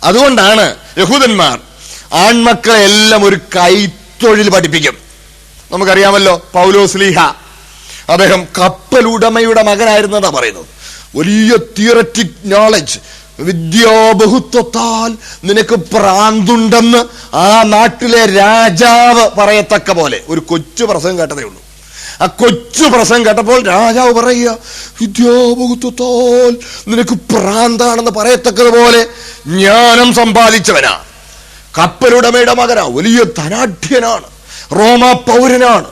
അതുകൊണ്ടാണ് യഹൂദന്മാർ ആൺമക്കളെ എല്ലാം ഒരു കൈത്തൊഴിൽ പഠിപ്പിക്കും. നമുക്കറിയാമല്ലോ, പൗലോസ്ലീഹ അദ്ദേഹം കപ്പലുടമയുടെ മകനായിരുന്നതാ പറയുന്നത്. വലിയ തിയററ്റിക് നോളജ്, വിദ്യാബഹുത്വത്താൽ നിനക്ക് പ്രാന്തുണ്ടെന്ന് ആ നാട്ടിലെ രാജാവ് പറയത്തക്ക പോലെ ഒരു കൊച്ചു പ്രസംഗം കേട്ടതേ ഉള്ളൂ. ആ കൊച്ചു പ്രസംഗം കേട്ടപ്പോൾ രാജാവ് പറയുക, വിദ്യാബഹുത്വത്താൽ നിനക്ക് പ്രാന്താണെന്ന് പറയത്തക്കതുപോലെ ജ്ഞാനം സമ്പാദിച്ചവനാ, കപ്പലുടമയുടെ മകനാ, വലിയ ധനാഢ്യനാണ്, റോമാ പൗരനാണ്,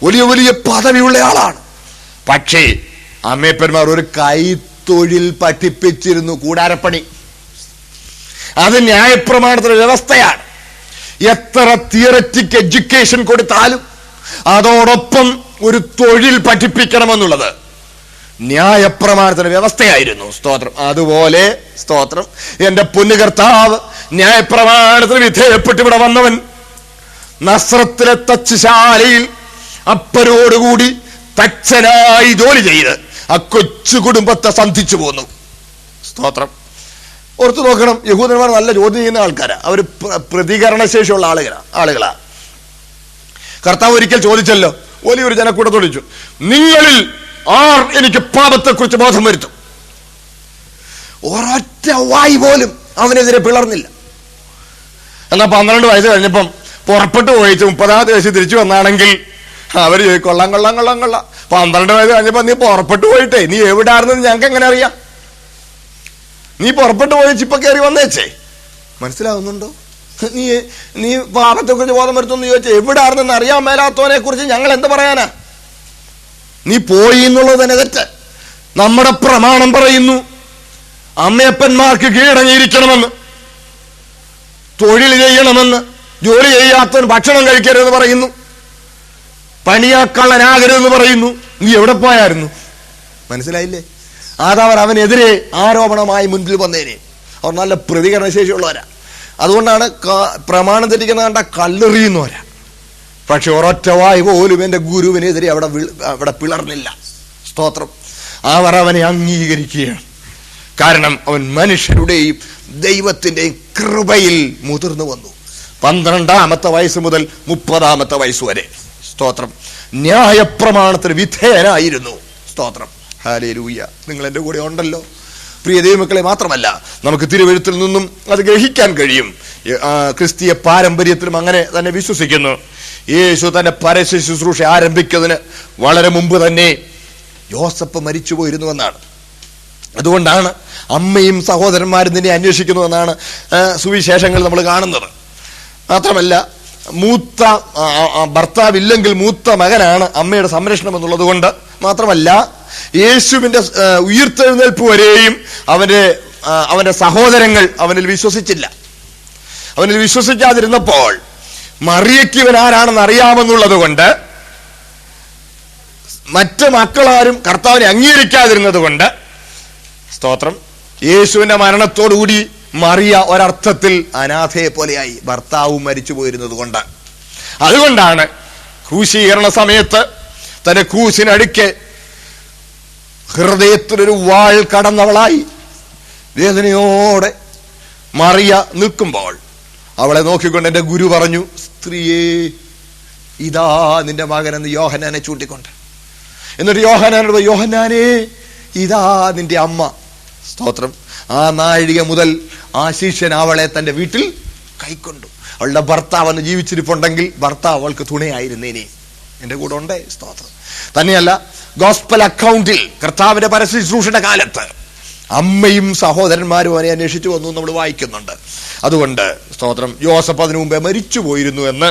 വലിയ വലിയ പദവിയുള്ള ആളാണ്. പക്ഷേ അമ്മേപ്പന്മാർ ഒരു കൈത്തൊഴിൽ പഠിപ്പിച്ചിരുന്നു, കൂടാരപ്പണി. അത് ന്യായപ്രമാണത്തിന്റെ വ്യവസ്ഥയാണ്. എത്ര തിയററ്റിക് എഡ്യൂക്കേഷൻ കൊടുത്താലും അതോടൊപ്പം ഒരു തൊഴിൽ പഠിപ്പിക്കണമെന്നുള്ളത് ന്യായപ്രമാണത്തിന്റെ വ്യവസ്ഥയായിരുന്നു. സ്തോത്രം. അതുപോലെ സ്തോത്രം, എന്റെ പൊന്നുകർത്താവ് ന്യായപ്രമാണത്തിന് വിധേയപ്പെട്ട് ഇവിടെ വന്നവൻ നസ്രത്തിലെ തച്ചുശാലയിൽ അപ്പരോടുകൂടി തച്ചനായി ജോലി ചെയ്ത് ആ കൊച്ചു കുടുംബത്തെ സന്ധിച്ചു പോന്നു. സ്തോത്രം. ഓർത്തു നോക്കണം, യഹൂദന്മാർ നല്ല ജോലി ചെയ്യുന്ന ആൾക്കാരാ, അവർ പ്രതികരണശേഷിയുള്ള ആളുകളാ. കർത്താവ് ഒരിക്കൽ ചോദിച്ചല്ലോ, വലിയൊരു ജനക്കൂട്ടത്തോട് ചോദിച്ചു, നിങ്ങളിൽ ആർ എനിക്ക് പാപത്തെക്കുറിച്ച് ബോധം വരുത്തും? ഒരൊറ്റ വായി പോലും അവനെതിരെ പിളർന്നില്ല. എന്നാൽ 12 വയസ്സ് കഴിഞ്ഞപ്പം പുറപ്പെട്ടു പോയിട്ട് 30-ാമത്തെ വയസ്സിൽ തിരിച്ചു വന്നാണെങ്കിൽ അവര് കൊള്ളാം 12 വയസ്സ് കഴിഞ്ഞപ്പോ നീ പുറപ്പെട്ടു പോയിട്ടേ നീ എവിടായിരുന്നെന്ന് ഞങ്ങൾക്ക് എങ്ങനെ അറിയാം? നീ പുറപ്പെട്ടു പോയി ഇപ്പൊ കയറി വന്നേച്ചേ. മനസ്സിലാവുന്നുണ്ടോ? നീ പാപത്തെ കുറിച്ച് ബോധം വരുത്തുമെന്ന് ചോദിച്ചാൽ എവിടായിരുന്നെന്ന് അറിയാൻ മേലാത്തവനെ കുറിച്ച് ഞങ്ങൾ എന്ത് പറയാനാ? നീ പോയി എന്നുള്ളത് തന്നെ തെറ്റ്. നമ്മുടെ പ്രമാണം പറയുന്നു അമ്മയപ്പന്മാർക്ക് കീഴടങ്ങിയിരിക്കണമെന്ന്, തൊഴിൽ ചെയ്യണമെന്ന്, ജോലി ചെയ്യാത്തവൻ ഭക്ഷണം കഴിക്കരുതെന്ന് പറയുന്നു, പണിയാക്കള്ളനാകരുതെന്ന് പറയുന്നു. നീ എവിടെ പോയായിരുന്നു? മനസ്സിലായില്ലേ? അതവർ അവനെതിരെ ആരോപണമായി മുൻപിൽ വന്നേനെ. അവർ നല്ല പ്രതികരണശേഷിയുള്ളവരാ. അതുകൊണ്ടാണ് പ്രമാണം തെറ്റിക്കുന്ന കണ്ട കല്ലെറിയുന്നവരാ. പക്ഷെ ഒരൊറ്റ വായ് പോലും എന്റെ ഗുരുവിനെതിരെ അവിടെ പിളർന്നില്ല. സ്തോത്രം. അവർ അവനെ അംഗീകരിക്കുകയാണ്. കാരണം അവൻ മനുഷ്യരുടെയും ദൈവത്തിന്റെയും കൃപയിൽ മുതിർന്നു വന്നു. 12-ാമത്തെ വയസ്സ് മുതൽ 30-ാമത്തെ വയസ്സ് വരെ സ്തോത്രം ന്യായപ്രമാണത്തിന് വിധേയനായിരുന്നു. സ്തോത്രം. ഹല്ലേലൂയ. നിങ്ങൾ എൻ്റെ കൂടെ ഉണ്ടല്ലോ പ്രിയ ദൈവമക്കളെ. മാത്രമല്ല നമുക്ക് തിരുവെഴുത്തിൽ നിന്നും അത് ഗ്രഹിക്കാൻ കഴിയും. ക്രിസ്തീയ പാരമ്പര്യത്തിലും അങ്ങനെ തന്നെ വിശ്വസിക്കുന്നു. യേശു തന്റെ പരസ്യ ശുശ്രൂഷ ആരംഭിക്കുന്നതിന് വളരെ മുമ്പ് തന്നെ യോസഫ് മരിച്ചു പോയിരുന്നുവെന്നാണ്. അതുകൊണ്ടാണ് അമ്മയും സഹോദരന്മാരും നിന്നെ അന്വേഷിക്കുന്നുവെന്നാണ് സുവിശേഷങ്ങൾ നമ്മൾ കാണുന്നത്. മാത്രമല്ല ഭർത്താവില്ലെങ്കിൽ മൂത്ത മകനാണ് അമ്മയുടെ സംരക്ഷണം എന്നുള്ളത് കൊണ്ട് മാത്രമല്ല, യേശുവിന്റെ ഉയിർത്തെഴുന്നേൽപ്പ് വരെയും അവന്റെ സഹോദരങ്ങൾ അവനിൽ വിശ്വസിച്ചില്ല. അവനിൽ വിശ്വസിക്കാതിരുന്നപ്പോൾ മറിയയ്ക്ക് ഇവൻ ആരാണെന്ന് അറിയാമെന്നുള്ളത് കൊണ്ട്, മറ്റ് മക്കളാരും കർത്താവിനെ അംഗീകരിക്കാതിരുന്നത് കൊണ്ട്, സ്തോത്രം, യേശുവിന്റെ മരണത്തോടുകൂടി മറിയ ഒരർത്ഥത്തിൽ അനാഥയെ പോലെയായി, ഭർത്താവും മരിച്ചു പോയിരുന്നത് കൊണ്ട്. അതുകൊണ്ടാണ് ക്രൂശീകരണ സമയത്ത് തന്റെ ക്രൂശിനടുക്കെ ഹൃദയത്തിലൊരു വാൾ കടന്നവളായി വേദനയോടെ മറിയ നിൽക്കുമ്പോൾ അവളെ നോക്കിക്കൊണ്ട് എന്റെ ഗുരു പറഞ്ഞു, സ്ത്രീയേ, ഇതാ നിന്റെ മകനെന്ന് യോഹന്നാനെ ചൂണ്ടിക്കൊണ്ട്. എന്നിട്ട് യോഹന്നാനോട്, യോഹന്നാനേ, ഇതാ നിന്റെ അമ്മ. സ്തോത്രം. ആ നാഴിക മുതൽ ആ ശിഷ്യൻ അവളെ തന്റെ വീട്ടിൽ കൈക്കൊണ്ടു. അവളുടെ ഭർത്താവ് അന്ന് ജീവിച്ചിരിപ്പുണ്ടെങ്കിൽ ഭർത്താവ് അവൾക്ക് തുണയായിരുന്നേനെ. എന്റെ കൂടെ ഉണ്ടേ. സ്തോത്രം. തന്നെയല്ല, ഗോസ്പൽ അക്കൗണ്ടിൽ കർത്താവിന്റെ പരസ്യ ശുശ്രൂഷയുടെ കാലത്ത് അമ്മയും സഹോദരന്മാരും അവനെ അന്വേഷിച്ചു വന്നു നമ്മൾ വായിക്കുന്നുണ്ട്. അതുകൊണ്ട് സ്തോത്രം, യോസഫ് അതിനു മുമ്പേ മരിച്ചു പോയിരുന്നു എന്ന്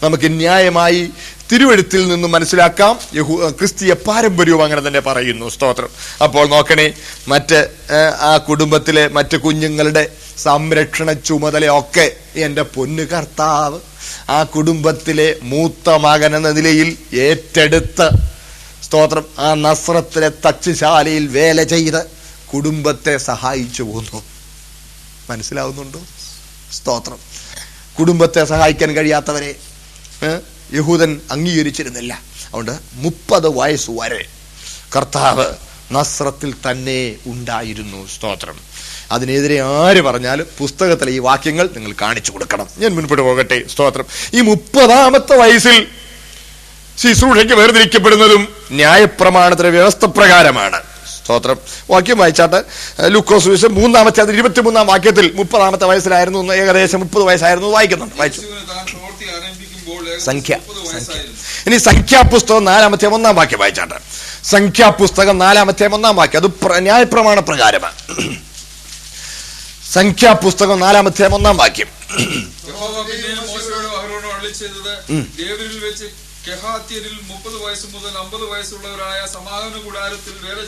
നമുക്ക് ന്യായമായി തിരുവെഴുത്തിൽ നിന്നും മനസ്സിലാക്കാം. ക്രിസ്തീയ പാരമ്പര്യവും അങ്ങനെ തന്നെ പറയുന്നു. സ്തോത്രം. അപ്പോൾ നോക്കണേ, ആ കുടുംബത്തിലെ മറ്റ് കുഞ്ഞുങ്ങളുടെ സംരക്ഷണ ചുമതലയൊക്കെ എന്റെ പൊന്നു കർത്താവ് ആ കുടുംബത്തിലെ മൂത്ത മകൻ എന്ന നിലയിൽ ഏറ്റെടുത്ത്, സ്തോത്രം, ആ നസ്രത്തിലെ തച്ചുശാലയിൽ വേല ചെയ്ത് കുടുംബത്തെ സഹായിച്ചു പോന്നു. മനസ്സിലാവുന്നുണ്ടോ? സ്തോത്രം. കുടുംബത്തെ സഹായിക്കാൻ കഴിയാത്തവരെ യഹൂദൻ അംഗീകരിച്ചിരുന്നില്ല. അതുകൊണ്ട് 30 വയസ്സ് വരെ കർത്താവ് നസ്രത്തിൽ തന്നെ ഉണ്ടായിരുന്നു. സ്തോത്രം. അതിനെതിരെ ആര് പറഞ്ഞാലും പുസ്തകത്തിലെ ഈ വാക്യങ്ങൾ നിങ്ങൾ കാണിച്ചു കൊടുക്കണം. ഞാൻ മുൻപോട്ട് പോകട്ടെ. സ്തോത്രം. ഈ 30-ാമത്തെ വയസ്സിൽ ശുശ്രൂഷയ്ക്ക് വേർതിരിക്കപ്പെടുന്നതും ന്യായപ്രമാണത്തിന്റെ വ്യവസ്ഥ പ്രകാരമാണ്. സ്തോത്രം. വാക്യം വായിച്ചാട്ട് ലൂക്കോസ് സുവിശേഷം 3-ാമത്തെ 23-ാം വാക്യത്തിൽ 30-ാമത്തെ വയസ്സിലായിരുന്നു, ഏകദേശം 30 വയസ്സായിരുന്നു വായിക്കുന്നുണ്ട്. വായിച്ചു. ഇനി സംഖ്യാപുസ്തകം 4-ാമത്തെ 1-ാം വാക്യം വായിച്ചാട്ട്. സംഖ്യാപുസ്തകം 4-ാമത്തെ 1-ാം വാക്യം, അത് ന്യായപ്രമാണ പ്രകാരമാണ്. സംഖ്യാപുസ്തകം 4-ാമത്തെ 1-ാം വാക്യം. കെഹാത്യരിൽ 30 വയസ്സ് മുതൽ 50 വയസ്സുള്ളവരായ സമാഗമന കൂടാരത്തിൽ വേല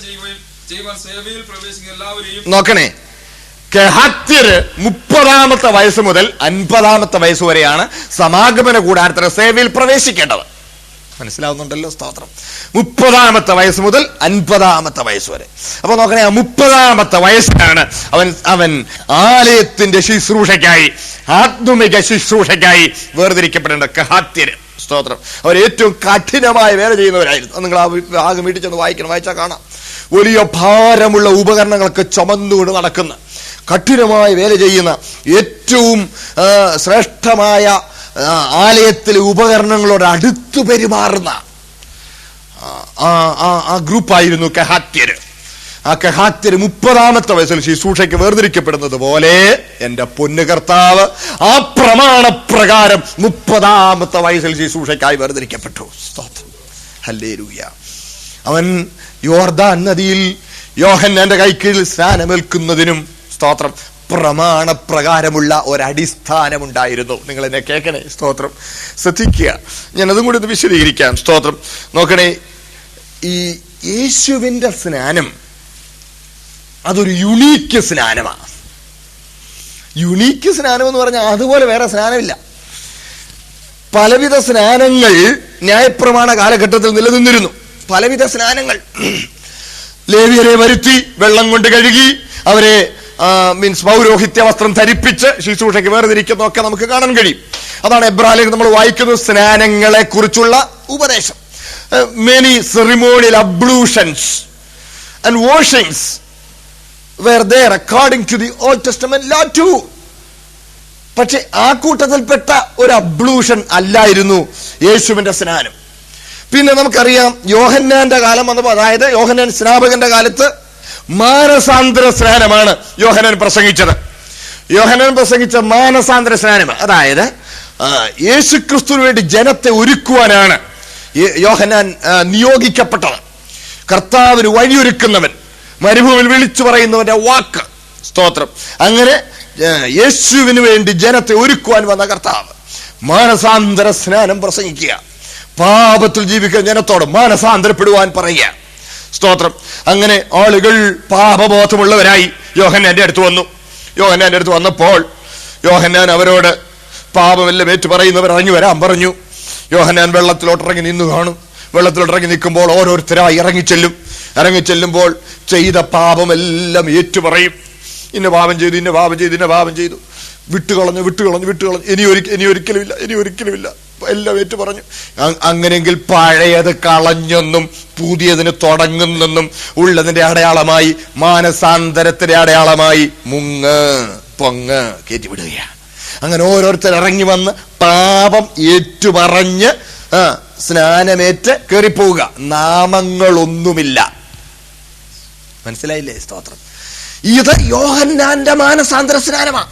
ചെയ്യുവാൻ സേവയിൽ പ്രവേശിക്കുന്ന എല്ലാവരെയും നോക്കണേ. കെഹാത്യര് 30-ാമത്തെ വയസ്സ് മുതൽ 50-ാമത്തെ വയസ്സ് വരെയാണ് സമാഗമന കൂടാരത്തിന് സേവയിൽ പ്രവേശിക്കേണ്ടത്. മനസ്സിലാവുന്നുണ്ടല്ലോ? സ്തോത്രം. 30-ാമത്തെ വയസ്സ് മുതൽ 50-ാമത്തെ വയസ്സ് വരെ. അപ്പൊ നോക്കണേ, 30-ാമത്തെ വയസ്സിലാണ് അവൻ ആലയത്തിന്റെ ശുശ്രൂഷയ്ക്കായി, ആത്മിക ശുശ്രൂഷയ്ക്കായി വേർതിരിക്കപ്പെടേണ്ട കെഹാത്യര്. സ്തോത്രം. അവർ ഏറ്റവും കഠിനമായ വേല ചെയ്യുന്നവരായിരുന്നു. നിങ്ങൾ ആ ഭാഗം വീട്ടിൽ ചെന്ന് വായിച്ചാൽ കാണാം. വലിയ ഭാരമുള്ള ഉപകരണങ്ങളൊക്കെ ചുമന്നുകൊണ്ട് നടക്കുന്ന, കഠിനമായ വേല ചെയ്യുന്ന, ഏറ്റവും ശ്രേഷ്ഠമായ ആലയത്തിലെ ഉപകരണങ്ങളോട് അടുത്തു പെരുമാറുന്ന ആ ഗ്രൂപ്പായിരുന്നു കെഹാത്യര്. ആ കെഹാത്യര് 30-ാമത്തെ വയസ്സിൽ ശുശ്രൂഷയ്ക്ക് വേർതിരിക്കപ്പെടുന്നത് പോലെ എന്റെ പൊന്നു കർത്താവ് ആ പ്രമാണപ്രകാരം 30-ാമത്തെ വയസ്സിൽ ശുശ്രൂഷയ്ക്കായി വേർതിരിക്കപ്പെട്ടു. സ്തോത്രം. ഹല്ലേലൂയ. അവൻ യോർദാൻ നദിയിൽ യോഹന്നാന്റെ കൈക്കീഴിൽ സ്നാനമേൽക്കുന്നതിനും, സ്തോത്രം, പ്രമാണപ്രകാരമുള്ള ഒരടിസ്ഥാനമുണ്ടായിരുന്നു. നിങ്ങൾ എന്നെ കേൾക്കണേ. സ്തോത്രം. ശ്രദ്ധിക്കുക. ഞാൻ അതും കൂടി ഒന്ന് വിശദീകരിക്കാം. സ്തോത്രം. നോക്കണേ, ഈ യേശുവിന്റെ സ്നാനം അതൊരു യുണീക്ക് സ്നാനമാണ്. യുണീക്ക് സ്നാനം എന്ന് പറഞ്ഞാൽ അതുപോലെ വേറെ സ്നാനമില്ല. പലവിധ സ്നാനങ്ങൾ ന്യായപ്രമാണ കാലഘട്ടത്തിൽ നിലനിന്നിരുന്നു. പലവിധ സ്നാനങ്ങൾ. ലേവ്യരെ വരുത്തി വെള്ളം കൊണ്ട് കഴുകി അവരെ പൗരോഹിത്യ വസ്ത്രം ധരിപ്പിച്ച് ശുശ്രൂഷയ്ക്ക് വേർതിരിക്കുന്നതൊക്കെ നമുക്ക് കാണാൻ കഴിയും. അതാണ് എബ്രാഹിം നമ്മൾ വായിക്കുന്ന സ്നാനങ്ങളെ കുറിച്ചുള്ള ഉപദേശം. Many ceremonial ablutions and washings were there according to the Old Testament law too. പക്ഷെ ആ കൂട്ടത്തിൽപ്പെട്ട ഒരു അബ്ലൂഷൻ അല്ലായിരുന്നു യേശുവിന്റെ സ്നാനം. പിന്നെ നമുക്കറിയാം, യോഹന്നാന്റെ കാലം വന്നപ്പോൾ, അതായത് യോഹന്നാൻ സ്നാപകന്റെ കാലത്ത് മാനസാന്തര സ്നാനമാണ് യോഹന്നാൻ പ്രസംഗിച്ചത്. യോഹന്നാൻ പ്രസംഗിച്ച മാനസാന്തര സ്നാനം, അതായത് യേശുക്രിസ്തുവിന് വേണ്ടി ജനത്തെ ഒരുക്കുവാനാണ് യോഹന്നാൻ നിയോഗിക്കപ്പെട്ടത്. കർത്താവിന് വഴിയൊരുക്കുന്നവൻ, മരുഭൂമിയിൽ വിളിച്ചു പറയുന്നവന്റെ വാക്ക്. സ്തോത്രം. അങ്ങനെ യേശുവിന് വേണ്ടി ജനത്തെ ഒരുക്കുവാൻ വന്ന കർത്താവ്. മാനസാന്തര സ്നാനം പ്രസംഗിക്കുക. പാപത്തിൽ ജീവിക്കുന്ന ജനത്തോട് മാനസാന്തരപ്പെടുവാൻ പറയുക. സ്തോത്രം. അങ്ങനെ ആളുകൾ പാപബോധമുള്ളവരായി യോഹന്നാന്റെ അടുത്ത് വന്നു. യോഹന്നാന്റെ അടുത്ത് വന്നപ്പോൾ യോഹന്നാൻ അവരോട് പാപമെല്ലാം ഏറ്റു പറയുന്നവർ ഇറങ്ങി വരാൻ പറഞ്ഞു. യോഹന്നാൻ വെള്ളത്തിലോട്ടിറങ്ങി നിന്നു കാണും. വെള്ളത്തിലോട്ടിറങ്ങി നിൽക്കുമ്പോൾ ഓരോരുത്തരായി ഇറങ്ങിച്ചെല്ലുമ്പോൾ ചെയ്ത പാപമെല്ലാം ഏറ്റുപറയും. ഇന്ന പാപം ചെയ്തു, ഇന്ന പാപം ചെയ്തു, ഇന്ന പാപം ചെയ്തു, വിട്ടുകളഞ്ഞു, ഇനി ഒരിക്കലുമില്ല, എല്ലാം ഏറ്റു പറഞ്ഞു. അങ്ങനെയെങ്കിൽ പഴയത് കളഞ്ഞെന്നും പുതിയതിന് തുടങ്ങുന്നെന്നും ഉള്ളതിന്റെ അടയാളമായി, മാനസാന്തരത്തിന്റെ അടയാളമായി പൊങ്ങ് കയറ്റിവിടുകയാണ്. അങ്ങനെ ഓരോരുത്തർ ഇറങ്ങി വന്ന് പാപം ഏറ്റുപറഞ്ഞ് സ്നാനമേറ്റ് കയറിപ്പോവുക. നാമങ്ങളൊന്നുമില്ല. മനസ്സിലായില്ലേ? സ്തോത്രം. ഇത് യോഹന്നാന്റെ മാനസാന്തര സ്നാനമാണ്.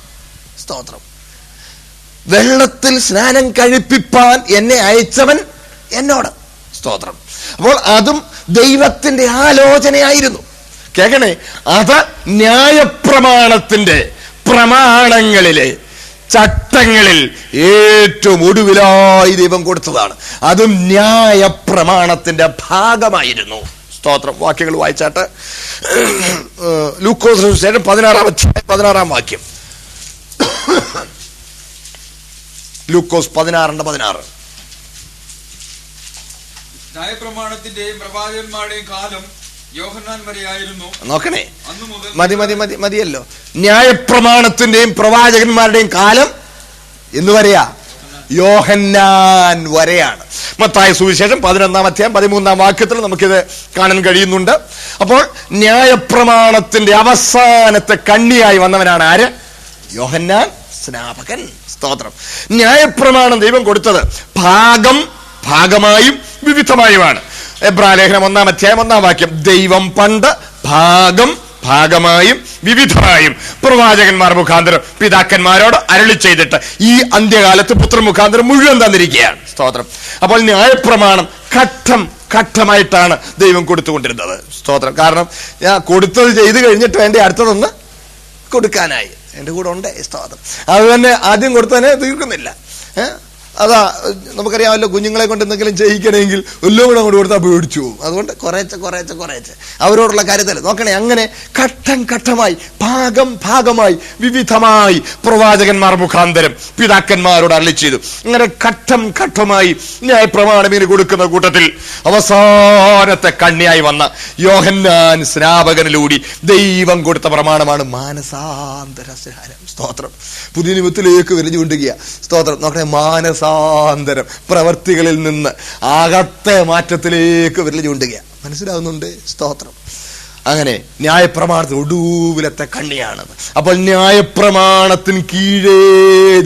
സ്തോത്രം. വെള്ളത്തിൽ സ്നാനം കഴിപ്പിപ്പാൻ എന്നെ അയച്ചവൻ എന്നോട്. സ്തോത്രം. അപ്പോൾ അതും ദൈവത്തിന്റെ ആലോചനയായിരുന്നു. കേൾക്കണേ, അത് ന്യായപ്രമാണത്തിന്റെ പ്രമാണങ്ങളിലെ ചട്ടങ്ങളിൽ ഏറ്റവും ഒടുവിലായി ദൈവം കൊടുത്തതാണ്. അതും ന്യായപ്രമാണത്തിന്റെ ഭാഗമായിരുന്നു. സ്തോത്രം. വാക്യങ്ങൾ വായിച്ചാട്ട് ലൂക്കോസ് സുവിശേഷം 16-ാം വാക്യം. ലൂക്കോസ് 16:16. ന്യായപ്രമാണത്തിന്റെയും പ്രവാചകന്മാരുടെയും കാലം യോഹന്നാൻ വരെയായിരുന്നു. നോക്കണേ, മതിയല്ലോ. ന്യായപ്രമാണത്തിന്റെയും പ്രവാചകന്മാരുടെയും കാലം എന്ന് വരെയാ? യോഹന്നാൻ വരെയാണ്. മത്തായി സുവിശേഷം 11-ാം അധ്യായം 13-ാം വാക്യത്തിൽ നമുക്കിത് കാണാൻ കഴിയുന്നുണ്ട്. അപ്പോൾ ന്യായപ്രമാണത്തിന്റെ അവസാനത്തെ കണ്ണിയായി വന്നവനാണ് ആര്? യോഹന്നാൻ സ്നാപകൻ. സ്തോത്രം. ന്യായപ്രമാണം ദൈവം കൊടുത്തത് ഭാഗമായും വിവിധമായുമാണ്. എബ്രായലേഖനം 1-ാം അധ്യായം 1-ാം വാക്യം, ദൈവം പണ്ട് ഭാഗമായും വിവിധമായും പ്രവാചകന്മാർ മുഖാന്തരം പിതാക്കന്മാരോട് അരുളി ചെയ്തിട്ട് ഈ അന്ത്യകാലത്ത് പുത്രൻ മുഖാന്തരം മുഴുവൻ തന്നിരിക്കുകയാണ്. സ്തോത്രം. അപ്പോൾ ന്യായപ്രമാണം ഘട്ടമായിട്ടാണ് ദൈവം കൊടുത്തുകൊണ്ടിരുന്നത്. സ്തോത്രം. കാരണം ഞാൻ കൊടുത്തത് ചെയ്ത് കഴിഞ്ഞിട്ട് വേണ്ടി അടുത്തതൊന്ന് കൊടുക്കാനായി. എൻ്റെ കൂടെ ഉണ്ട്. സ്തോത്രം. അത് തന്നെ ആദ്യം കൊടുത്തതിനെ തീർക്കുന്നില്ല. അതാ നമുക്കറിയാമല്ലോ, കുഞ്ഞുങ്ങളെ കൊണ്ട് എന്തെങ്കിലും ചെയ്യിക്കണമെങ്കിൽ എല്ലാം കൂടെ അങ്ങോട്ട് കൊടുത്താൽ പേടിച്ചു പോകും. അതുകൊണ്ട് കുറേശ്ശെ അവരോടുള്ള കാര്യത്തിൽ നോക്കണേ. അങ്ങനെ ഘട്ടമായി ഭാഗമായി വിവിധമായി പ്രവാചകന്മാർ മുഖാന്തരം പിതാക്കന്മാരോട് അരുളി ചെയ്തു. അങ്ങനെ ഘട്ടമായി ന്യായപ്രമാണം ഇങ്ങനെ കൊടുക്കുന്ന കൂട്ടത്തിൽ അവസാനത്തെ കണ്ണിയായി വന്ന യോഹന്നാൻ സ്നാപകനിലൂടെ ദൈവം കൊടുത്ത പ്രമാണമാണ് മാനസാന്തര സ്നാനം. സ്തോത്രം. പുതിയ നിയമത്തിലേക്ക് വിരഞ്ഞുകൊണ്ടുക. സ്തോത്രം. നോക്കണേ, മാനസാന്തരം പ്രവർത്തികളിൽ നിന്ന് അകത്തെ മാറ്റത്തിലേക്ക് വിരൽ ചൂണ്ടുക. മനസ്സിലാവുന്നുണ്ട്? സ്തോത്രം. അങ്ങനെ ന്യായപ്രമാണത്തിന് ഒടുവിലത്തെ കണ്ണിയാണത്. അപ്പോൾ ന്യായപ്രമാണത്തിന് കീഴേ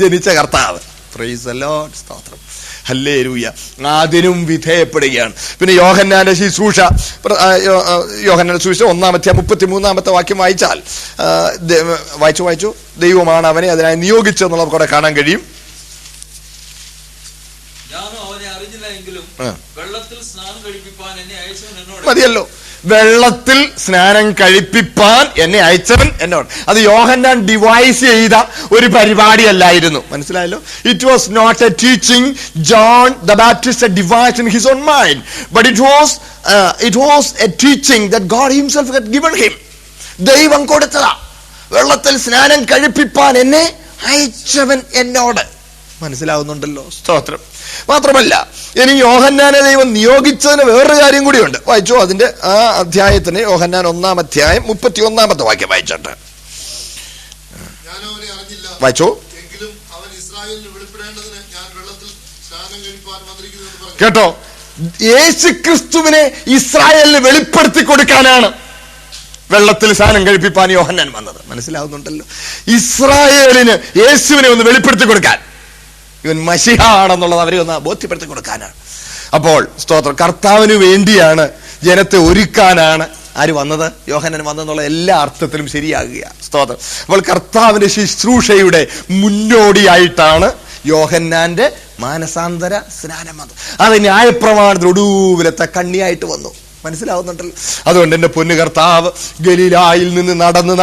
ജനിച്ച കർത്താവ്. Praise the Lord. സ്തോത്രം. ഹല്ലേലൂയ. അതിനും വിധേയപ്പെടുകയാണ്. പിന്നെ യോഹന്നാന്റെ ശുശ്രൂഷ, യോഹന്നാന്റെ ശുശ്രൂഷ 1-ാം അധ്യായം 33-ാമത്തെ വാക്യം വായിച്ചാൽ, വായിച്ചു ദൈവമാണ് അവനെ അതിനായി നിയോഗിച്ചതെന്നുള്ളത് നമുക്ക് അവിടെ കാണാൻ കഴിയും. മതിയല്ലോ. വെള്ളത്തിൽ സ്നാനം കഴിപ്പിപ്പാൻ എന്നെ അയച്ചവൻ എന്നോട്. അത് യോഹന്നാൻ ഡിവൈസ് ചെയ്ത ഒരു പരിപാടിയല്ലായിരുന്നു. മനസ്സിലായല്ലോ? It was not a teaching John the Baptist devised in his own mind, but it was a teaching that God himself had given him. ദൈവം കൊടുത്തതാ. വെള്ളത്തിൽ സ്നാനം കഴിപ്പിപ്പാൻ എന്നെ അയച്ചവൻ എന്നോട്. മനസ്സിലാവുന്നുണ്ടല്ലോ? സ്തോത്രം. മാത്രമല്ല, ഇനി യോഹന്നാനെ ദൈവം നിയോഗിച്ചതിന് വേറൊരു കാര്യം കൂടിയുണ്ട്. വായിച്ചോ അതിന്റെ ആ അധ്യായത്തിന്. യോഹന്നാൻ 1-ാം അധ്യായം 31-ാമത്തെ വാക്യം വായിച്ചോട്ടെ. വായിച്ചോ. കേട്ടോ, യേശുക്രിസ്തുവിനെ ഇസ്രായേലിന് വെളിപ്പെടുത്തി കൊടുക്കാനാണ് വെള്ളത്തിൽ സ്നാനം കഴിപ്പിപ്പാൻ യോഹന്നാൻ വന്നത്. മനസ്സിലാവുന്നുണ്ടല്ലോ? ഇസ്രായേലിന് യേശുവിനെ ഒന്ന് വെളിപ്പെടുത്തി കൊടുക്കാൻ, ഇവൻ മശിഹ ആണെന്നുള്ളത് അവരെ ഒന്ന് ബോധ്യപ്പെടുത്തി കൊടുക്കാനാണ്. അപ്പോൾ സ്തോത്രം, കർത്താവിന് വേണ്ടിയാണ്, ജനത്തെ ഒരുക്കാനാണ് ആര് വന്നത്? യോഹന്നാൻ വന്നെന്നുള്ള എല്ലാ അർത്ഥത്തിലും ശരിയാകുക. സ്തോത്രം. അപ്പോൾ കർത്താവിന്റെ ശുശ്രൂഷയുടെ മുന്നോടിയായിട്ടാണ് യോഹന്നാന്റെ മാനസാന്തര സ്നാനം വന്നത്. അത് ന്യായപ്രമാണത്തിൽ ഒടുവിലത്തെ കണ്ണിയായിട്ട് വന്നു. മനസ്സിലാവുന്നുണ്ടല്ലോ? അതുകൊണ്ട് എന്റെ പൊന്നു കർത്താവ് ഗലീലായിൽ നിന്ന് നടന്ന്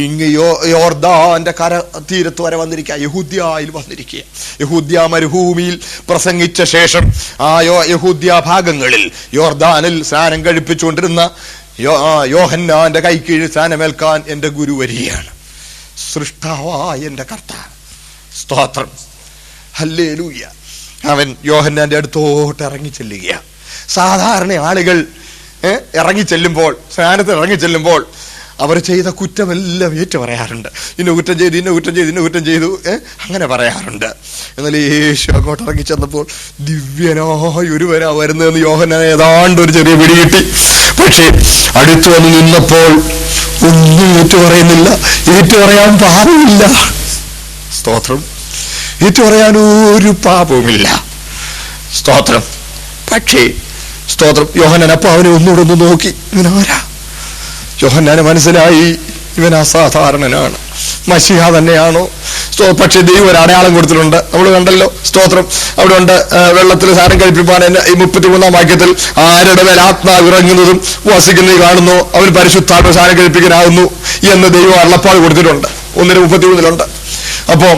ഇങ്ങ് യോർദാന്റെ കര തീരത്ത് വരെ വന്നിരിക്കുക, യഹൂദ്യയിൽ വന്നിരിക്കുക. യഹൂദ്യ മരുഭൂമിയിൽ പ്രസംഗിച്ച ശേഷം ആ യഹൂദ്യ ഭാഗങ്ങളിൽ യോർദാനിൽ സ്നാനം കഴിപ്പിച്ചുകൊണ്ടിരുന്ന യോഹന്നാന്റെ കൈക്കീഴിൽ സ്നാനമേൽക്കാൻ എന്റെ ഗുരു വരികയാണ്. സൃഷ്ടാവായ എന്റെ കർത്താവ്, സ്തോത്രം, ഹല്ലേലൂയ. അവൻ യോഹന്നാന്റെ അടുത്തോട്ട് ഇറങ്ങി ചെല്ലുകയാണ്. സാധാരണ ആളുകൾ ഇറങ്ങിച്ചെല്ലുമ്പോൾ, സ്നാനത്തിൽ ഇറങ്ങിച്ചെല്ലുമ്പോൾ അവർ ചെയ്ത കുറ്റമെല്ലാം ഏറ്റു പറയാറുണ്ട്. ഇന്ന കുറ്റം ചെയ്തു, ഇന്ന കുറ്റം ചെയ്തു, ഇന്ന കുറ്റം ചെയ്തു, അങ്ങനെ പറയാറുണ്ട്. എന്നാൽ യേശു അങ്ങോട്ട് ഇറങ്ങി ചെന്നപ്പോൾ ദിവ്യനായ ഒരുവനാ വരുന്നതെന്ന് യോഹന്നാൻ ഏതാണ്ട് ഒരു ചെറിയ പിടി കിട്ടി. പക്ഷേ അടുത്തു വന്ന് നിന്നപ്പോൾ ഒന്നും ഏറ്റു പറയുന്നില്ല. ഏറ്റു പറയാൻ പാപമില്ല, സ്തോത്രം, ഏറ്റു പറയാൻ ഒരു പാപവുമില്ല, സ്തോത്രം. പക്ഷേ സ്തോത്രം, യോഹന്നാൻ അപ്പൊ അവനെ ഒന്നുകൂടെ ഒന്ന് നോക്കി. ഇവനാരാ? യോഹന്നാന് മനസ്സിലായി, ഇവൻ അസാധാരണനാണ്, മശിഹ തന്നെയാണോ? പക്ഷെ ദൈവം ഒരു അടയാളം കൊടുത്തിട്ടുണ്ട്, നമ്മൾ കണ്ടല്ലോ, സ്തോത്രം. അവിടെ ഉണ്ട്, വെള്ളത്തിൽ സാരം കഴിപ്പിപ്പാൻ ഈ 33-ാം വാക്യത്തിൽ ആരുടെ മേൽ ആത്മാവ് ഇറങ്ങുന്നതും വസിക്കുന്നത് കാണുന്നു അവൻ പരിശുദ്ധാത്മ സാരം കഴിപ്പിക്കാനാകുന്നു എന്ന് ദൈവം അരുളപ്പാട് കൊടുത്തിട്ടുണ്ട്. 1:33 അപ്പൊ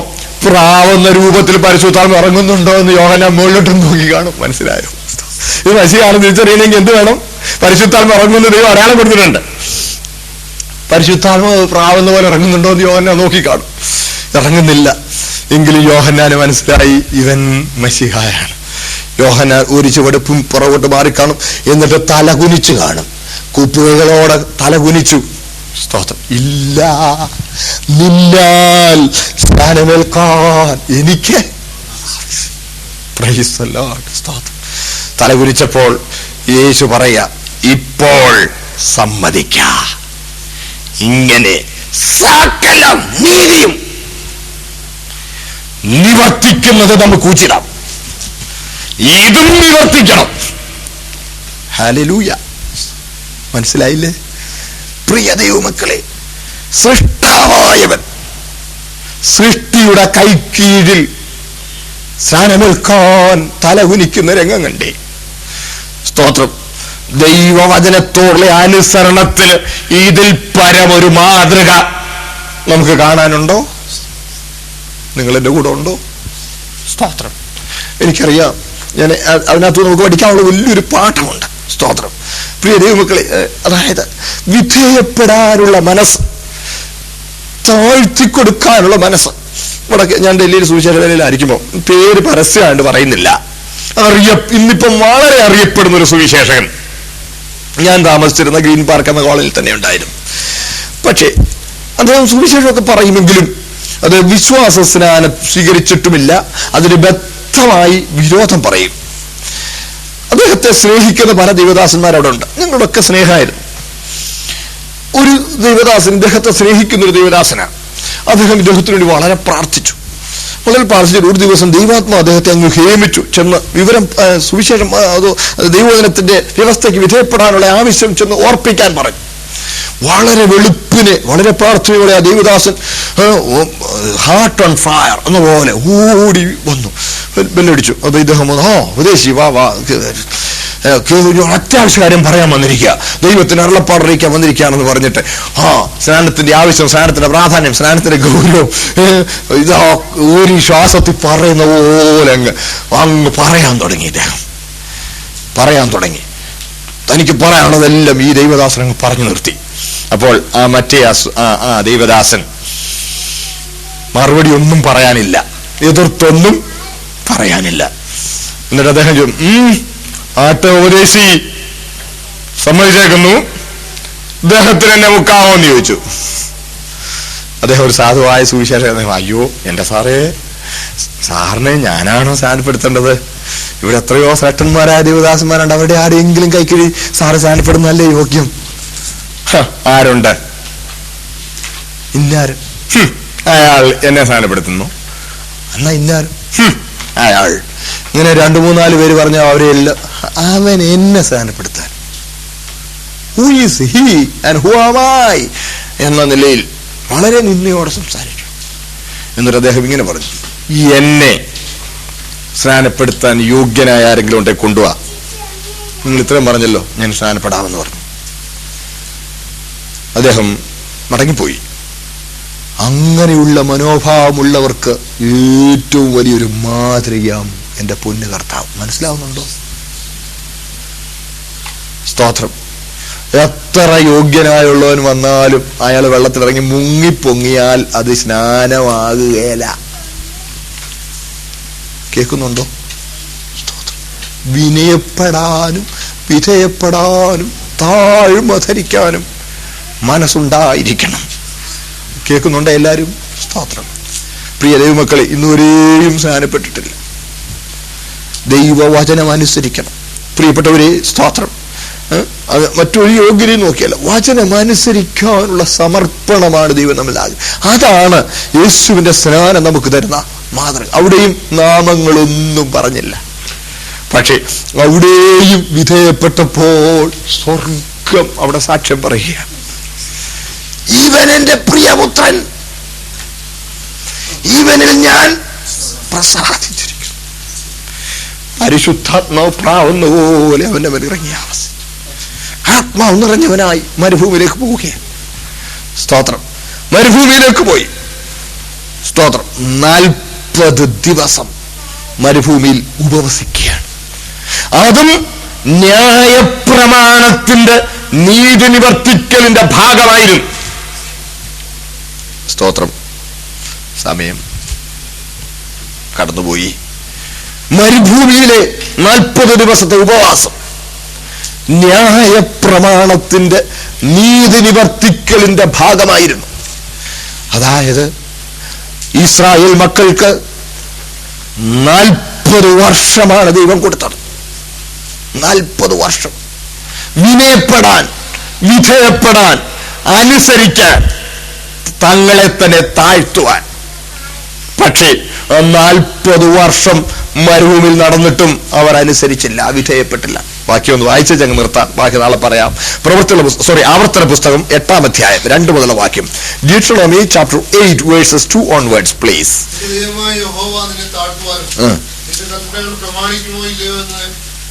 പ്രാവുന്ന രൂപത്തിൽ പരിശുദ്ധാത്മ ഇറങ്ങുന്നുണ്ടോ എന്ന് യോഹന്നാൻ മുകളിലോട്ടും നോക്കി കാണും. മനസ്സിലായോ? ഇത് മശിഹാണെന്ന് തിരിച്ചറിയണമെങ്കിൽ എന്ത് വേണം? പരിശുദ്ധാത്മ ഇറങ്ങുന്ന ദൈവം അടയാളം കൊടുത്തിട്ടുണ്ട്. പരിശുദ്ധാത്മ പ്രാവുന്ന പോലെ ഇറങ്ങുന്നുണ്ടോ എന്ന് യോഹന്നാൻ നോക്കിക്കാണും. ഇറങ്ങുന്നില്ല. എങ്കിലും യോഹന്നാന് മനസ്സിലായി ഇവൻ മശിഹായാണ്. യോഹന്നാൻ ഒരു ചുവടുപ്പും പുറകോട്ട് മാറിക്കാണും. എന്നിട്ട് തലകുനിച്ചു കാണും, കുപ്പുകളോടെ തലകുനിച്ചു. സ്തോത്രം. ഇല്ല, നിന്നാൽ സ്നാനമേൽക്കാൻ എനിക്ക്. Praise the Lord. സ്തോത്രം. തലകുനിച്ചപ്പോൾ യേശു പറയാ, ഇപ്പോൾ സമ്മതിക്കാം, ഇങ്ങനെ സകല നീതിയും നിവർത്തിക്കുന്നത് നമുക്ക് ഉചിതം, ഇതും നിവർത്തിക്കണം. ഹല്ലേലൂയ. മനസ്സിലായില്ലേ പ്രിയ ദൈവമക്കളെ? സൃഷ്ടാവായവൻ സൃഷ്ടിയുടെ കൈക്കീഴിൽ സ്നാനമേൽക്കാൻ തലകുനിക്കുന്ന രംഗം കണ്ടേ. സ്തോത്രം. ദൈവവചനത്തോടുള്ള അനുസരണത്തിന് ഇതിൽ പരമൊരു മാതൃക നമുക്ക് കാണാനുണ്ടോ? നിങ്ങൾ എൻ്റെ കൂടെ ഉണ്ടോ? സ്തോത്രം. എനിക്കറിയാം, ഞാൻ അതിനകത്ത് നമുക്ക് പഠിക്കാനുള്ള വലിയൊരു പാഠമുണ്ട്. സ്തോത്രം. പ്രിയ ദൈവമക്കളെ, അതായത് വിധേയപ്പെടാനുള്ള മനസ്സ്, താഴ്ത്തിക്കൊടുക്കാനുള്ള മനസ്സ്. ഇവിടെ ഞാൻ ഡൽഹിയിൽ സുവിശേഷ വേലയിലായിരിക്കുമ്പോൾ, പേര് പരസ്യമായിട്ട് പറയുന്നില്ല, ഇന്നിപ്പം വളരെ അറിയപ്പെടുന്ന ഒരു സുവിശേഷകൻ ഞാൻ താമസിച്ചിരുന്ന ഗ്രീൻ പാർക്ക് എന്ന കോളേജിൽ തന്നെ ഉണ്ടായിരുന്നു. പക്ഷേ അദ്ദേഹം സുവിശേഷമൊക്കെ പറയുമെങ്കിലും അത് വിശ്വാസ സ്നാനം സ്വീകരിച്ചിട്ടുമില്ല. അതിന് ബദ്ധമായി വിരോധം പറയും. അദ്ദേഹത്തെ സ്നേഹിക്കുന്ന പല ദൈവദാസന്മാരവിടെ ഉണ്ട്. ഞങ്ങളൊക്കെ സ്നേഹമായിരുന്നു. ഒരു ദൈവദാസൻ ഇദ്ദേഹത്തെ സ്നേഹിക്കുന്ന ഒരു ദൈവദാസനാണ്. അദ്ദേഹം ഇദ്ദേഹത്തിന് വേണ്ടി വളരെ പ്രാർത്ഥിച്ചു. ഒരു ദിവസം ദൈവാത്മാ അദ്ദേഹത്തെ അങ്ങ് ഹേമിച്ചു. ചെന്ന് വിവരം, സുവിശേഷം, ദൈവവചനത്തിന്റെ വ്യവസ്ഥയ്ക്ക് വിധേയപ്പെടാനുള്ള ആവശ്യം ചെന്ന് ഓർപ്പിക്കാൻ പറഞ്ഞു. വളരെ വെളുപ്പിന്, വളരെ പ്രാർത്ഥനയോടെ ആ ദൈവദാസൻ ഹാർട്ട് ഓൺ ഫയർ എന്ന പോലെ ഓടി വന്നു, ബെല്ലടിച്ചു. അപ്പൊ ഇദ്ദേഹം ഉപദേശി വാ അത്യാവശ്യ കാര്യം പറയാൻ വന്നിരിക്കുക, ദൈവത്തിന് അരുളപ്പാടറിയിക്കാൻ വന്നിരിക്കുകയാണെന്ന് പറഞ്ഞിട്ട് സ്നാനത്തിന്റെ ആവശ്യം, സ്നാനത്തിന്റെ പ്രാധാന്യം, സ്നാനത്തിന്റെ ഗൗരവം ഇതാ ഒരു ശ്വാസത്തിൽ പറയുന്ന പോലെ അങ്ങ് പറയാൻ തുടങ്ങി. ഇദ്ദേഹം പറയാൻ തുടങ്ങി. തനിക്ക് പറയാനുള്ളതെല്ലാം ഈ ദൈവദാസൻ അങ്ങ് പറഞ്ഞു നിർത്തി. അപ്പോൾ ആ മറ്റേ ദൈവദാസൻ മറുപടി ഒന്നും പറയാനില്ല, എതിർത്തൊന്നും പറയാനില്ല. എന്നിട്ട് അദ്ദേഹം ഉപദേശി സമ്മതിച്ചേക്കുന്നു, ഇദ്ദേഹത്തിന് എന്നെ മുക്കാമോ എന്ന് ചോദിച്ചു. അദ്ദേഹം ഒരു സാധുവായ സുവിശേഷം, അയ്യോ എന്റെ സാറിനെ ഞാനാണോ സ്നാനപ്പെടുത്തേണ്ടത്? ഇവിടെ എത്രയോ ശ്രേഷ്ഠന്മാരായ ദേവദാസന്മാരുണ്ട്, അവരുടെ ആരെങ്കിലും കൈക്കിഴി സാറ് സ്നാനപ്പെടുന്നല്ലേ യോഗ്യം? ആരുണ്ട്? ഇന്നാരും. അയാൾ എന്നെ സ്നാനപ്പെടുത്തുന്നു. എന്നാ ഇന്നാരും അയാൾ. ഇങ്ങനെ 2-3-4 പേര് പറഞ്ഞ അവരെല്ലാം അവൻ എന്നെ സ്നാനപ്പെടുത്താൻ who is he and who am I എന്ന നിലയിൽ വളരെ നിന്നയോടെ സംസാരിച്ചു. എന്നിട്ട് അദ്ദേഹം ഇങ്ങനെ പറഞ്ഞു, എന്നെ സ്നാനപ്പെടുത്താൻ യോഗ്യനായ ആരെങ്കിലും ഉണ്ടെ കൊണ്ടുപോവാ. നിങ്ങൾ ഇത്രയും പറഞ്ഞല്ലോ, ഞാൻ സ്നാനപ്പെടാമെന്ന് പറഞ്ഞു. അദ്ദേഹം മടങ്ങിപ്പോയി. അങ്ങനെയുള്ള മനോഭാവമുള്ളവർക്ക് ഏറ്റവും വലിയൊരു മാതൃകയാം എൻ്റെ പൊന്നു കർത്താവ്. മനസ്സിലാവുന്നുണ്ടോ? സ്തോത്രം. എത്ര യോഗ്യനായുള്ളവൻ വന്നാലും അയാൾ വെള്ളത്തിലിറങ്ങി മുങ്ങിപ്പൊങ്ങിയാൽ അത് സ്നാനമാകുകയില്ല. കേൾക്കുന്നുണ്ടോ? സ്തോത്രം. വിനയപ്പെടാനും വിധേയപ്പെടാനും താഴ്മ ധരിക്കാനും മനസ്സുണ്ടായിരിക്കണം. കേൾക്കുന്നുണ്ടോ എല്ലാവരും? സ്തോത്രം. പ്രിയ ദൈവമക്കളെ, ഇന്നുവരെയും സ്നാനപ്പെട്ടിട്ടില്ല. ദൈവവചനം അനുസരിക്കണം. പ്രിയപ്പെട്ടവരെ, സ്തോത്രം. അത് മറ്റൊരു യോഗ്യതയും നോക്കിയല്ല, വചനം അനുസരിക്കാനുള്ള സമർപ്പണമാണ് ദൈവം നമ്മൾ. അതാണ് യേശുവിന്റെ സ്നാനം നമുക്ക് തരുന്ന മാതൃക. അവിടെയും നാമങ്ങളൊന്നും പറഞ്ഞില്ല, പക്ഷെ അവിടെയും വിധേയപ്പെട്ടപ്പോൾ സ്വർഗം അവിടെ സാക്ഷ്യം പറയുക, ഇവൻ എന്റെ പ്രിയപുത്രൻ, ഇവനിൽ ഞാൻ പ്രസാദിച്ചിരിക്കുന്നു. പരിശുദ്ധാത്മാവ് പ്രാവുന്ന പോലെ അവന്റെ മേൽ ഇറങ്ങിയ അവസ്ഥ. ആത്മാവ് നിറഞ്ഞവനായി മരുഭൂമിയിലേക്ക് പോവുകയാണ്. സ്തോത്രം. മരുഭൂമിയിലേക്ക് പോയി. സ്തോത്രം. 40 ദിവസം മരുഭൂമിയിൽ ഉപവസിക്കുകയാണ്. അതും ന്യായപ്രമാണത്തിന്റെ നീതി നിവർത്തിക്കലിന്റെ ഭാഗമായിരുന്നു. സ്തോത്രം. സമയം കടന്നുപോയി. മരുഭൂമിയിലെ 40 ദിവസത്തെ ഉപവാസം ന്യായപ്രമാണത്തിന്റെ നീതി നിവർത്തിക്കലിന്റെ ഭാഗമായിരുന്നു. അതായത് ഇസ്രായേൽ മക്കൾക്ക് 40 വർഷമാണ് ദൈവം കൊടുത്തത്. 40 വർഷം വിനയപ്പെടാൻ, വിധേയപ്പെടാൻ, അനുസരിക്കാൻ, തങ്ങളെ തന്നെ താഴ്ത്തുവാൻ. പക്ഷേ 40 വർഷം മരുഭൂമിയിൽ നടന്നിട്ടും അവർ അനുസരിച്ചില്ല, വിധേയപ്പെട്ടില്ല. ബാക്കി ഒന്ന് വായിച്ച് ഞങ്ങൾ നിർത്താം, ബാക്കി നാളെ പറയാം. ആവർത്തന പുസ്തകം 8-ാം അധ്യായം 2 മുതലുള്ള വാക്യം. Deuteronomy chapter 8 verses 2 onwards please.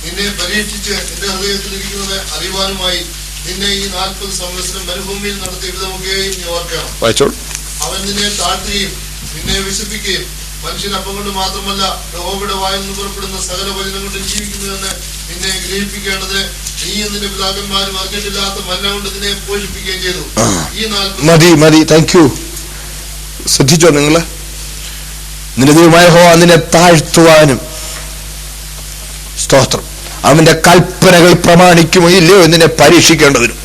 നിന്നെ പരീക്ഷിച്ച് എന്റെ ഹൃദയത്തിലിരിക്കുന്നത് അറിവാനുമായി നിന്നെ ഈ 40 സംവത്സരം മരുഭൂമിയിൽ നടത്തിയ വിധമൊക്കെയും നീ ഓർക്കണം. അവൻ നിന്നെ താഴ്ത്തുകയും നിന്നെ വിശപ്പിക്കുകയും മനുഷ്യൻ അപ്പം കൊണ്ട് മാത്രമല്ല യഹോവയുടെ വായിൽ നിന്ന് പുറപ്പെടുന്ന സകല വചനം കൊണ്ട് ജീവിക്കുന്നുവെന്ന് നിന്നെ ഗ്രഹിപ്പിക്കേണ്ടത് നീയും നിന്റെ പിതാക്കന്മാരും അറിഞ്ഞിട്ടില്ലാത്ത മന്ന കൊണ്ട് നിന്നെ പോഷിപ്പിക്കുകയും ചെയ്തു. ഈ 40 മതി. Thank you. ശ്രദ്ധിച്ചോ നിങ്ങള്? നിന്റെ ദൈവമായ യഹോവ നിന്നെ താഴ്ത്തുവാനും, സ്തോത്രം, അവന്റെ കൽപ്പനകൾ പ്രമാണിക്കുമോ ഇല്ലയോ എന്നിനെ പരീക്ഷിക്കേണ്ടതിനും.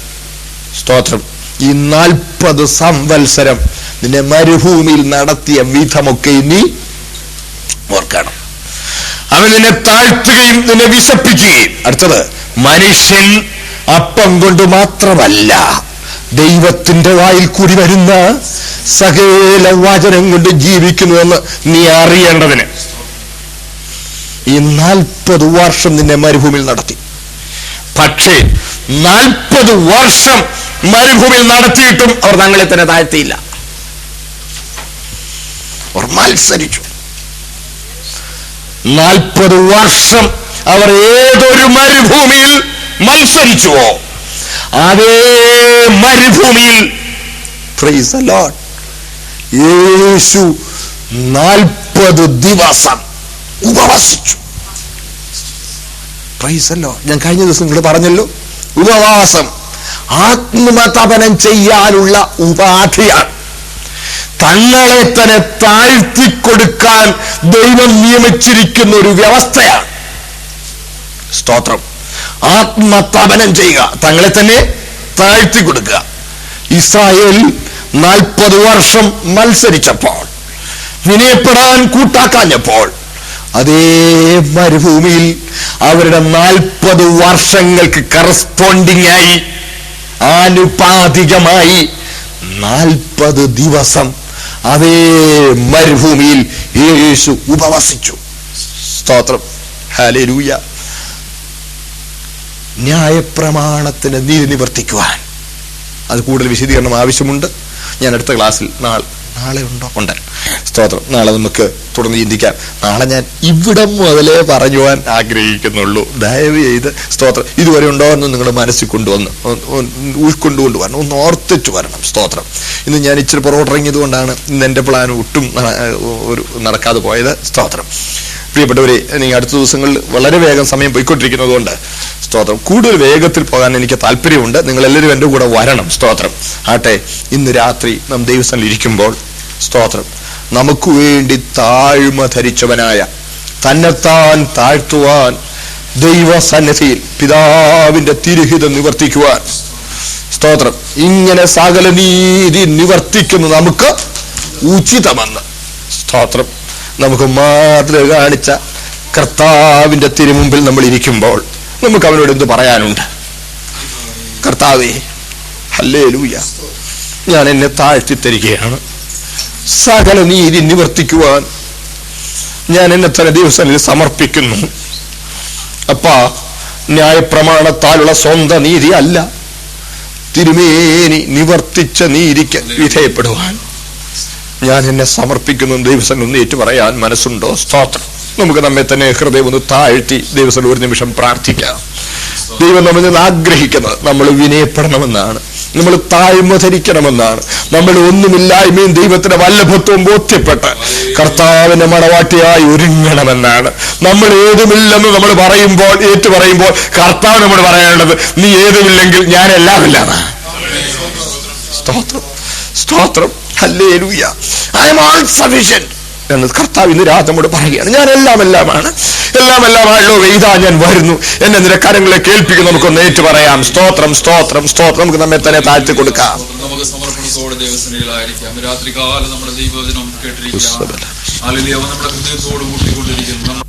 സ്തോത്രം. ഈ 40 സംവത്സരം നിന്നെ മരുഭൂമിയിൽ നടത്തിയ വിധമൊക്കെ നീ ഓർക്കണം. അവൻ നിന്നെ താഴ്ത്തുകയും നിന്നെ വിശപ്പിക്കുകയും. അടുത്തത്, മനുഷ്യൻ അപ്പം കൊണ്ട് മാത്രമല്ല ദൈവത്തിന്റെ വായിൽ കൂടി വരുന്ന സകല വചനം കൊണ്ട് ജീവിക്കുന്നുവെന്ന് നീ അറിയേണ്ടതിന്. ഈ 40 വർഷം നിന്നെ മരുഭൂമിയിൽ നടത്തി. പക്ഷേ 40 വർഷം മരുഭൂമിയിൽ നടത്തിയിട്ടും അവർ തങ്ങളെ തന്നെ താഴ്ത്തിയില്ല. അവർ മത്സരിച്ചു. 40 വർഷം അവർ ഏതൊരു മരുഭൂമിയിൽ മത്സരിച്ചുവോ അതേ മരുഭൂമിയിൽ പ്രൈസ് ദി ലോർഡ് യേശു 40 ദിവസം ഉപവസിച്ചു. Praise the Lord. ഞാൻ കഴിഞ്ഞ ദിവസം നിങ്ങൾ പറഞ്ഞല്ലോ, ഉപവാസം ആത്മതപനം ചെയ്യാനുള്ള ഉപാധിയാണ്. തങ്ങളെ തന്നെ താഴ്ത്തിക്കൊടുക്കാൻ ദൈവം നിയമിച്ചിരിക്കുന്ന ഒരു വ്യവസ്ഥയാണ്. സ്തോത്രം. ആത്മതപനം ചെയ്യുക, തങ്ങളെ തന്നെ താഴ്ത്തി കൊടുക്കുക. ഇസ്രായേൽ 40 വർഷം മത്സരിച്ചപ്പോൾ, വിനയപ്പെടാൻ കൂട്ടാക്കാഞ്ഞപ്പോൾ, അതേ മരുഭൂമിയിൽ അവരുടെ 40 വർഷങ്ങൾക്ക് കറസ്പോണ്ടിങ് ആയി, ആനുപാതികമായി 40 ദിവസം അതേ മരുഭൂമിയിൽ യേശു ഉപവസിച്ചു. സ്തോത്രം. ഹല്ലേലൂയ. ന്യായപ്രമാണത്തിന് നീതി നിവർത്തിക്കുവാൻ അത് കൂടുതൽ വിശദീകരണം ആവശ്യമുണ്ട്. ഞാൻ അടുത്ത ക്ലാസ്സിൽ നാളെ ഉണ്ടോ? ഉണ്ട്. സ്തോത്രം. നാളെ നമുക്ക് തുടർന്ന് ചിന്തിക്കാം. നാളെ ഞാൻ ഇവിടം മുതലേ പറയുവാൻ ആഗ്രഹിക്കുന്നുള്ളൂ. ദയവ് ചെയ്ത് സ്തോത്രം ഇതുവരെ ഉണ്ടോ എന്ന് നിങ്ങൾ മനസ്സിൽ കൊണ്ടുവന്ന് ഉൾക്കൊണ്ടുകൊണ്ട് വരണം, ഒന്ന് ഓർത്തിട്ട് വരണം. സ്തോത്രം. ഇന്ന് ഞാൻ ഇച്ചിരി പുറകോട്ടിറങ്ങിയത് കൊണ്ടാണ് ഇന്ന് എൻ്റെ പ്ലാൻ ഒട്ടും നടക്കാതെ പോയത്. സ്തോത്രം. പ്രിയപ്പെട്ടവരെ, നിങ്ങൾ അടുത്ത ദിവസങ്ങളിൽ വളരെ വേഗം സമയം പോയിക്കൊണ്ടിരിക്കുന്നത് കൊണ്ട് സ്തോത്രം കൂടുതൽ വേഗത്തിൽ പോകാൻ എനിക്ക് താല്പര്യമുണ്ട്. നിങ്ങളെല്ലാവരും എൻ്റെ കൂടെ വരണം. സ്തോത്രം. ആട്ടെ, ഇന്ന് രാത്രി നാം ദൈവസ്ഥാനിൽ ഇരിക്കുമ്പോൾ സ്തോത്രം നമുക്ക് വേണ്ടി താഴ്മ ധരിച്ചവനായ, തന്നെത്താൻ താഴ്ത്തുവാൻ ദൈവസന്നിധിയിൽ പിതാവിന്റെ തിരുഹിതം നിവർത്തിക്കുവാൻ സ്തോത്രം ഇങ്ങനെ സകല നീതി നിവർത്തിക്കുന്നു നമുക്ക് ഉചിതമെന്ന് സ്തോത്രം നമുക്ക് മാതൃക കാണിച്ച കർത്താവിന്റെ തിരുമുമ്പിൽ നമ്മൾ ഇരിക്കുമ്പോൾ നമുക്ക് അവനോട് എന്ത് പറയാനുണ്ട്? കർത്താവേ, ഹല്ലേലൂയ, ഞാൻ എന്നെ താഴ്ത്തിത്തരികയാണ്. സകല നീതി നിവർത്തിക്കുവാൻ ഞാൻ എന്നെ തന്നെ ദിവസങ്ങളിൽ സമർപ്പിക്കുന്നു. അപ്പാ, ന്യായപ്രമാണത്താലുള്ള സ്വന്തം നീതി അല്ല, തിരുമേനി നിവർത്തിച്ച നീതിക്ക് വിധേയപ്പെടുവാൻ ഞാൻ എന്നെ സമർപ്പിക്കുന്നു. ദൈവസൻ ഒന്ന് ഏറ്റു പറയാൻ മനസ്സുണ്ടോ? സ്തോത്രം. നമുക്ക് നമ്മെ തന്നെ ഹൃദയം ഒന്ന് താഴ്ത്തി ദൈവസൻ ഒരു നിമിഷം പ്രാർത്ഥിക്കാം. ദൈവം നമ്മിൽ നിന്ന് ആഗ്രഹിക്കുന്നത് നമ്മൾ വിനയപ്പെടണമെന്നാണ്, നമ്മൾ താഴ്മ ധരിക്കണമെന്നാണ്, നമ്മൾ ഒന്നുമില്ലായ്മയും ദൈവത്തിന്റെ വല്ലഭത്വവും ബോധ്യപ്പെട്ട് കർത്താവിന്റെ മണവാട്ടിയായി ഒരുങ്ങണമെന്നാണ്. നമ്മൾ ഏതുമില്ലെന്ന് നമ്മൾ പറയുമ്പോൾ, ഏറ്റു പറയുമ്പോൾ കർത്താവ് നമ്മൾ പറയാനുള്ളത്, നീ ഏതുമില്ലെങ്കിൽ ഞാൻ എല്ലാമില്ലാന്ന്. സ്തോത്രം, സ്തോത്രം, ഹല്ലേലൂയ. ഐ ആം ഓൾ സഫിഷ്യന്റ് എന്ന് കർത്താവ് ഇന്ന് രാത്രി നമ്മോട് പറയുകയാണ്. ഞാൻ എല്ലാമെല്ലാമാണ്, എല്ലാമെല്ലാമാണല്ലോ, ഇതാ ഞാൻ വരുന്നു, എന്നെ നിന്റെ കരങ്ങളെ കേൾപ്പിക്കും. നമുക്കൊന്ന് ഏറ്റു പറയാം. സ്തോത്രം, സ്തോത്രം, സ്തോത്രം. നമുക്ക് നമ്മെ തന്നെ താഴ്ത്തി കൊടുക്കാം. നമുക്ക് സമർപ്പണത്തോടെ ദൈവസന്നിധിയിലായിരിക്കാം. രാത്രികാലം നമ്മുടെ ദൈവവചനം കേട്ടിരിക്കാം. നമ്മുടെ ഹൃദയത്തോട് കൂട്ടിക്കൊണ്ടിരിക്കുന്നു.